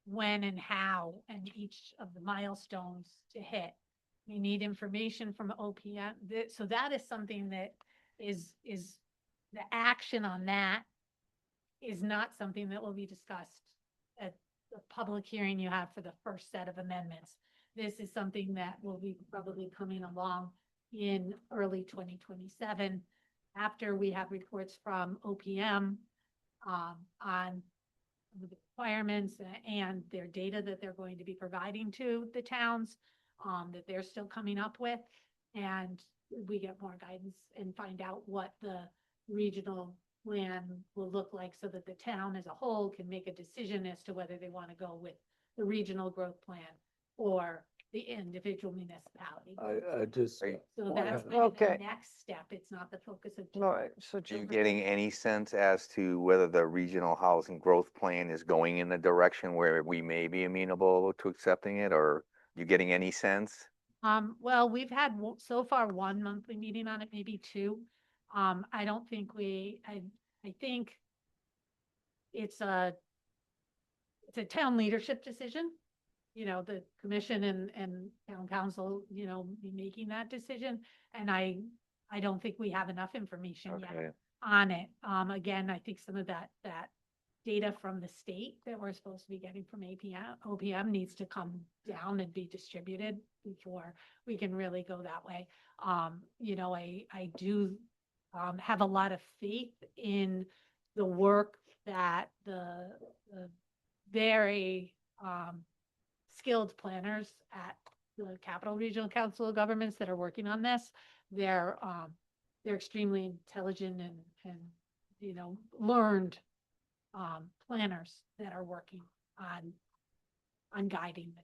when and how and each of the milestones to hit. We need information from OPM. So that is something that is the action on that is not something that will be discussed at the public hearing you have for the first set of amendments. This is something that will be probably coming along in early 2027 after we have reports from OPM on the requirements and their data that they're going to be providing to the towns that they're still coming up with. And we get more guidance and find out what the regional plan will look like so that the town as a whole can make a decision as to whether they want to go with the regional growth plan or the individual municipality. I just. So wanna- that's kind of the Okay. next step. It's not the focus of. All right, so Are you Jim- getting any sense as to whether the regional housing growth plan is going in the direction where we may be amenable to accepting it, or you getting any sense? Well, we've had so far one monthly meeting on it, maybe two. I don't think I think it's a town leadership decision. The commission and town council, be making that decision. And I don't think we have enough information yet Okay. on it. Again, I think some of that data from the state that we're supposed to be getting from OPM needs to come down and be distributed before we can really go that way. I do have a lot of faith in the work that the very skilled planners at the Capital Regional Council of Governments that are working on this. They're extremely intelligent and learned planners that are working on guiding the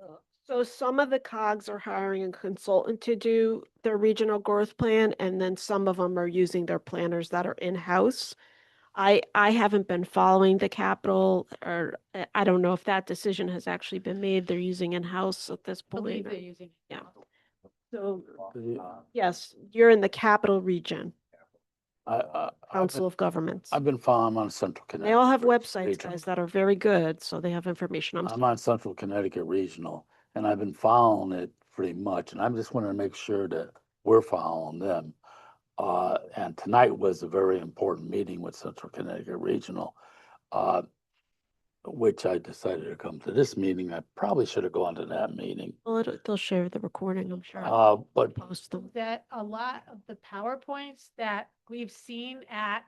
town. So some of the COGs are hiring a consultant to do their regional growth plan, and then some of them are using their planners that are in-house. I haven't been following the capital, or I don't know if that decision has actually been made. They're using in-house at this I believe point. they're using. Yeah. So, The- yes, you're in the capital region, I've Council of Governments. been following, I'm on Central Connecticut. They all have websites, Regional. guys, that are very good, so they have information. I'm on Central Connecticut Regional, and I've been following it pretty much, and I'm just wanting to make sure that we're following them. And tonight was a very important meeting with Central Connecticut Regional, which I decided to come to this meeting. I probably should have gone to that meeting. Well, they'll share the recording, I'm sure. But Post them. That a lot of the PowerPoints that we've seen at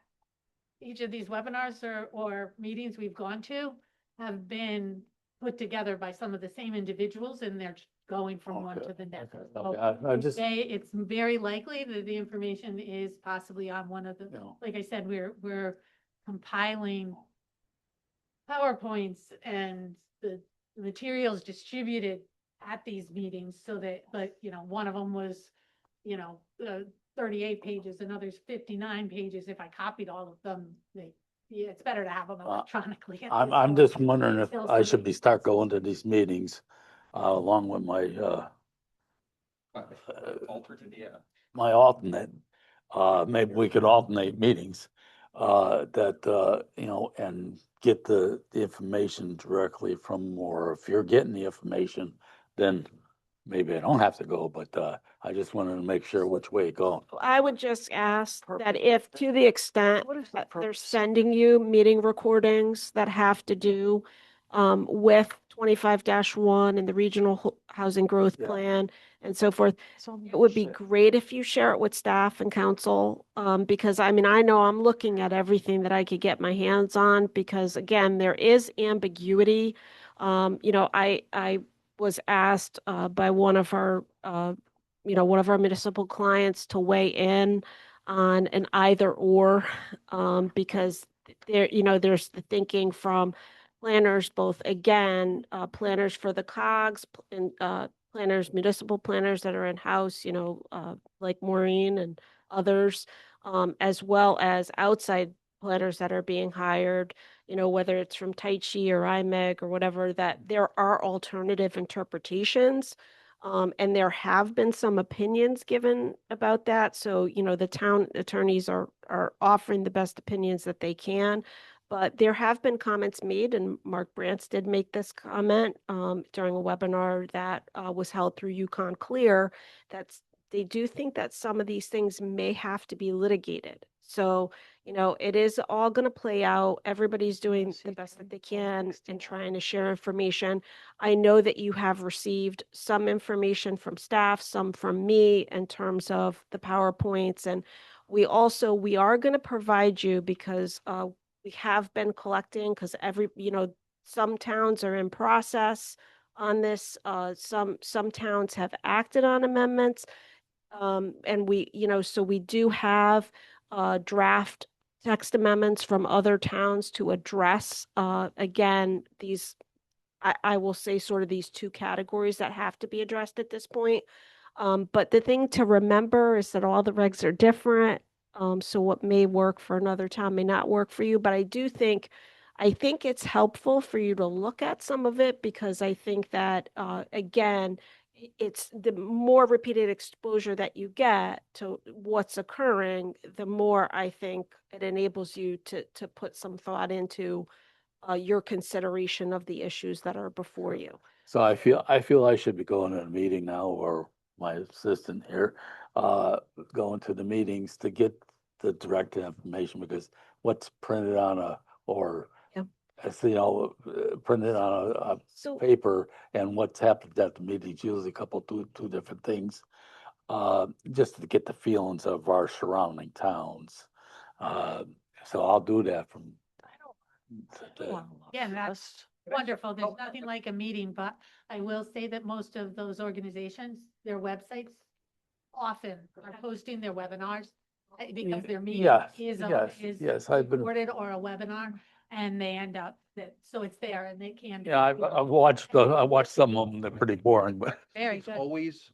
each of these webinars or meetings we've gone to have been put together by some of the same individuals, and they're going from one Okay, to the next. okay, So okay, I just, it's very likely that the information is possibly on one of the, you know, like I said, we're compiling PowerPoints and the materials distributed at these meetings so that, but, one of them was, 38 pages, another's 59 pages. If I copied all of them, it's better to have them electronically. at I'm, this I'm point just wondering if until I should somebody- be start going to these meetings, along with my, Alternate, yeah. my alternate. Maybe we could alternate meetings, and get the information directly from, or if you're getting the information, then maybe I don't have to go, but, I just wanted to make sure which way it go. I would just ask that if, to the extent What is the that they're purpose? sending you meeting recordings that have to do with 25-1 and the regional housing growth Yeah. plan and so forth, So it would be shit. great if you share it with staff and council, because I mean, I know I'm looking at everything that I could get my hands on, because again, there is ambiguity. I was asked by one of our municipal clients to weigh in on an either or, because there's the thinking from planners, both again, planners for the COGs and planners, municipal planners that are in-house, like Maureen and others, as well as outside planners that are being hired, whether it's from Tai Chi or IMEG or whatever, that there are alternative interpretations. And there have been some opinions given about that. So, the town attorneys are offering the best opinions that they can. But there have been comments made, and Mark Brantz did make this comment during a webinar that was held through Yukon Clear, they do think that some of these things may have to be litigated. So, it is all going to play out. Everybody's doing the best that they can and trying to share information. I know that you have received some information from staff, some from me in terms of the PowerPoints. And we are going to provide you, because we have been collecting, because some towns are in process on this. Some towns have acted on amendments. And so we do have draft text amendments from other towns to address, again, I will say sort of these two categories that have to be addressed at this point. But the thing to remember is that all the regs are different. So what may work for another town may not work for you, but I think it's helpful for you to look at some of it, because I think that, again, it's the more repeated exposure that you get to what's occurring, the more I think it enables you to put some thought into your consideration of the issues that are before you. So I feel I should be going to a meeting now, or my assistant here, going to the meetings to get the direct information, because what's printed on as printed on a So- paper, and what's happened at the meetings, usually a couple, two different things. Just to get the feelings of our surrounding towns. So I'll do that from. Yeah, that's wonderful. There's nothing like a meeting, but I will say that most of those organizations, their websites often are posting their webinars because their meeting Yes, I've been. recorded or a webinar, and they end up so it's there and they can. Yeah, I've watched some of them. They're pretty boring, but Very It's good. always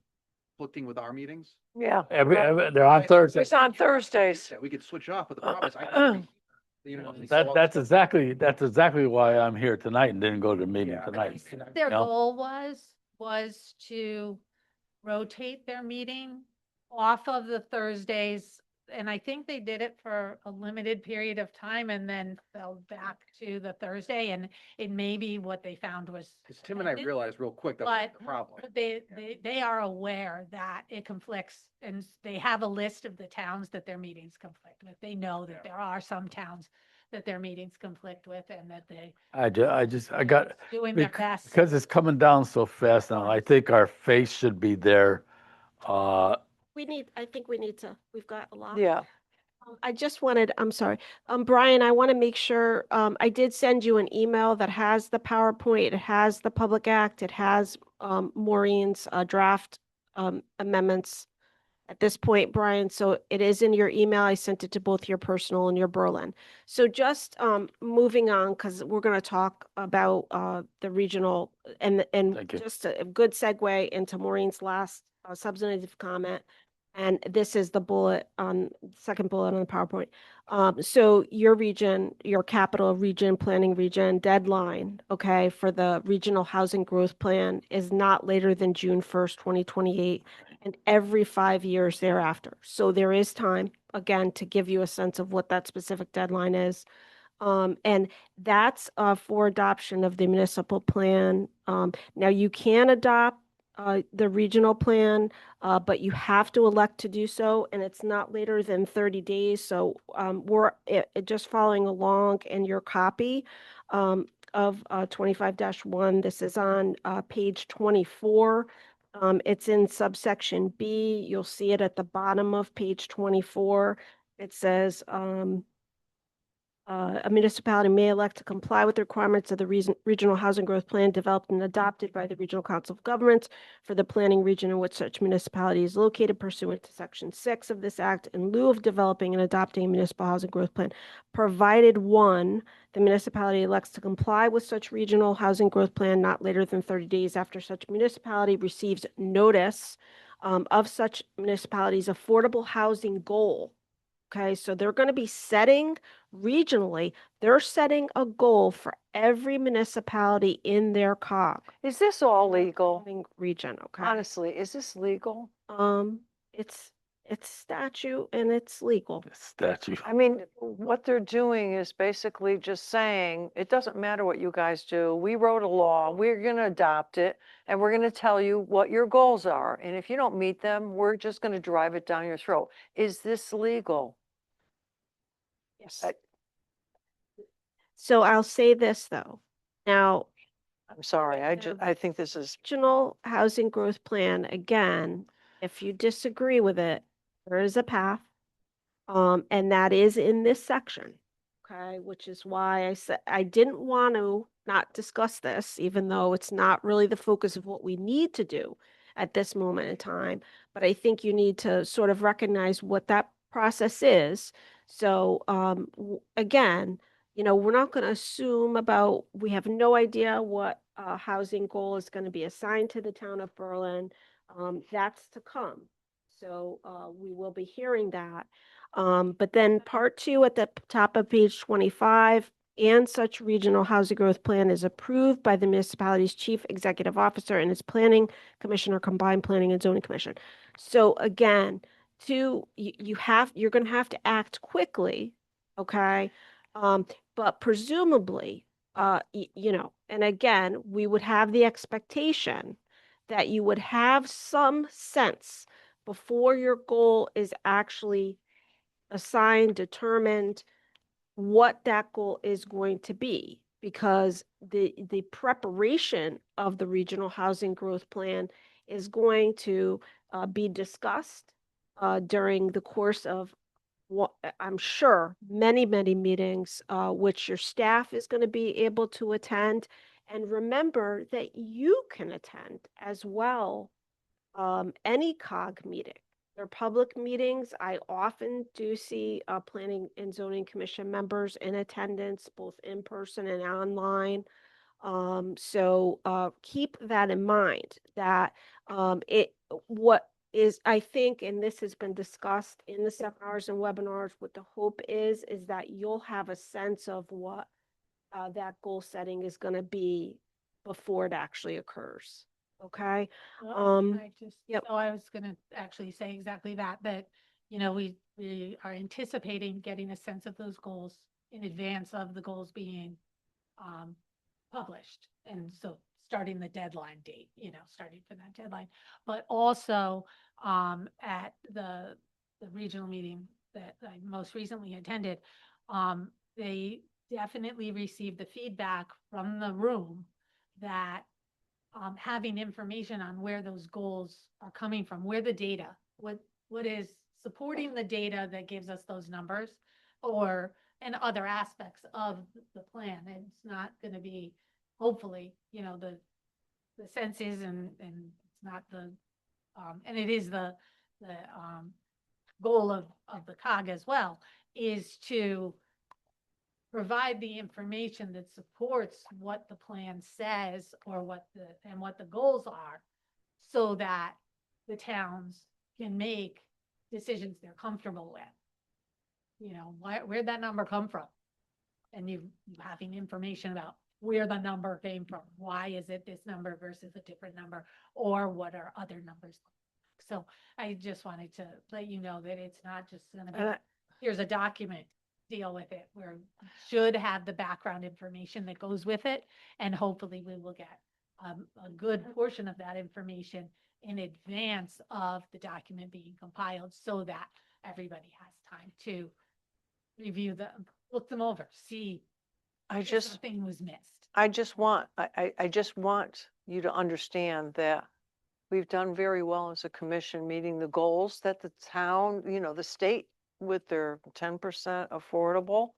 conflicting with our meetings. Yeah. they're on Thursday. It's on Thursdays. Yeah, we could switch off, but the problem is That's exactly why I'm here tonight and didn't go to the meeting tonight. Their No. goal was to rotate their meeting off of the Thursdays. And I think they did it for a limited period of time and then fell back to the Thursday. And it may be what they found was. Because Tim and I realized real quick that's the problem. But they are aware that it conflicts, and they have a list of the towns that their meetings conflict with. They know that there are some towns that their meetings conflict with, and that they I got, doing their best. because it's coming down so fast now, I think our face should be there. I think we need to, we've got a lot. Yeah. I'm sorry, Brian, I want to make sure, I did send you an email that has the PowerPoint, it has the Public Act, it has Maureen's draft amendments at this point, Brian, so it is in your email. I sent it to both your personal and your Berlin. So just moving on, because we're going to talk about the regional, and Thank you. just a good segue into Maureen's last substantive comment. And this is the second bullet on the PowerPoint. So your region, your capital region, planning region deadline, okay, for the regional housing growth plan is not later than June 1st, 2028, and every 5 years thereafter. So there is time, again, to give you a sense of what that specific deadline is. And that's for adoption of the municipal plan. Now you can adopt the regional plan, but you have to elect to do so, and it's not later than 30 days. So we're just following along in your copy of 25-1. This is on page 24. It's in subsection B. You'll see it at the bottom of page 24. It says A municipality may elect to comply with the requirements of the regional housing growth plan developed and adopted by the Regional Council of Governments for the planning region in which such municipality is located pursuant to Section 6 of this act in lieu of developing and adopting a municipal housing growth plan, provided one, the municipality elects to comply with such regional housing growth plan not later than 30 days after such municipality receives notice of such municipality's affordable housing goal. Okay, so they're going to be setting regionally, they're setting a goal for every municipality in their COG. Is this all legal? Region, okay? Honestly, is this legal? It's statute and it's legal. Statute. I mean, what they're doing is basically just saying, it doesn't matter what you guys do. We wrote a law, we're gonna adopt it, and we're gonna tell you what your goals are. And if you don't meet them, we're just gonna drive it down your throat. Is this legal? Yes. So I'll say this though. Now, I'm sorry, I think this is, regional housing growth plan, again, if you disagree with it, there is a path. And that is in this section. Okay, which is why I said I didn't want to not discuss this, even though it's not really the focus of what we need to do at this moment in time. But I think you need to sort of recognize what that process is. So again, you know, we're not going to assume about, we have no idea what housing goal is going to be assigned to the town of Berlin. That's to come. So we will be hearing that. But then part 2 at the top of page 25, and such regional housing growth plan is approved by the municipality's chief executive officer and its planning commission or combined planning and zoning commission. So again, you're going to have to act quickly, okay? But presumably, you know, and again, we would have the expectation that you would have some sense before your goal is actually assigned, determined, what that goal is going to be, because the preparation of the regional housing growth plan is going to be discussed during the course of what I'm sure many meetings, which your staff is going to be able to attend. And remember that you can attend as well any COG meeting. They're public meetings. I often do see planning and zoning commission members in attendance, both in person and online. So keep that in mind, that what is, I think, and this has been discussed in the seminars and webinars, what the hope is that you'll have a sense of what that goal setting is going to be before it actually occurs. Okay. Yep. So I was gonna actually say exactly that, you know, we are anticipating getting a sense of those goals in advance of the goals being published. And so starting the deadline date, you know, starting for that deadline, but also at the regional meeting that I most recently attended, they definitely received the feedback from the room that having information on where those goals are coming from, where the data, what is supporting the data that gives us those numbers, and other aspects of the plan. It's not going to be, hopefully, you know, the senses and it's not the, and it is the goal of the COG as well, is to provide the information that supports what the plan says or what the goals are, so that the towns can make decisions they're comfortable with. You know, where'd that number come from? And you having information about where the number came from. Why is it this number versus a different number, or what are other numbers? So I just wanted to let you know that it's not just gonna be, here's a document, deal with it. We should have the background information that goes with it, and hopefully we will get a good portion of that information in advance of the document being compiled, so that everybody has time to review them, look them over, see if something was missed. I just want you to understand that we've done very well as a commission meeting the goals that the town, you know, the state with their 10% affordable.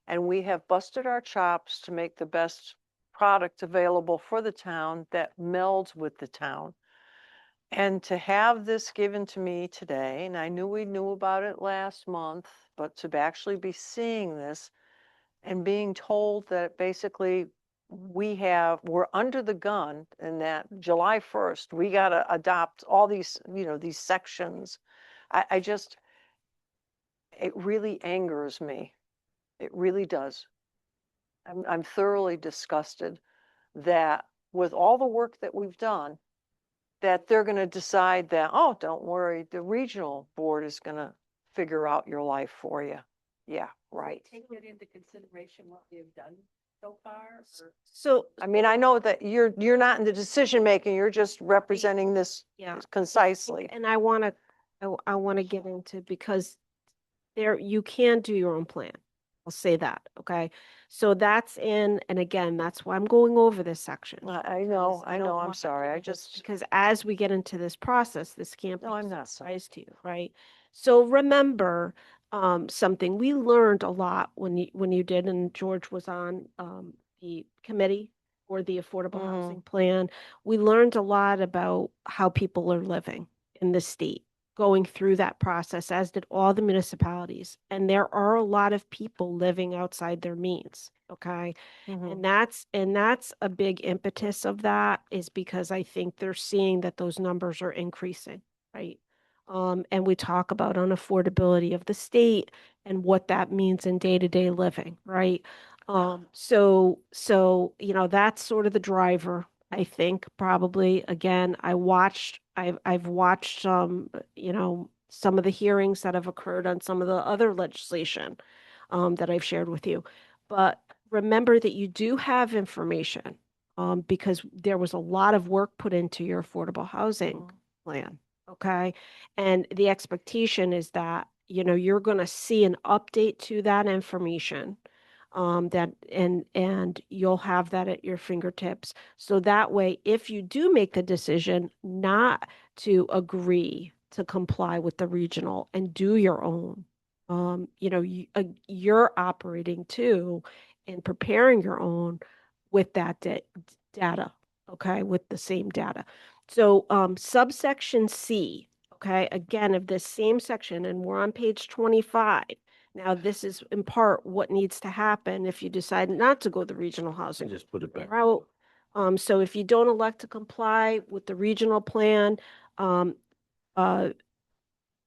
And we have busted our chops to make the best product available for the town that melds with the town. And to have this given to me today, and I knew we knew about it last month, but to actually be seeing this and being told that basically we're under the gun and that July 1st, we got to adopt all these, these sections. I just, it really angers me. It really does. I'm thoroughly disgusted that with all the work that we've done, that they're going to decide that, oh, don't worry, the regional board is going to figure out your life for you. Yeah, right. Taking it into consideration what we have done so far, or? So, I mean, I know that you're not in the decision making, you're just representing this yeah. concisely. And I want to, I want to get into, because there, you can do your own plan. I'll say that, okay? So that's in, and again, that's why I'm going over this section. I know, because I don't know, I'm want sorry, I this- just, Because as we get into this process, this can't be no, a I'm not sorry. surprise to you, right? So remember, something we learned a lot when you did, and George was on, the committee for the affordable Mhm. housing plan. We learned a lot about how people are living in the state, going through that process, as did all the municipalities. And there are a lot of people living outside their means, okay? Mhm. And that's a big impetus of that, is because I think they're seeing that those numbers are increasing, right? And we talk about unaffordability of the state and what that means in day-to-day living, right? So, that's sort of the driver, I think, probably. Again, I've watched, some of the hearings that have occurred on some of the other legislation, that I've shared with you. But remember that you do have information, because there was a lot of work put into your affordable housing plan, okay? And the expectation is that, you're going to see an update to that information, that and you'll have that at your fingertips. So that way, if you do make the decision not to agree to comply with the regional and do your own, you're operating too and preparing your own with that data, okay, with the same data. So subsection C, okay, again, of this same section, and we're on page 25. Now, this is in part what needs to happen if you decide not to go the regional housing Just put it back. route. So if you don't elect to comply with the regional plan, uh,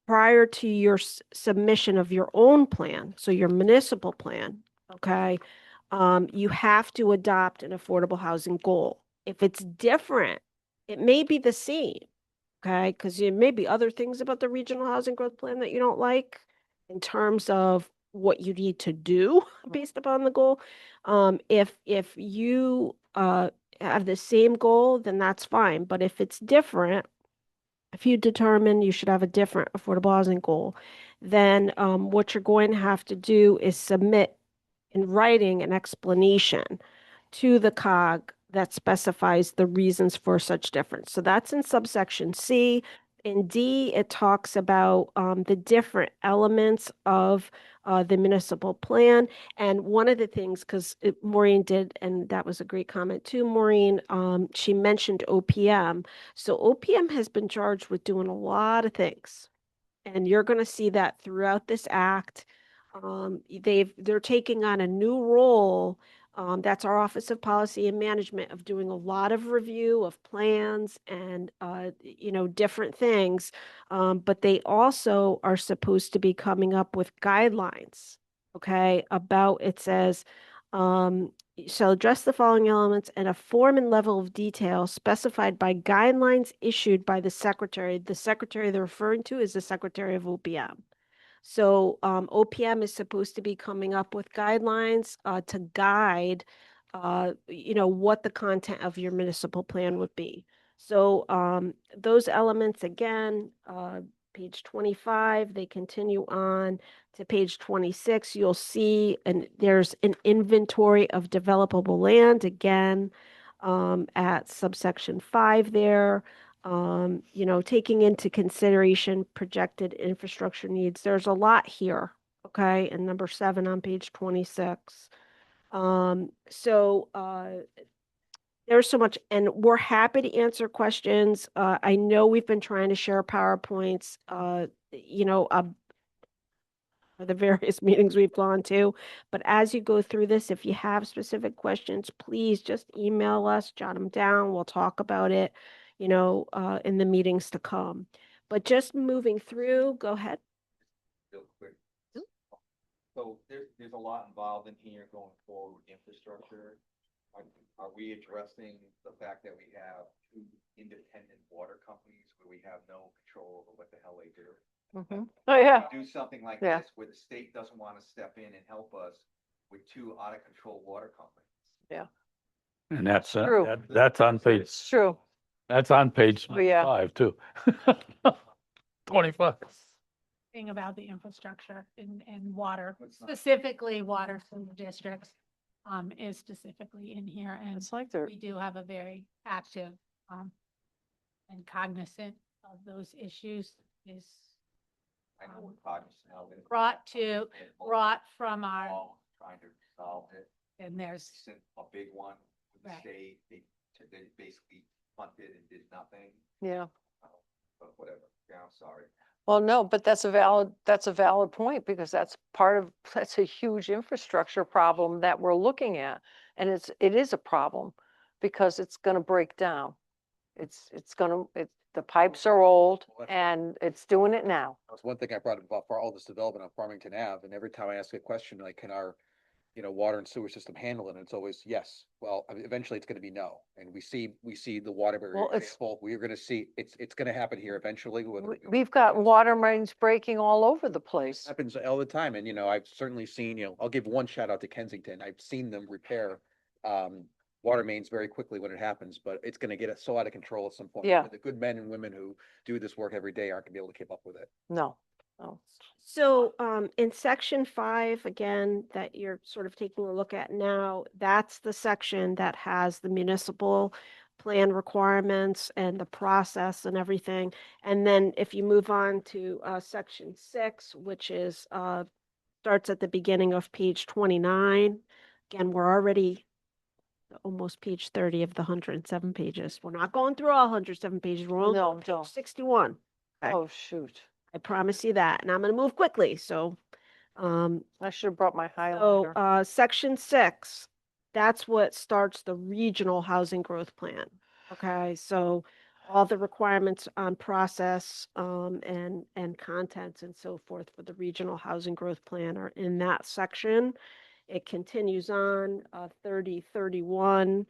prior to your submission of your own plan, so your municipal plan, okay, you have to adopt an affordable housing goal. If it's different, it may be the same, okay, because there may be other things about the regional housing growth plan that you don't like in terms of what you need to do based upon the goal. If you have the same goal, then that's fine. But if it's different, if you determine you should have a different affordable housing goal, then what you're going to have to do is submit in writing an explanation to the COG that specifies the reasons for such difference. So that's in subsection C. In D, it talks about the different elements of the municipal plan. And one of the things, because Maureen did, and that was a great comment too, Maureen, she mentioned OPM. So OPM has been charged with doing a lot of things. And you're going to see that throughout this act. They're taking on a new role. That's our Office of Policy and Management, of doing a lot of review of plans and, different things. But they also are supposed to be coming up with guidelines, okay, it says, shall address the following elements in a form and level of detail specified by guidelines issued by the secretary. The secretary they're referring to is the secretary of OPM. So OPM is supposed to be coming up with guidelines to guide, what the content of your municipal plan would be. So those elements, again, page 25, they continue on to page 26. You'll see, and there's an inventory of developable land, again, at subsection 5 there. Taking into consideration projected infrastructure needs. There's a lot here, Okay, and number 7 on page 26. So there's so much, and we're happy to answer questions. I know we've been trying to share PowerPoints, for the various meetings we've gone to. But as you go through this, if you have specific questions, please just email us, jot them down. We'll talk about it, in the meetings to come. But just moving through, go ahead. Real quick. So there's a lot involved in here going forward with infrastructure. Are we addressing the fact that we have 2 independent water companies where we have no control over what the hell they do? Oh, yeah. Do something like Yeah. this where the state doesn't want to step in and help us with 2 out of control water companies. Yeah, And that's, True. that's on page, it's true. that's on page Oh, yeah. 5 too. 25. Thing about the infrastructure and water, It's not- specifically water sewer districts, is specifically in here. And It's like they're, we do have a very active, and cognizant of those issues is I know we're cognizant of it. brought from our, All trying to resolve it. and there's, Sent a big one with the Right. state. They basically punted and did nothing. yeah. But whatever. Yeah, I'm sorry. Well, no, but that's a valid point because that's a huge infrastructure problem that we're looking at. And it is a problem because it's gonna break down. The pipes are old Well, that's- and it's doing it now. That's one thing I brought up about for all this development on Farmington Ave, and every time I ask a question, like, can our, water and sewer system handle it? And it's always yes. Well, I mean, eventually it's gonna be no. And we see the Waterbury Well, it's- example. We are gonna see, it's gonna happen here eventually. whether it- We've got water mains breaking all over the place. Happens all the time. And, I've certainly seen, I'll give one shout out to Kensington. I've seen them repair, water mains very quickly when it happens, but it's gonna get so out of control at some point. Yeah. The good men and women who do this work every day aren't gonna be able to keep up with it. No, no. So, in section 5, again, that you're sort of taking a look at now, that's the section that has the municipal plan requirements and the process and everything. And then if you move on to, section 6, which is, starts at the beginning of page 29. Again, we're already almost page 30 of the 107 pages. We're not going through all 107 pages. We're only No, on page don't. 61. Okay. Oh, shoot. I promise you that, and I'm gonna move quickly, so, I should have brought my so, highlighter. section 6, that's what starts the regional housing growth plan. Okay, so all the requirements on process, and contents and so forth for the regional housing growth plan are in that section. It continues on, 30, 31,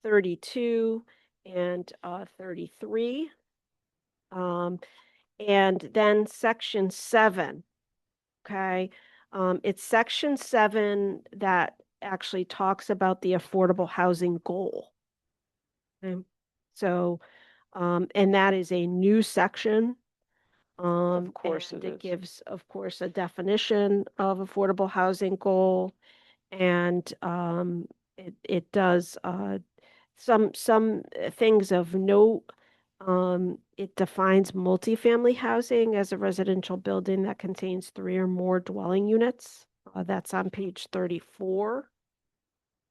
32, and, 33. And then section 7, okay? It's section 7 that actually talks about the affordable housing goal. Okay, so, and that is a new section. course and it it is. gives, of course, a definition of affordable housing goal. And, it does, some things of note. It defines multifamily housing as a residential building that contains 3 or more dwelling units. That's on page 34.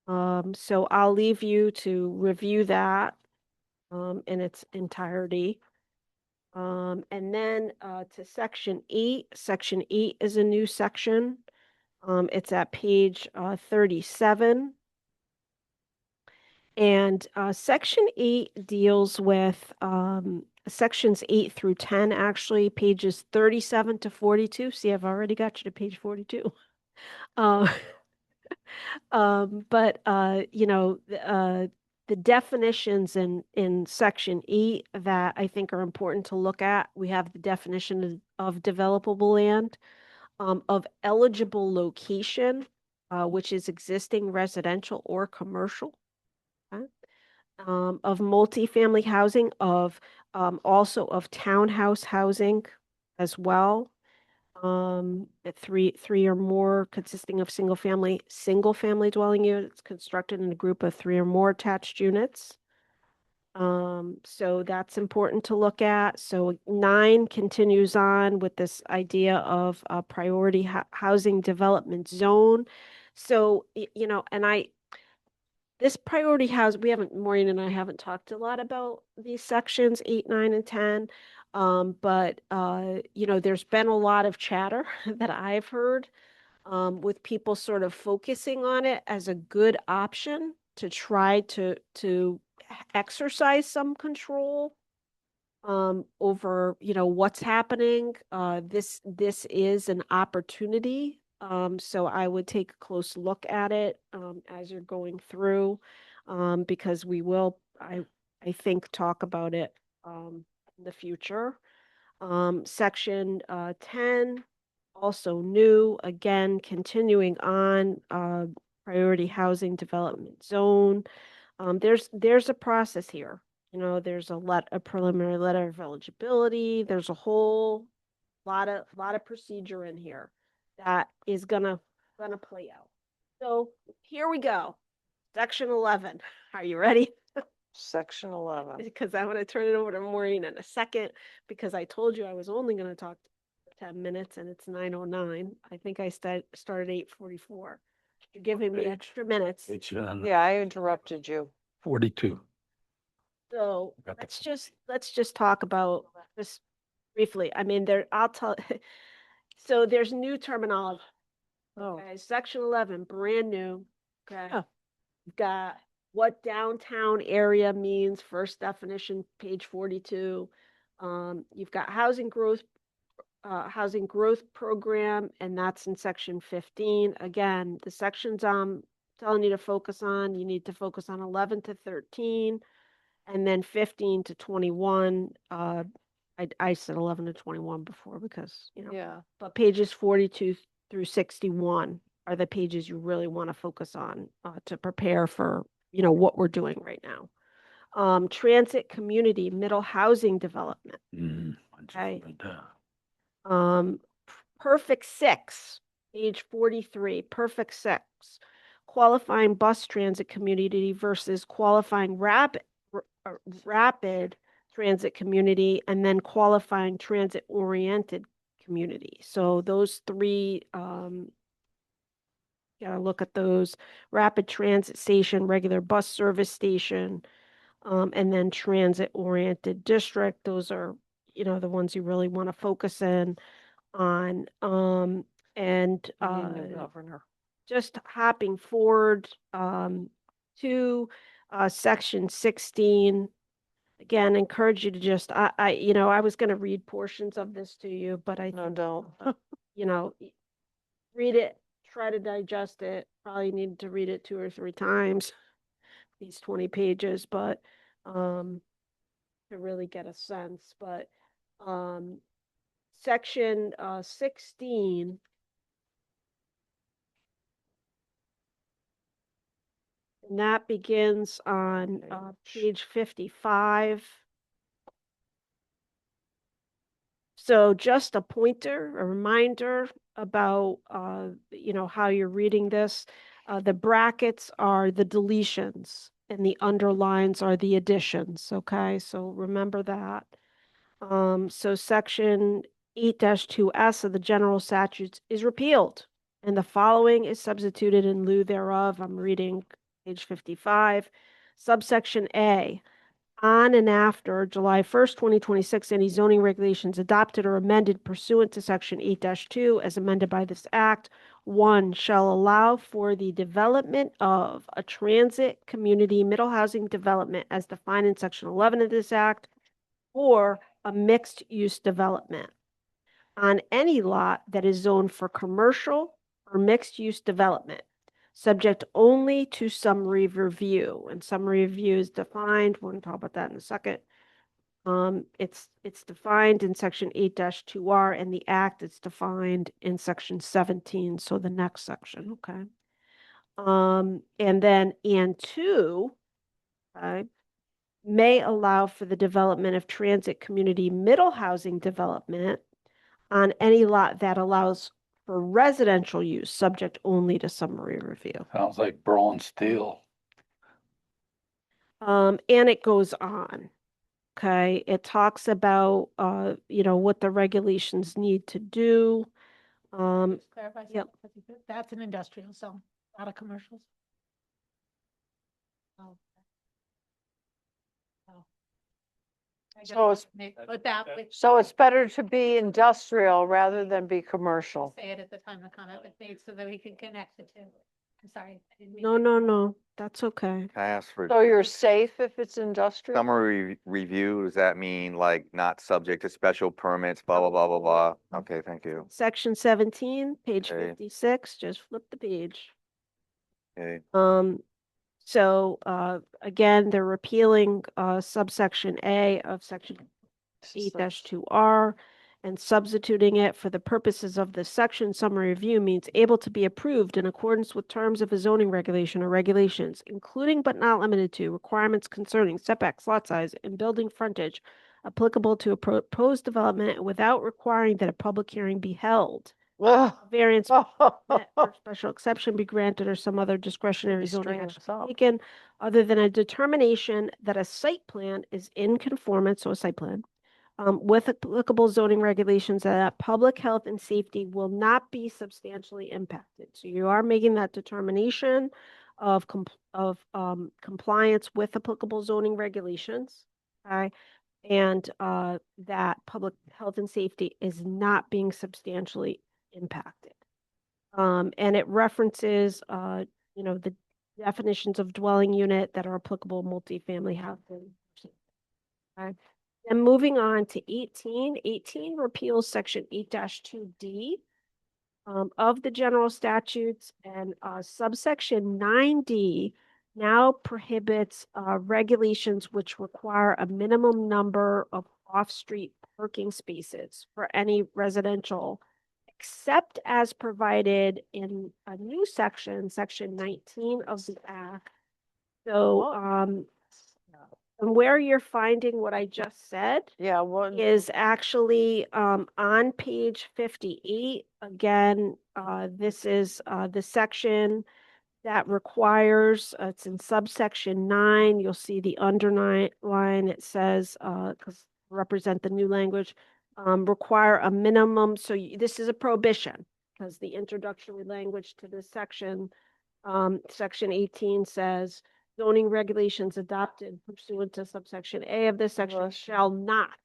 So I'll leave you to review that, in its entirety. And then, to section 8. Section 8 is a new section. It's at page, 37. And, section 8 deals with, sections 8 through 10, actually, pages 37 to 42. See, I've already got you to page 42. Uh, but, the definitions in section 8 that I think are important to look at, we have the definition of developable land, of eligible location, which is existing residential or commercial. Okay? Of multifamily housing, of, also of townhouse housing as well. At three or more consisting of single family dwelling units constructed in a group of 3 or more attached units. So that's important to look at. So 9 continues on with this idea of a priority housing development zone. So, you know, this priority house, Maureen and I haven't talked a lot about these sections 8, 9, and 10. But you know, there's been a lot of chatter that I've heard with people sort of focusing on it as a good option to try to exercise some control over, you know, what's happening. This is an opportunity. So I would take a close look at it as you're going through, because we will, I think, talk about it in the future. Section 10, also new, again, continuing on, priority housing development zone. There's a process here. You know, there's a preliminary letter of eligibility. There's a whole lot of procedure in here that is gonna play out. So here we go. Section 11. Are you ready? Section 11. Because I want to turn it over to Maureen in a second, because I told you I was only going to talk 10 minutes and it's 9:09. I think I started 8:44. You're giving me Page. extra minutes. It's Yeah, I interrupted you. 42. So Got the- let's just talk about this briefly. I mean, I'll tell. So there's new terminology. Oh, Okay, section 11, brand new. Okay. Oh. You've got what downtown area means, first definition, page 42. You've got housing growth program, and that's in section 15. Again, the sections I'm telling you to focus on, you need to focus on 11 to 13, and then 15 to 21. I said 11 to 21 before because, you know, yeah. but pages 42 through 61 are the pages you really want to focus on to prepare for, you know, what we're doing right now. Transit community middle housing development. Okay. Perfect Six, page 43, Perfect Six. Qualifying bus transit community versus qualifying rapid transit community, and then qualifying transit oriented community. So those three, gotta look at those: rapid transit station, regular bus service station, and then transit oriented district. Those are, you know, the ones you really want to focus in on. And New governor. just hopping forward to section 16. Again, encourage you to just, you know, I was going to read portions of this to you, but I No, think, don't. you know, read it, try to digest it. Probably need to read it 2 or 3 times, these 20 pages, but to really get a sense. But section 16. And that begins on page 55. So just a pointer, a reminder about, you know, how you're reading this. The brackets are the deletions and the underlines are the additions, okay? So remember that. So section 8-2S of the general statutes is repealed and the following is substituted in lieu thereof. I'm reading page 55. Subsection A, on and after July 1st, 2026, any zoning regulations adopted or amended pursuant to section 8-2 as amended by this act, 1 shall allow for the development of a transit community middle housing development as defined in section 11 of this act, or a mixed use development on any lot that is zoned for commercial or mixed use development, subject only to summary review. And summary review is defined. We're going to talk about that in a second. It's defined in section 8-2R, and the act is defined in section 17. So the next section, okay. And then and 2, okay, may allow for the development of transit community middle housing development on any lot that allows for residential use, subject only to summary review. Sounds like Berlin Steel. And it goes on. Okay, it talks about, what the regulations need to do. Just clarify Yep. something, that's an industrial zone, not a commercial. Oh. Oh. I just So it's- But that, So it's better to be industrial rather than be commercial. say it at the time the comment was made so that we can connect the two. I'm sorry. I didn't mean No, to- no, that's okay. Can I ask for So you're safe if it's industrial? summary review? Does that mean like not subject to special permits, blah, blah, blah, blah, blah? Okay, thank you. Section 17, page Okay. 56, just flip the page. Okay. So, again, they're repealing, subsection A of section 8-2R and substituting it for the purposes of this section. Summary review means able to be approved in accordance with terms of a zoning regulation or regulations, including but not limited to requirements concerning setbacks, lot size, and building frontage applicable to a proposed development without requiring that a public hearing be held. Ugh. Variance permit or special exception be granted or some other discretionary zoning String action this up. taken other than a determination that a site plan is in conformance, so a site plan, with applicable zoning regulations and that public health and safety will not be substantially impacted. So you are making that determination of compliance with applicable zoning regulations, okay? And that public health and safety is not being substantially impacted. And it references, the definitions of dwelling unit that are applicable multifamily housing. Okay. And moving on to 18 repeals section 8-2D of the general statutes, and subsection 9D now prohibits regulations which require a minimum number of off-street parking spaces for any residential, except as provided in a new section, section 19 of the Act. So, and where you're finding what I just said Yeah, what, is actually on page 58. Again, this is the section that requires, it's in subsection 9. You'll see the underline line. It says, because represent the new language, require a minimum. So this is a prohibition because the introductory language to this section, section 18 says, zoning regulations adopted pursuant to subsection A of this section Bless shall not.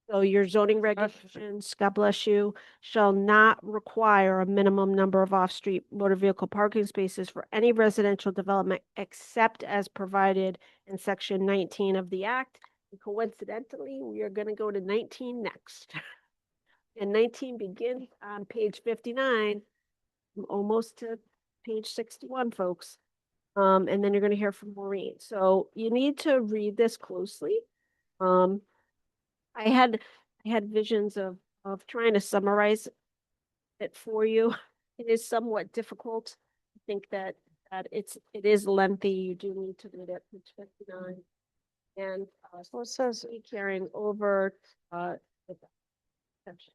So your zoning regulations, God bless you, shall not require a minimum number of off-street motor vehicle parking spaces for any residential development except as provided in section 19 of the Act. And coincidentally, we are going to go to 19 next. And 19 begins on page 59, almost to page 61, folks. And then you're going to hear from Maureen. So you need to read this closely. I had visions of trying to summarize it for you. It is somewhat difficult. I think that it is lengthy. You do need to read it, page 59. And so it says carrying over the section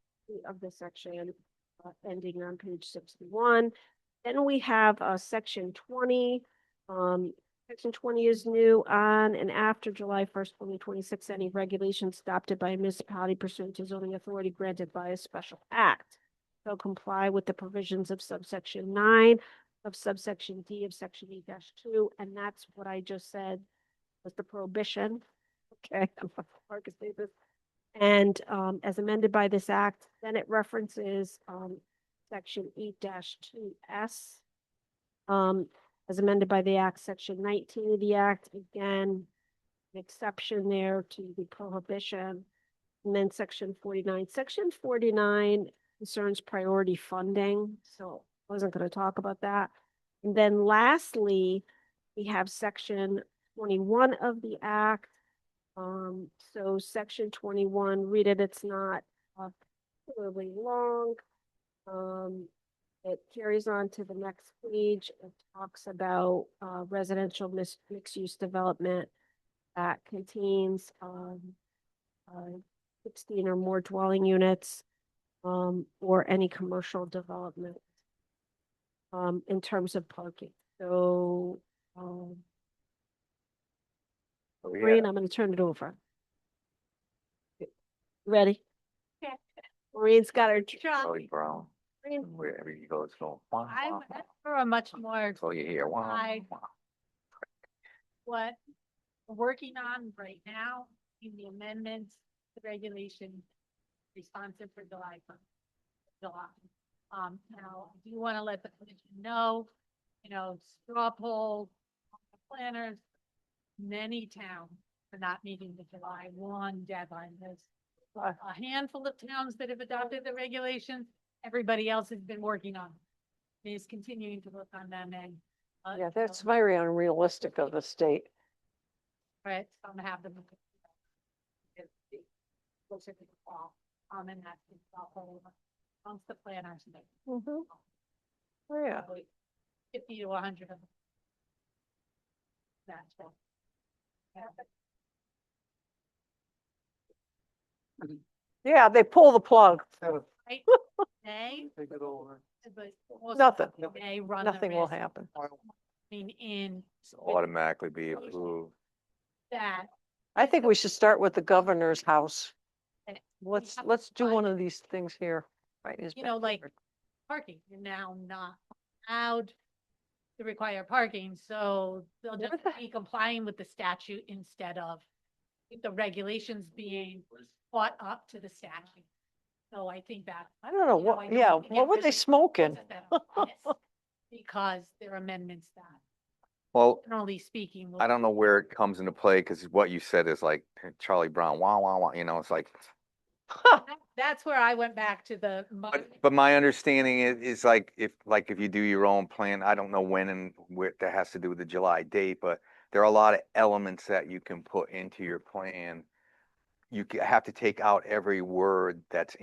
of the section ending on page 61. Then we have section 20. Section 20 is new on and after July 1st, 2026. Any regulations adopted by a municipality pursuant to zoning authority granted by a special act shall comply with the provisions of subsection 9 of subsection D of section 8-2. And that's what I just said was the prohibition. Okay, I'm hard to say this. And as amended by this act, then it references section 8-2S. As amended by the Act, section 19 of the Act, again, an exception there to the prohibition. And then section 49. Section 49 concerns priority funding, so I wasn't going to talk about that. And then lastly, we have section 21 of the Act. So section 21, read it, it's not particularly long. It carries on to the next page. It talks about residential mixed-use development that contains 16 or more dwelling units or any commercial development in terms of parking. So Maureen, I'm gonna turn it over. Ready? Yeah. Maureen's got her. Charlie Brown, Maureen, wherever you go, it's going. I'm for a much more So you hear, wow. I- what we're working on right now in the amendments, the regulation responsive for July 1st. July. Now, I do want to let the commission know, straw poll planners, many towns are not meeting the July 1 deadline. There's a handful of towns that have adopted the regulations. Everybody else has been working on them. Is continuing to work on them and. Yeah, that's very unrealistic of the state. Right, so I'm gonna have them. Closer to the fall, and that's amongst the planners. Oh, yeah. Probably 50 to 100 of them. That's all. Yeah, they pull the plug. Right, they, but most Nothing. They run the Nothing will risk. happen. I mean, in Automatically be approved. that. I think we should start with the governor's house. that Let's, have let's do fun. one of these things here, right? in his Like backyard. parking, you're now not allowed to require parking, so they'll just be complying with the statute instead of the regulations being caught up to the statute. So I think that. I don't know you know, what, I know yeah, we get what were they really smoking? upset about this Because they're amendments that, Well, generally speaking. will- I don't know where it comes into play, because what you said is like Charlie Brown, wah, wah, wah, it's like, That's where I went back to the. but my understanding is like, if you do your own plan, I don't know when and where that has to do with the July date, but there are a lot of elements that you can put into your plan. You have to take out every word that's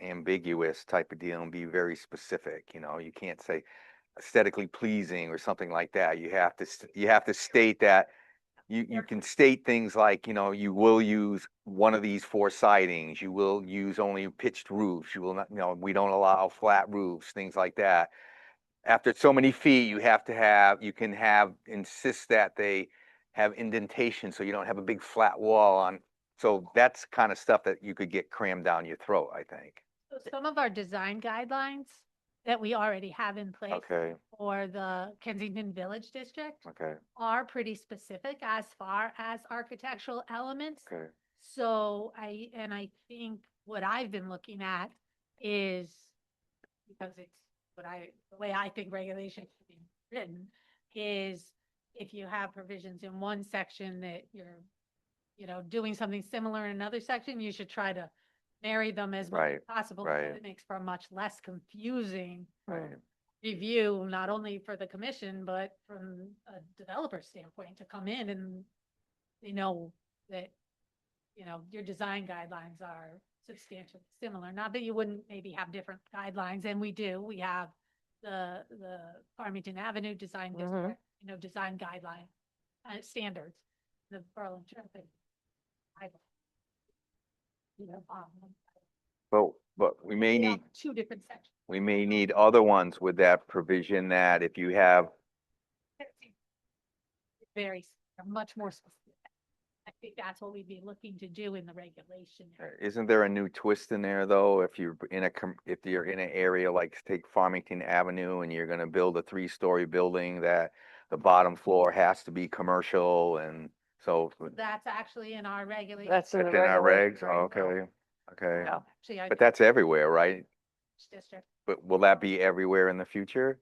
ambiguous type of deal and be very specific, you can't say aesthetically pleasing or something like that. You have to state that you can state things like, you will use one of these 4 sidings, you will use only pitched roofs, you will not, we don't allow flat roofs, things like that. After so many feet, you can insist that they have indentation so you don't have a big flat wall on. So that's kind of stuff that you could get crammed down your throat, I think. So some of our design guidelines that we already have in place Okay, for the Kensington Village District okay, are pretty specific as far as architectural elements. okay. So I think what I've been looking at is, because it's the way I think regulations should be written, is if you have provisions in one section that you're, doing something similar in another section, you should try to marry them as much as Right, possible. Because right. it makes for a much less confusing Right. review, not only for the commission, but from a developer standpoint to come in and they know that, your design guidelines are substantially similar. Not that you wouldn't maybe have different guidelines, and we do. We have the Farmington Avenue Design Mhm. District, design guideline standards, the Berlin Traffic. But we may we have need, 2 different sections. we may need other ones with that provision that if you have, Very, much more specific. I think that's what we'd be looking to do in the regulation. isn't there a new twist in there though? If you're in an area like, take Farmington Avenue and you're gonna build a 3-story building, that the bottom floor has to be commercial, and so That's actually in our regulation. That's in that's the in our regs, regulations right now. okay, okay. Yeah. Actually, I But that's everywhere, right? district. But will that be everywhere in the future?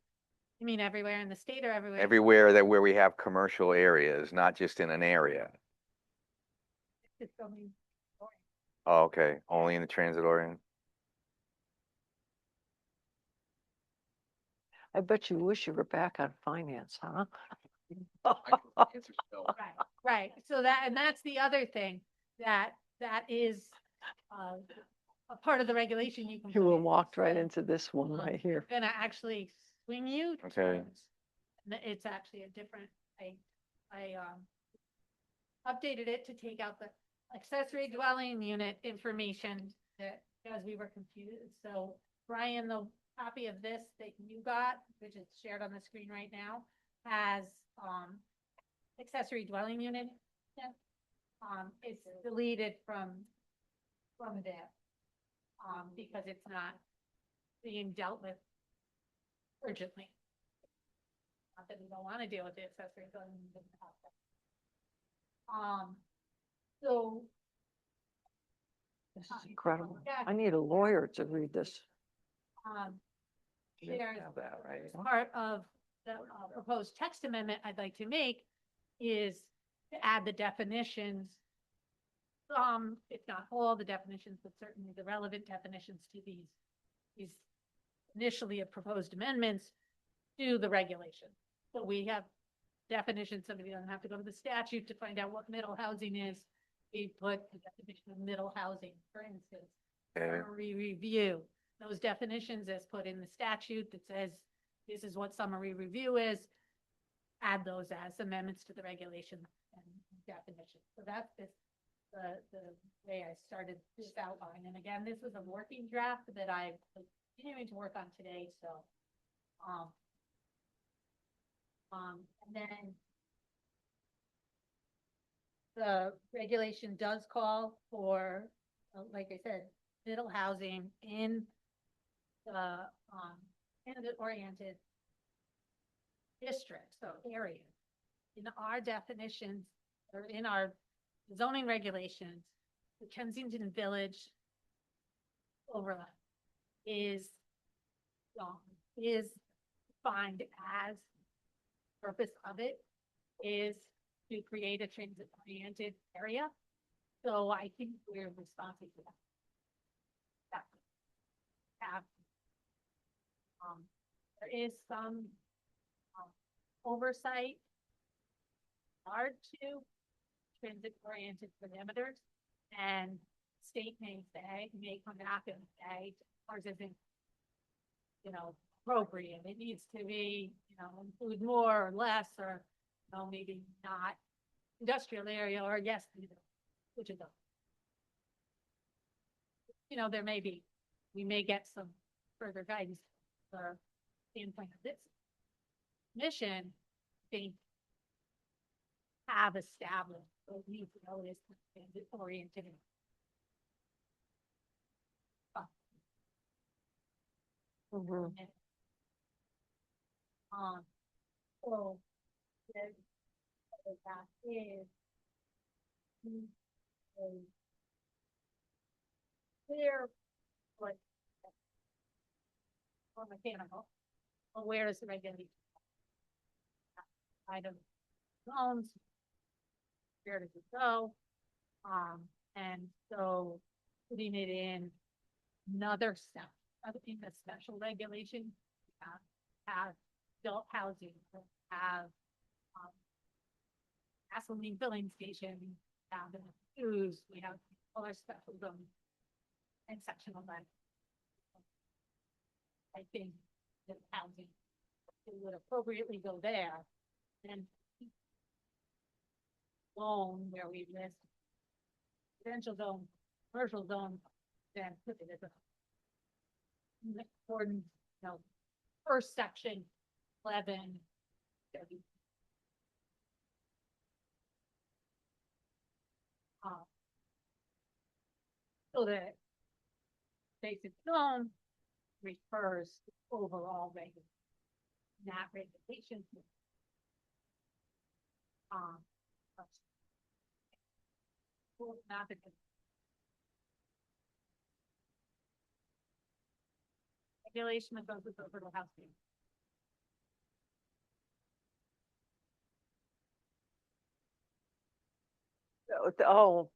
You mean everywhere in the state or everywhere? Everywhere where we have commercial areas, not just in an area? It's only- Oh, okay, only in the transit oriented? I bet you wish you were back on finance, huh? Right, right. So that's the other thing, that is, a part of the regulation you can. You put were in. walked right into this one right here. Gonna actually swing you. Okay. towards- and It's actually a different, I updated it to take out the accessory dwelling unit information that, because we were confused. So Brian, the copy of this that you got, which is shared on the screen right now, has, accessory dwelling unit. Yeah. It's deleted from there. Because it's not being dealt with urgently. Not that we don't want to deal with the accessory building. So. This is incredible. I need a lawyer to read this. There's Have that, right? part of the proposed text amendment I'd like to make is to add the definitions. If not all the definitions, but certainly the relevant definitions to these initially proposed amendments to the regulation. So we have definitions, somebody doesn't have to go to the statute to find out what middle housing is. We put the definition of middle housing, for instance, summary review. Those definitions as put in the statute that says this is what summary review is, add those as amendments to the regulation and definition. So that's the way I started this outline. And again, this was a working draft that I'm continuing to work on today, so. And then the regulation does call for, like I said, middle housing in the candidate-oriented district, so area. In our definitions, or in our zoning regulations, the Kensington Village overlay is defined as, purpose of it is to create a transit-oriented area. So I think we're responsive to that. There is some oversight regard to transit-oriented parameters, and state may come back and say, ours isn't, appropriate. It needs to be, include more or less, or, maybe not industrial area, or yes, which is, we may get some further guidance for standpoint of this mission. They have established what we know is transit oriented. So that is clear, what or mechanical, or where is the regulation? Item zones, where does it go? And so putting it in another step, in the special regulation, have adult housing, have gasoline filling station, have the shoes, we have other special zones and section 11. I think that housing, it would appropriately go there, and zone where we list residential zone, commercial zone, then put it as a important, first section, 11. So that basic zone refers to overall regulation, not regulation. Not the regulation that goes with overall housing. Oh,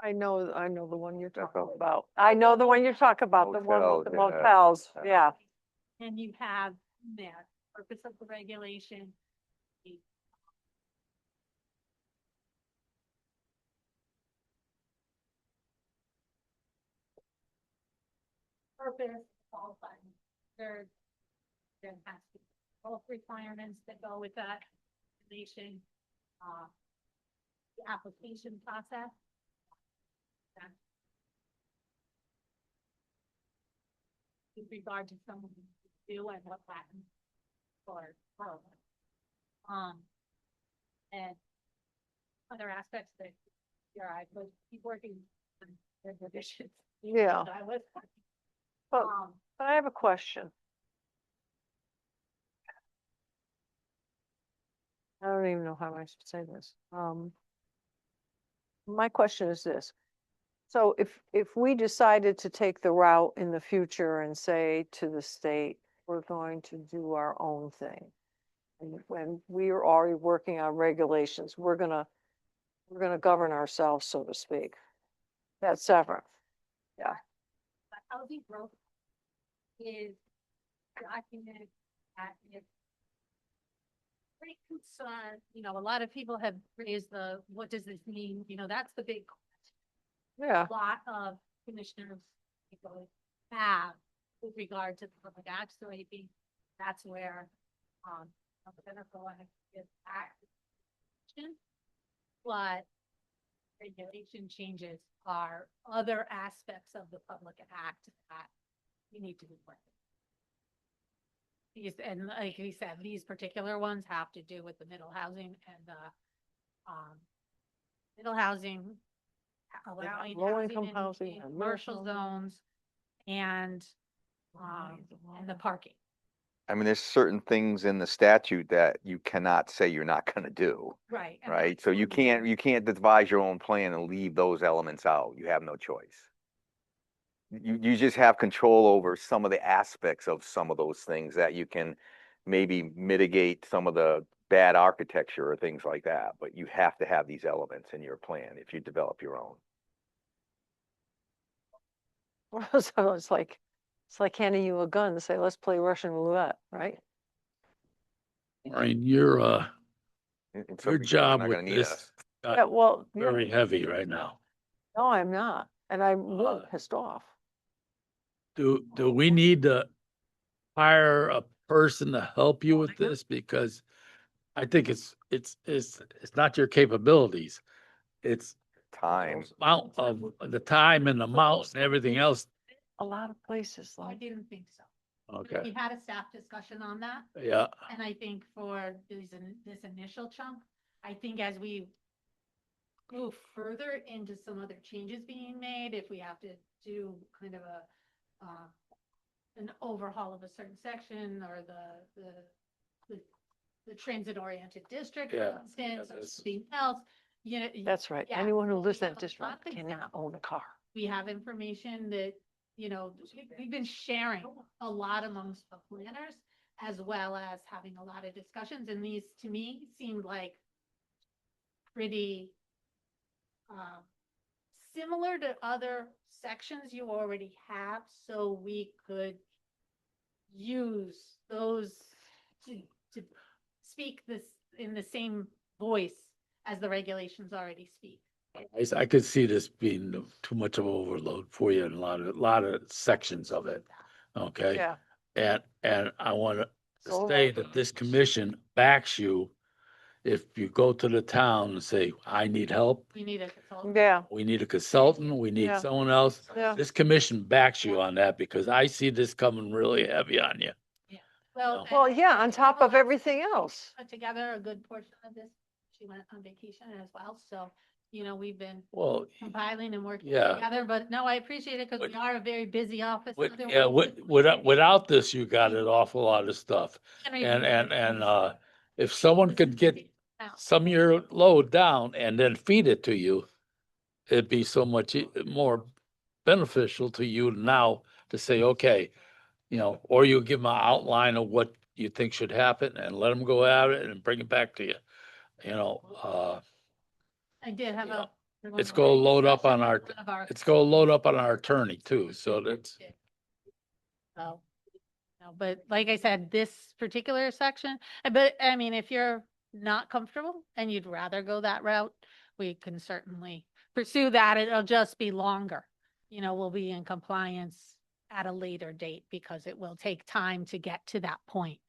I know the one you're talking about. I know the one you're talking about, the one with the motels, yeah. And you have there, purpose of the regulation. The purpose, qualifying, there has to be both requirements that go with that regulation. The application process. With regard to someone do and what happens for and other aspects that Your eye, but keep working on your revisions. Yeah. I was. But, Um, but I have a question. I don't even know how I should say this. My question is this. So if we decided to take the route in the future and say to the state, we're going to do our own thing. And when we are already working on regulations, we're gonna govern ourselves, so to speak. That's separate. Yeah. but housing growth is documented at its great concern. You know, a lot of people have raised the, what does this mean? You know, that's the big Yeah. a lot of commissioners people have with regard to the public acts. So I think that's where, I'm gonna go ahead and get back. But regulation changes are other aspects of the public act that we need to be working. These, and like we said, these particular ones have to do with the middle housing and the, middle housing, allowing low-income housing housing in and commercial middle zones and the parking. I mean, there's certain things in the statute that you cannot say you're not gonna do, Right. and right? that's So one you of the- can't devise your own plan and leave those elements out. You have no choice. You just have control over some of the aspects of some of those things that you can maybe mitigate some of the bad architecture or things like that, but you have to have these elements in your plan if you develop your own. So it's like handing you a gun to say, let's play Russian roulette, right? Maureen, your, In some your reasons, they're job not with gonna need this us. Yeah, got well, yeah. very heavy right now. No, I'm not. And I'm really Uh, pissed off. Do we need to hire a person to help you with this? Because I think it's not your capabilities. It's Time. amount of the time and the amount and everything else. A lot of places I like, didn't think so. We Okay, had a staff discussion on that. yeah, And I think for this initial chunk, I think as we move further into some other changes being made, if we have to do kind of an overhaul of a certain section or the transit-oriented district, for Yeah, instance, or that's- something else, you know. that's right. yeah, Anyone who well, lives we in that have a lot district of things. cannot own a car. We have information that, you know, we've been sharing a lot amongst the planners as well as having a lot of discussions. And these, to me, seemed like pretty similar to other sections you already have, so we could use those to speak this in the same voice as the regulations already speak. I could see this being too much of overload for you in a lot of sections of it. Okay, Yeah. and I want to So say like- that this commission backs you. If you go to the town and say, I need help, We need a consultant. Yeah, we need a consultant, we need Yeah. someone else. yeah. This commission backs you on that because I see this coming really heavy on you. Well, No. Well, yeah, on top of everything else. Put together a good portion of this. She went on vacation as well, so, you know, we've been Well, compiling and working Yeah. together, but no, I appreciate it because we are a very busy office. without this, you got an awful lot of stuff. And if someone could get some of your load down and then feed it to you, it'd be so much more beneficial to you now to say, okay, you know, or you give them an outline of what you think should happen and let them go at it and bring it back to you. You know, I did have a. it's gonna load up on our, One of our- it's gonna load up on our attorney too, so that's. So, no, but like I said, this particular section, but I mean, if you're not comfortable and you'd rather go that route, we can certainly pursue that. It'll just be longer. You know, we'll be in compliance at a later date because it will take time to get to that point.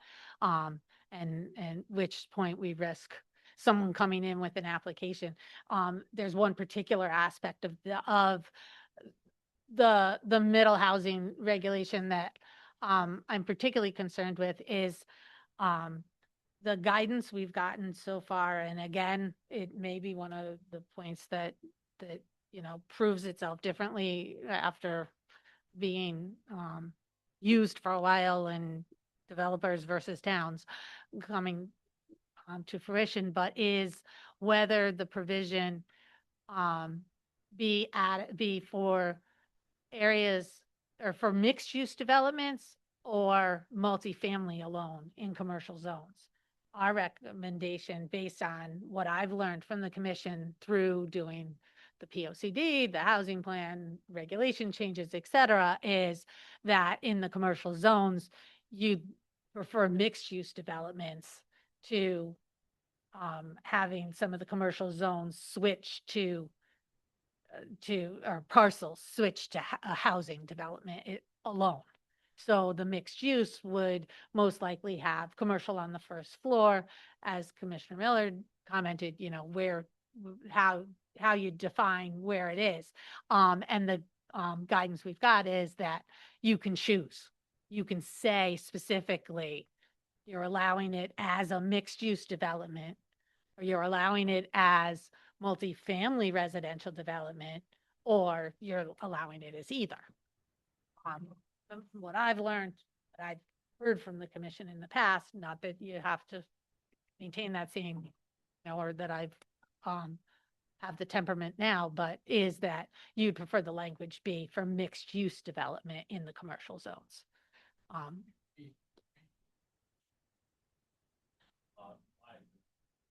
And which point we risk someone coming in with an application. There's one particular aspect of the middle housing regulation that I'm particularly concerned with is the guidance we've gotten so far. And again, it may be one of the points that that, you know, proves itself differently after being, used for a while and developers versus towns coming to fruition, but is whether the provision, be for areas or for mixed use developments or multifamily alone in commercial zones. Our recommendation, based on what I've learned from the commission through doing the POCD, the housing plan, regulation changes, et cetera, is that in the commercial zones, you prefer mixed use developments to having some of the commercial zones switch to or parcels switch to a housing development alone. So the mixed use would most likely have commercial on the first floor, as Commissioner Millard commented, you know, how you define where it is. And the guidance we've got is that you can choose. You can say specifically, you're allowing it as a mixed use development, or you're allowing it as multifamily residential development, or you're allowing it as either. What I've learned, that I've heard from the commission in the past, not that you have to maintain that same, you know, or that I've have the temperament now, but is that you'd prefer the language be for mixed use development in the commercial zones.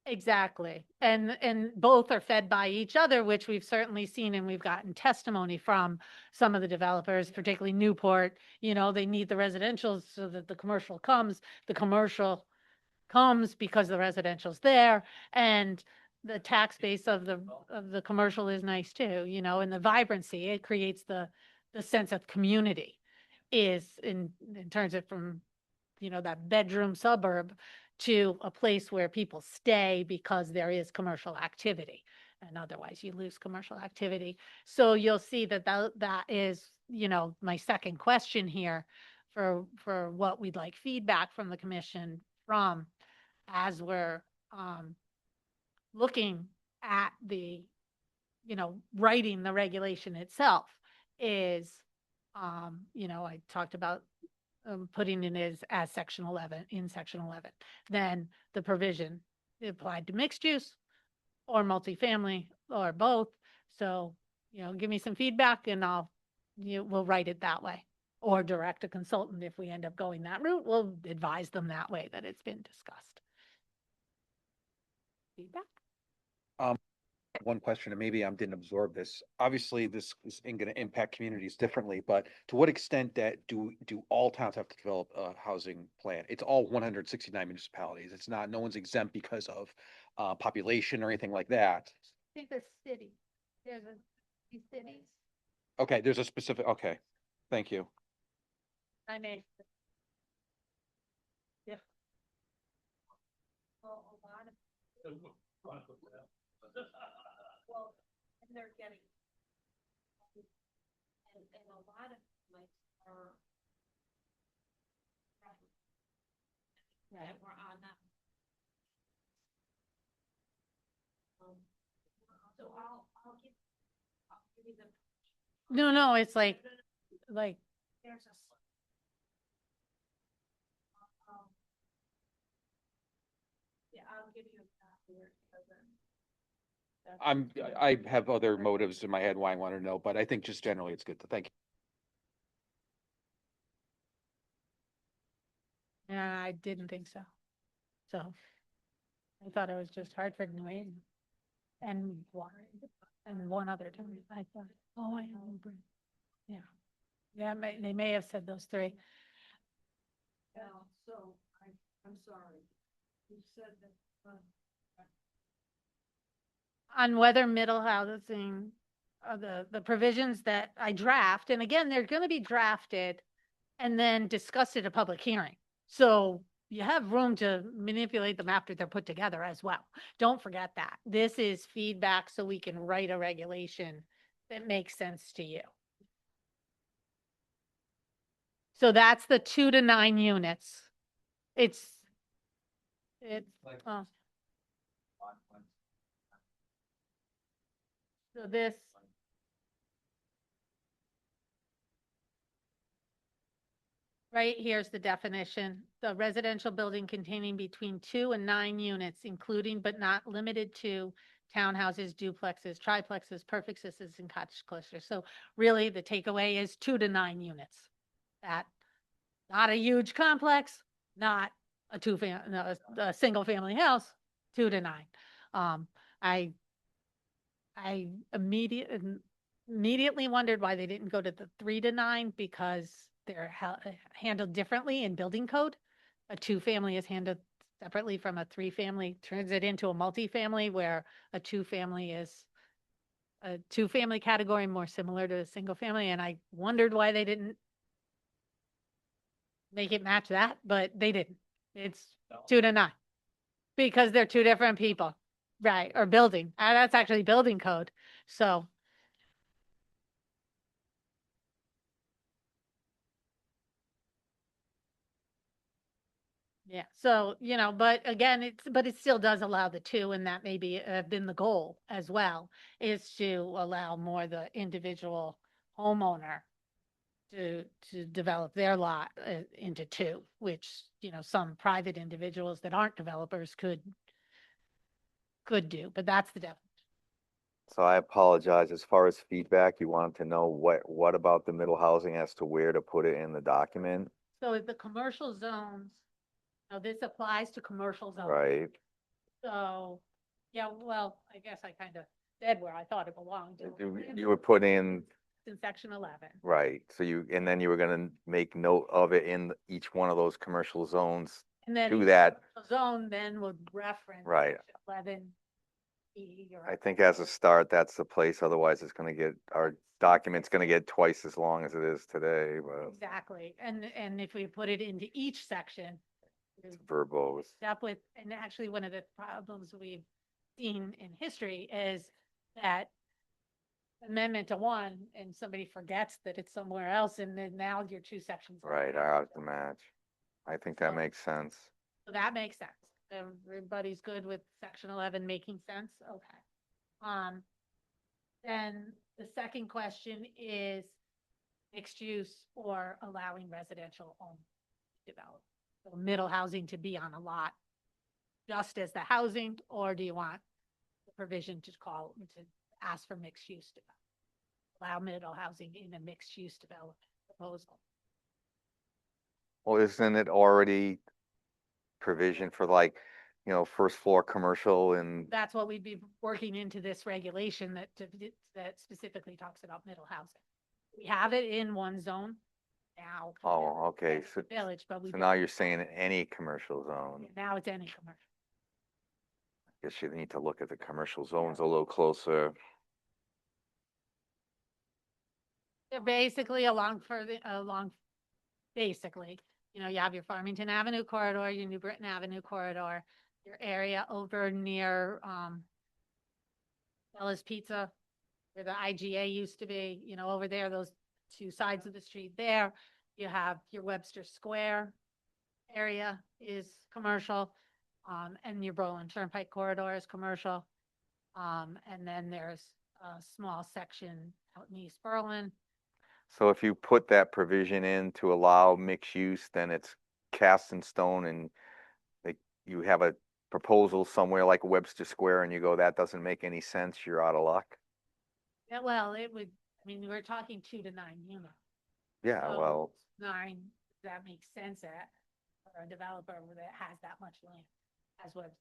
Exactly. And both are fed by each other, which we've certainly seen, and we've gotten testimony from some of the developers, particularly Newport. You know, they need the residential so that the commercial comes. The commercial comes because the residential's there, and the tax base of the commercial is nice too, you know, and the vibrancy, it creates the sense of community is in turns it from, you know, that bedroom suburb to a place where people stay because there is commercial activity, and otherwise you lose commercial activity. So you'll see that that is, you know, my second question here for what we'd like feedback from the commission from as we're looking at the, you know, writing the regulation itself is, you know, I talked about putting it as section 11, in section 11, then the provision applied to mixed use or multifamily or both. So, you know, give me some feedback and we'll write it that way, or direct a consultant. If we end up going that route, we'll advise them that way that it's been discussed. Feedback? One question, and maybe I didn't absorb this. Obviously, this is going to impact communities differently, but to what extent that do all towns have to develop a housing plan? It's all 169 municipalities. It's not, no one's exempt because of population or anything like that. I think the city, there's these cities. Okay, there's a specific, okay, thank you. I mean, yeah. Well, a lot of. Well, and they're getting. And a lot of like are. Right, we're on that. So I'll give you the. No, it's like there's a. Yeah, I'll give you a copy here. I have other motives in my head why I want to know, but I think just generally it's good to thank you. Yeah, I didn't think so. So I thought it was just Hartford, New England, and Warren, and one other town. I thought, oh, I know. Yeah. Yeah, they may have said those three. Yeah, so I'm sorry. You said that. On whether middle housing, the provisions that I draft, and again, they're going to be drafted and then discussed at a public hearing. So you have room to manipulate them after they're put together as well. Don't forget that. This is feedback so we can write a regulation that makes sense to you. So that's the 2 to 9 units. It's So this. Right here's the definition. The residential building containing between 2 and 9 units, including but not limited to townhouses, duplexes, triplexes, perfectuses, and cottage clusters. So really, the takeaway is 2 to 9 units. That, not a huge complex, not a a single family house, 2 to 9. I immediately wondered why they didn't go to the 3 to 9 because they're handled differently in building code. A 2-family is handled separately from a 3-family, turns it into a multifamily where a 2-family is a 2-family category more similar to a single family. And I wondered why they didn't make it match that, but they didn't. It's 2 to 9 because they're 2 different people, right? Or building. That's actually building code. So yeah, so, but again, it still does allow the 2, and that maybe have been the goal as well, is to allow more the individual homeowner to develop their lot into 2, which, some private individuals that aren't developers could do, but that's the definition. So I apologize. As far as feedback, you wanted to know what about the middle housing as to where to put it in the document? So the commercial zones, now this applies to commercial zones. Right? So, yeah, well, I guess I kind of said where I thought it belonged. You would put in, In section 11. right, so and then you were gonna make note of it in each one of those commercial zones. And then Do each that. zone then would reference. Right. section 11 E or. I think as a start, that's the place. Otherwise, our document's gonna get twice as long as it is today, but Exactly. And if we put it into each section. it's verbose. Up with, and actually one of the problems we've seen in history is that amendment to one and somebody forgets that it's somewhere else and then now your 2 sections. Right, are out to match. I think that makes sense. So that makes sense. Everybody's good with section 11 making sense? Okay. Then the second question is mixed use or allowing residential home development. So middle housing to be on a lot just as the housing, or do you want the provision to ask for mixed use development? Allow middle housing in a mixed use development proposal. Well, isn't it already provision for first floor commercial and, That's what we'd be working into this regulation that specifically talks about middle housing. We have it in one zone now. oh, okay, That's the so, Village, but we. so now you're saying any commercial zone. Now it's any commercial. Guess you need to look at the commercial zones a little closer. They're basically basically, you have your Farmington Avenue corridor, your New Britain Avenue corridor, your area over near, Bella's Pizza, where the IGA used to be, over there, those 2 sides of the street there. You have your Webster Square area is commercial, and your Berlin Turnpike corridor is commercial. And then there's a small section out in East Berlin. So if you put that provision in to allow mixed use, then it's cast in stone and you have a proposal somewhere like Webster Square and you go, that doesn't make any sense, you're out of luck. Yeah, well, it would, we're talking 2 to 9 units. Yeah, So well, 9, that makes sense for a developer that has that much land. As what,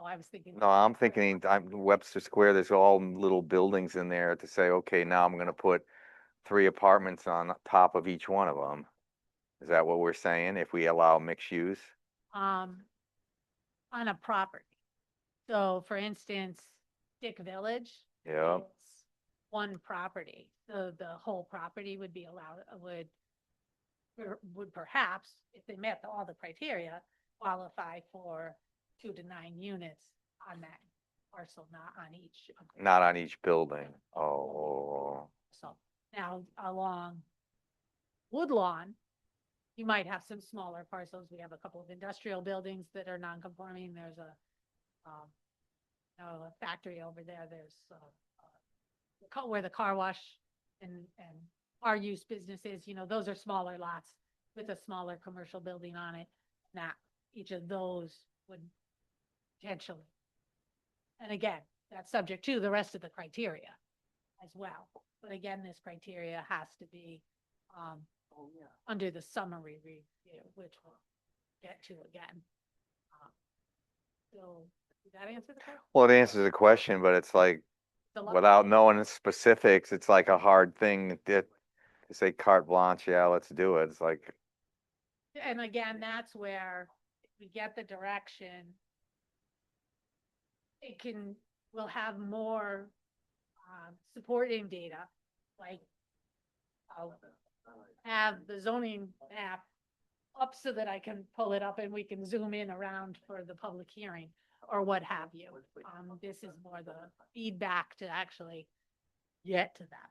I was thinking. no, I'm thinking Webster Square, there's all little buildings in there to say, okay, now I'm gonna put 3 apartments on top of each one of them. Is that what we're saying, if we allow mixed use? On a property. So for instance, Dick Village. Yeah. It's one property. So the whole property would be allowed, would perhaps, if they met all the criteria, qualify for 2 to 9 units on that parcel, not on each. Not on each building. Oh. So now along Woodlawn, you might have some smaller parcels. We have a couple of industrial buildings that are non-conforming. There's a factory over there. There's where the car wash and our use businesses, you know, those are smaller lots with a smaller commercial building on it. Now, each of those would potentially. And again, that's subject to the rest of the criteria as well. But again, this criteria has to be under the summary review, which we'll get to again. So, did that answer the question? Well, it answers the question, but it's like, The lo- without knowing the specifics, it's like a hard thing to say carte blanche, yeah, let's do it. It's like, And again, that's where if we get the direction, we'll have more supporting data, like I'll have the zoning map up so that I can pull it up and we can zoom in around for the public hearing or what have you. This is more the feedback to actually get to that.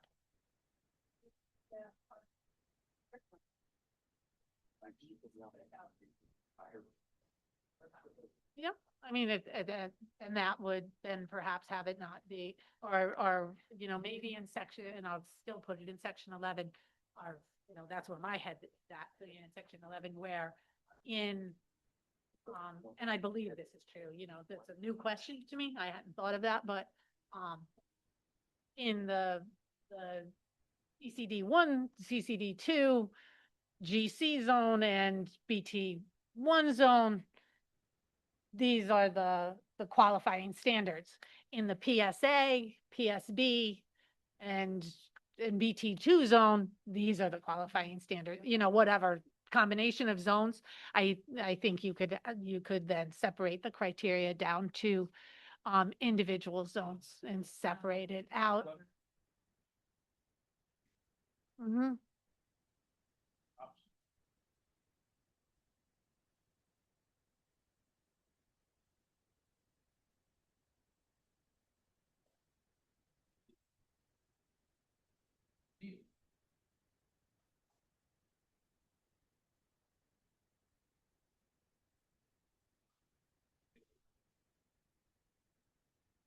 Yep, I mean, and that would then perhaps have it not be, or, you know, maybe in section, and I'll still put it in section 11, or, you know, that's where my head, that, putting it in section 11, where in, and I believe this is true, you know, that's a new question to me, I hadn't thought of that, but, in the CCD1, CCD2, GC zone and BT1 zone, these are the qualifying standards. In the PSA, PSB, and in BT2 zone, these are the qualifying standards, you know, whatever combination of zones. I think you could then separate the criteria down to individual zones and separate it out. Mm-hmm.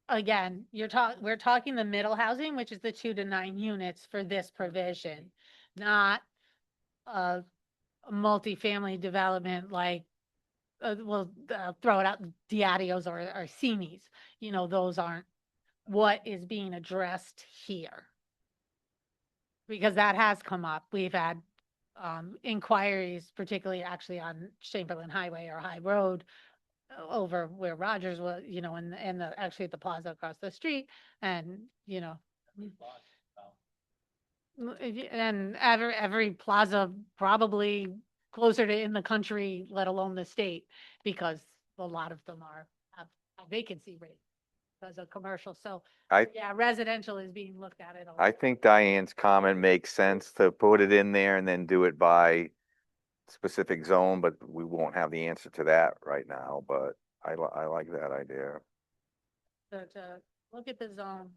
Again, we're talking the middle housing, which is the 2 to 9 units for this provision, not a multifamily development like, we'll throw it out, Diatios or Seamies. You know, those aren't what is being addressed here. Because that has come up. We've had inquiries, particularly actually on Chamberlain Highway or High Road, over where Rogers was, you know, and actually at the plaza across the street, and, you know. And every plaza probably closer to in the country, let alone the state, because a lot of them have a vacancy rate because of commercial. So yeah, residential is being looked at it a lot. I think Diane's comment makes sense to put it in there and then do it by specific zone, but we won't have the answer to that right now, but I like that idea. So to look at the zones.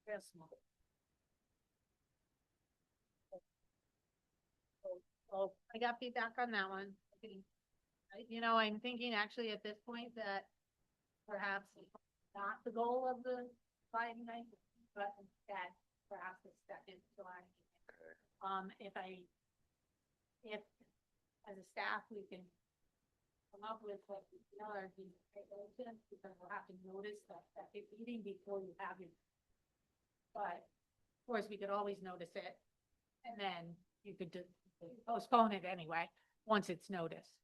Real small. So I got feedback on that one. You know, I'm thinking actually at this point that perhaps not the goal of the slide night, but instead perhaps the second slide. If as a staff, we can come up with what we feel are the regulations, because we'll have to notice that second meeting before you have your. But of course, we could always notice it, and then you could postpone it anyway, once it's noticed.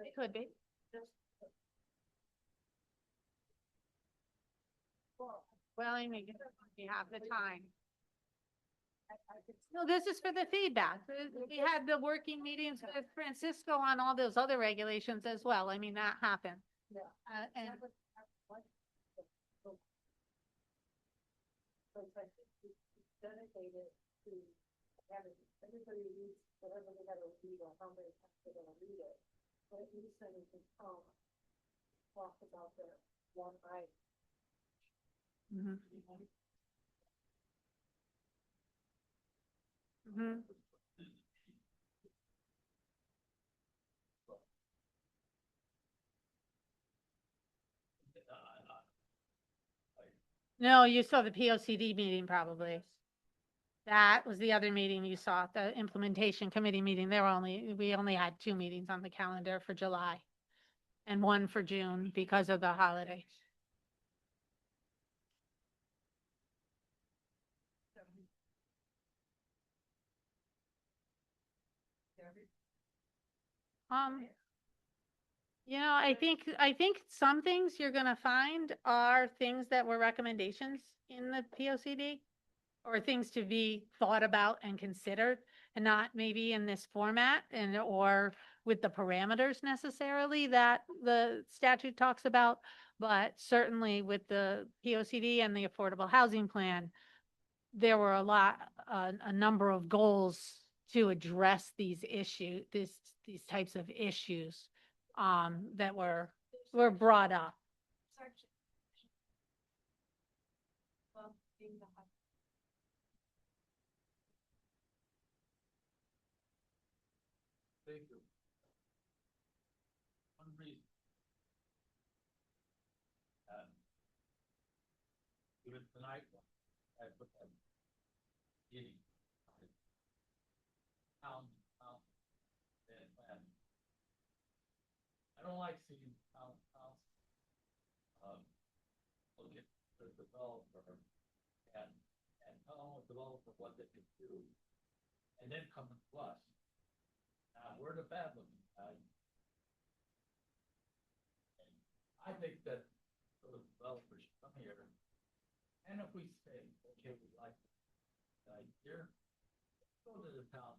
It could be. Well, I mean, you have the time. No, this is for the feedback. We had the working meetings with Francisco on all those other regulations as well. I mean, that happened. Yeah. And dedicated to having everybody read whatever they gotta read or how many times they're gonna read it. But at least then we can talk about the one item. Mm-hmm. Mm-hmm. No, you saw the POCD meeting probably. That was the other meeting you saw, the implementation committee meeting. We only had 2 meetings on the calendar for July and 1 for June because of the holidays. I think some things you're gonna find are things that were recommendations in the POCD or things to be thought about and considered, and not maybe in this format or with the parameters necessarily that the statute talks about, but certainly with the POCD and the Affordable Housing Plan, there were a number of goals to address these types of issues that were brought up. Thank you. One reason. Even tonight, I put that meeting. And I don't like seeing town look at the developer and tell the developer what they can do, and then come to us. We're the bad ones. I think that the developers come here, and if we say, okay, we like the idea, go to the town.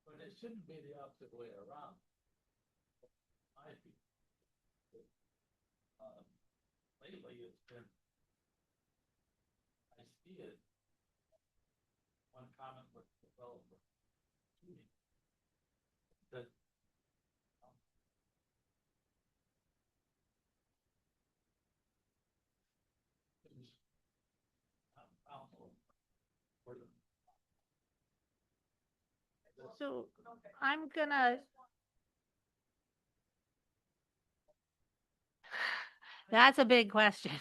But it shouldn't be the opposite way around. I think. Lately, it's been, I see it. One comment with the developer. That So I'm gonna. That's a big question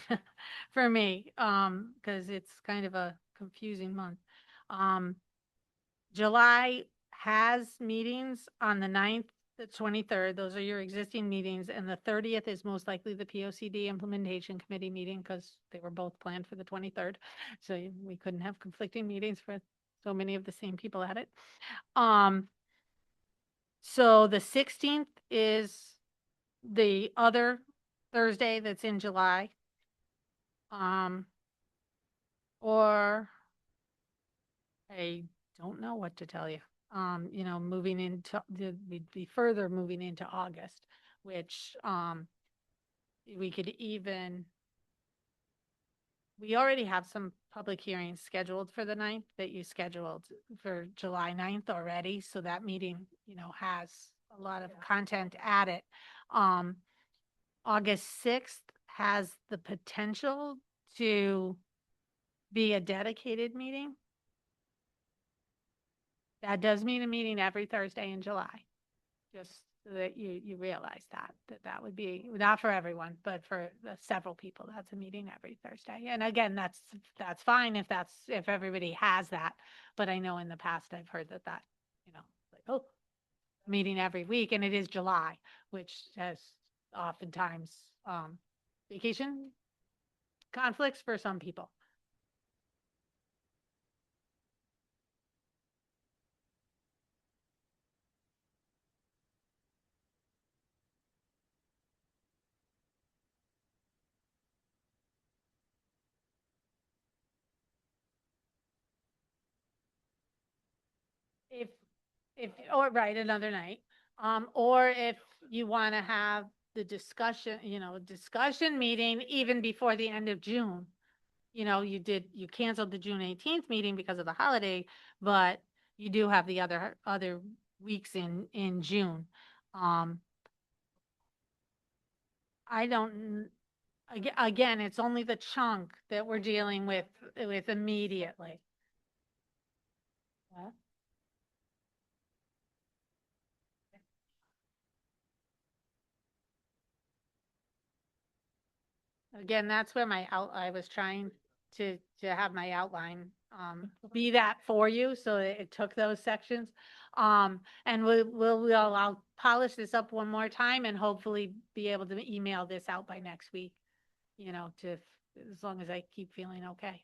for me, because it's kind of a confusing month. July has meetings on the 9th, the 23rd. Those are your existing meetings, and the 30th is most likely the POCD Implementation Committee meeting because they were both planned for the 23rd. So we couldn't have conflicting meetings for so many of the same people at it. So the 16th is the other Thursday that's in July. Or I don't know what to tell you. Moving into we'd be further moving into August, which we could even. We already have some public hearings scheduled for the 9th that you scheduled for July 9th already. So that meeting, has a lot of content at it. August 6th has the potential to be a dedicated meeting. That does mean a meeting every Thursday in July. Just so that you realize that would be not for everyone, but for several people, that's a meeting every Thursday. And again, that's fine if everybody has that. But I know in the past I've heard that meeting every week, and it is July, which has oftentimes vacation conflicts for some people. Right, another night. Or if you want to have the discussion meeting even before the end of June. You canceled the June 18th meeting because of the holiday, but you do have the other weeks in June. I don't, again, it's only the chunk that we're dealing with immediately. What? Again, that's where I was trying to have my outline, be that for you, so it took those sections. And I'll polish this up one more time and hopefully be able to email this out by next week, as long as I keep feeling okay.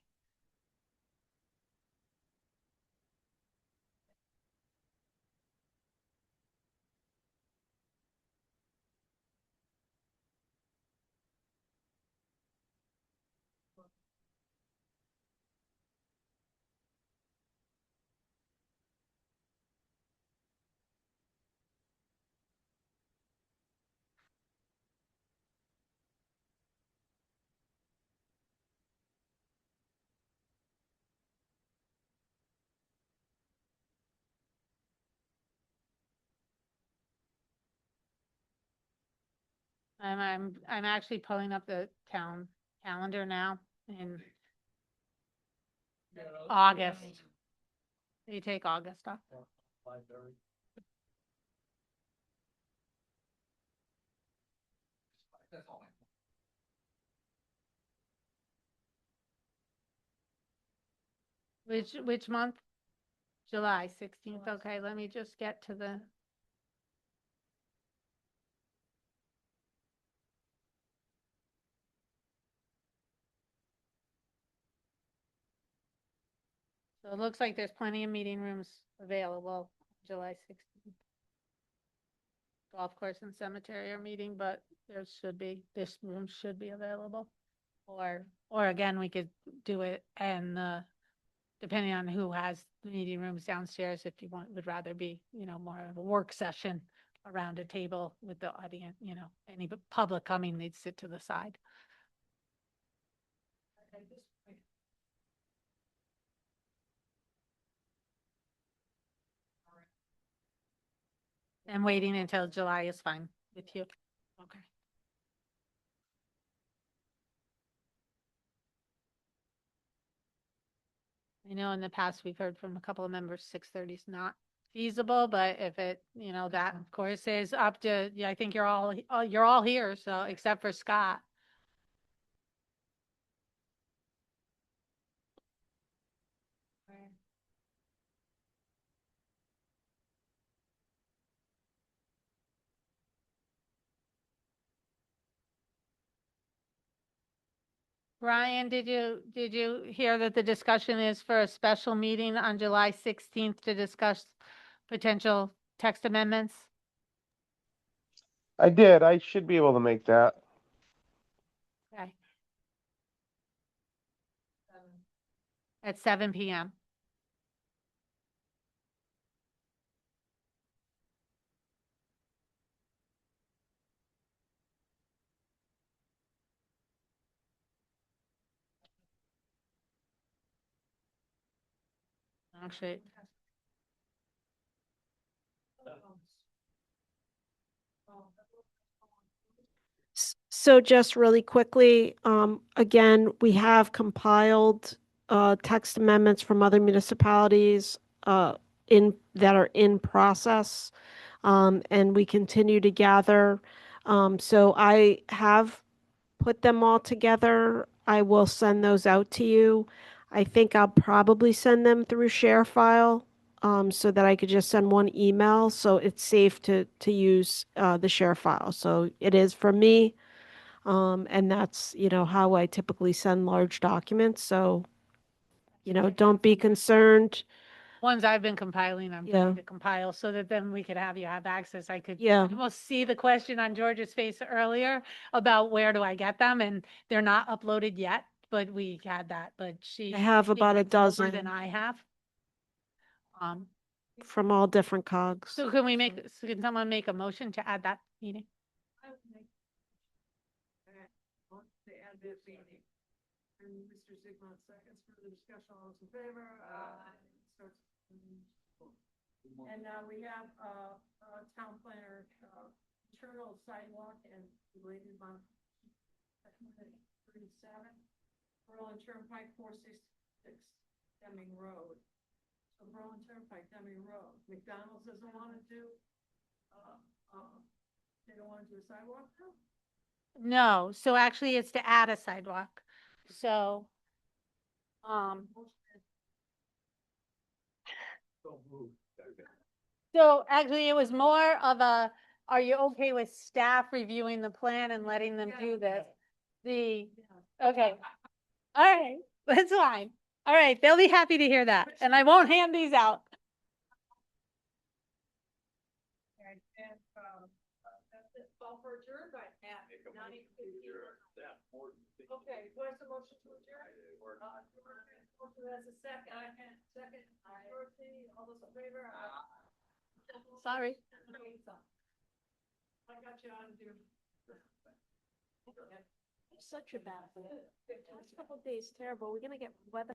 I'm actually pulling up the town calendar now in August. They take August off. Which month? July 16th. Okay, let me just get to the. So it looks like there's plenty of meeting rooms available July 16th. Golf course and cemetery are meeting, but this room should be available. Or again, we could do it and depending on who has the meeting rooms downstairs, if you would rather be, more of a work session around a table with the audience, any public coming, they'd sit to the side. And waiting until July is fine with you. Okay. I know in the past, we've heard from a couple of members, 6:30 is not feasible, but if it, that of course is up to, I think you're all here, so except for Scott. Brian, did you hear that the discussion is for a special meeting on July 16th to discuss potential text amendments? I did. I should be able to make that. Okay. At 7 p.m. Actually. So just really quickly, again, we have compiled text amendments from other municipalities that are in process, and we continue to gather. So I have put them all together. I will send those out to you. I think I'll probably send them through ShareFile, so that I could just send one email. So it's safe to use the ShareFile. So it is for me. And that's, how I typically send large documents. So, don't be concerned. Ones I've been compiling, I'm Yeah. trying to compile so that then we could have you have access. I could Yeah. almost see the question on George's face earlier about where do I get them? And they're not uploaded yet, but we had that, but she. I have about a more dozen. Than I have. From all different cogs. So can someone make a motion to add that meeting? To add this meeting. And Mr. Zigmund seconds for the discussion. All those in favor? And now we have town planner internal sidewalk and related month 37, Berlin Turnpike 466 Deming Road. So Berlin Turnpike Deming Road. McDonald's doesn't want to do. They don't want to do a sidewalk now. No, so actually it's to add a sidewalk. So, so actually it was more of a, are you okay with staff reviewing the plan and letting them do this? Okay. All right, that's fine. All right, they'll be happy to hear that, and I won't hand these out. Okay, who has the motion to adjourn? Motion has a second. Second. All those in favor? Sorry. I got you on, dude. Such a bad. Last couple of days, terrible. We're gonna get weather.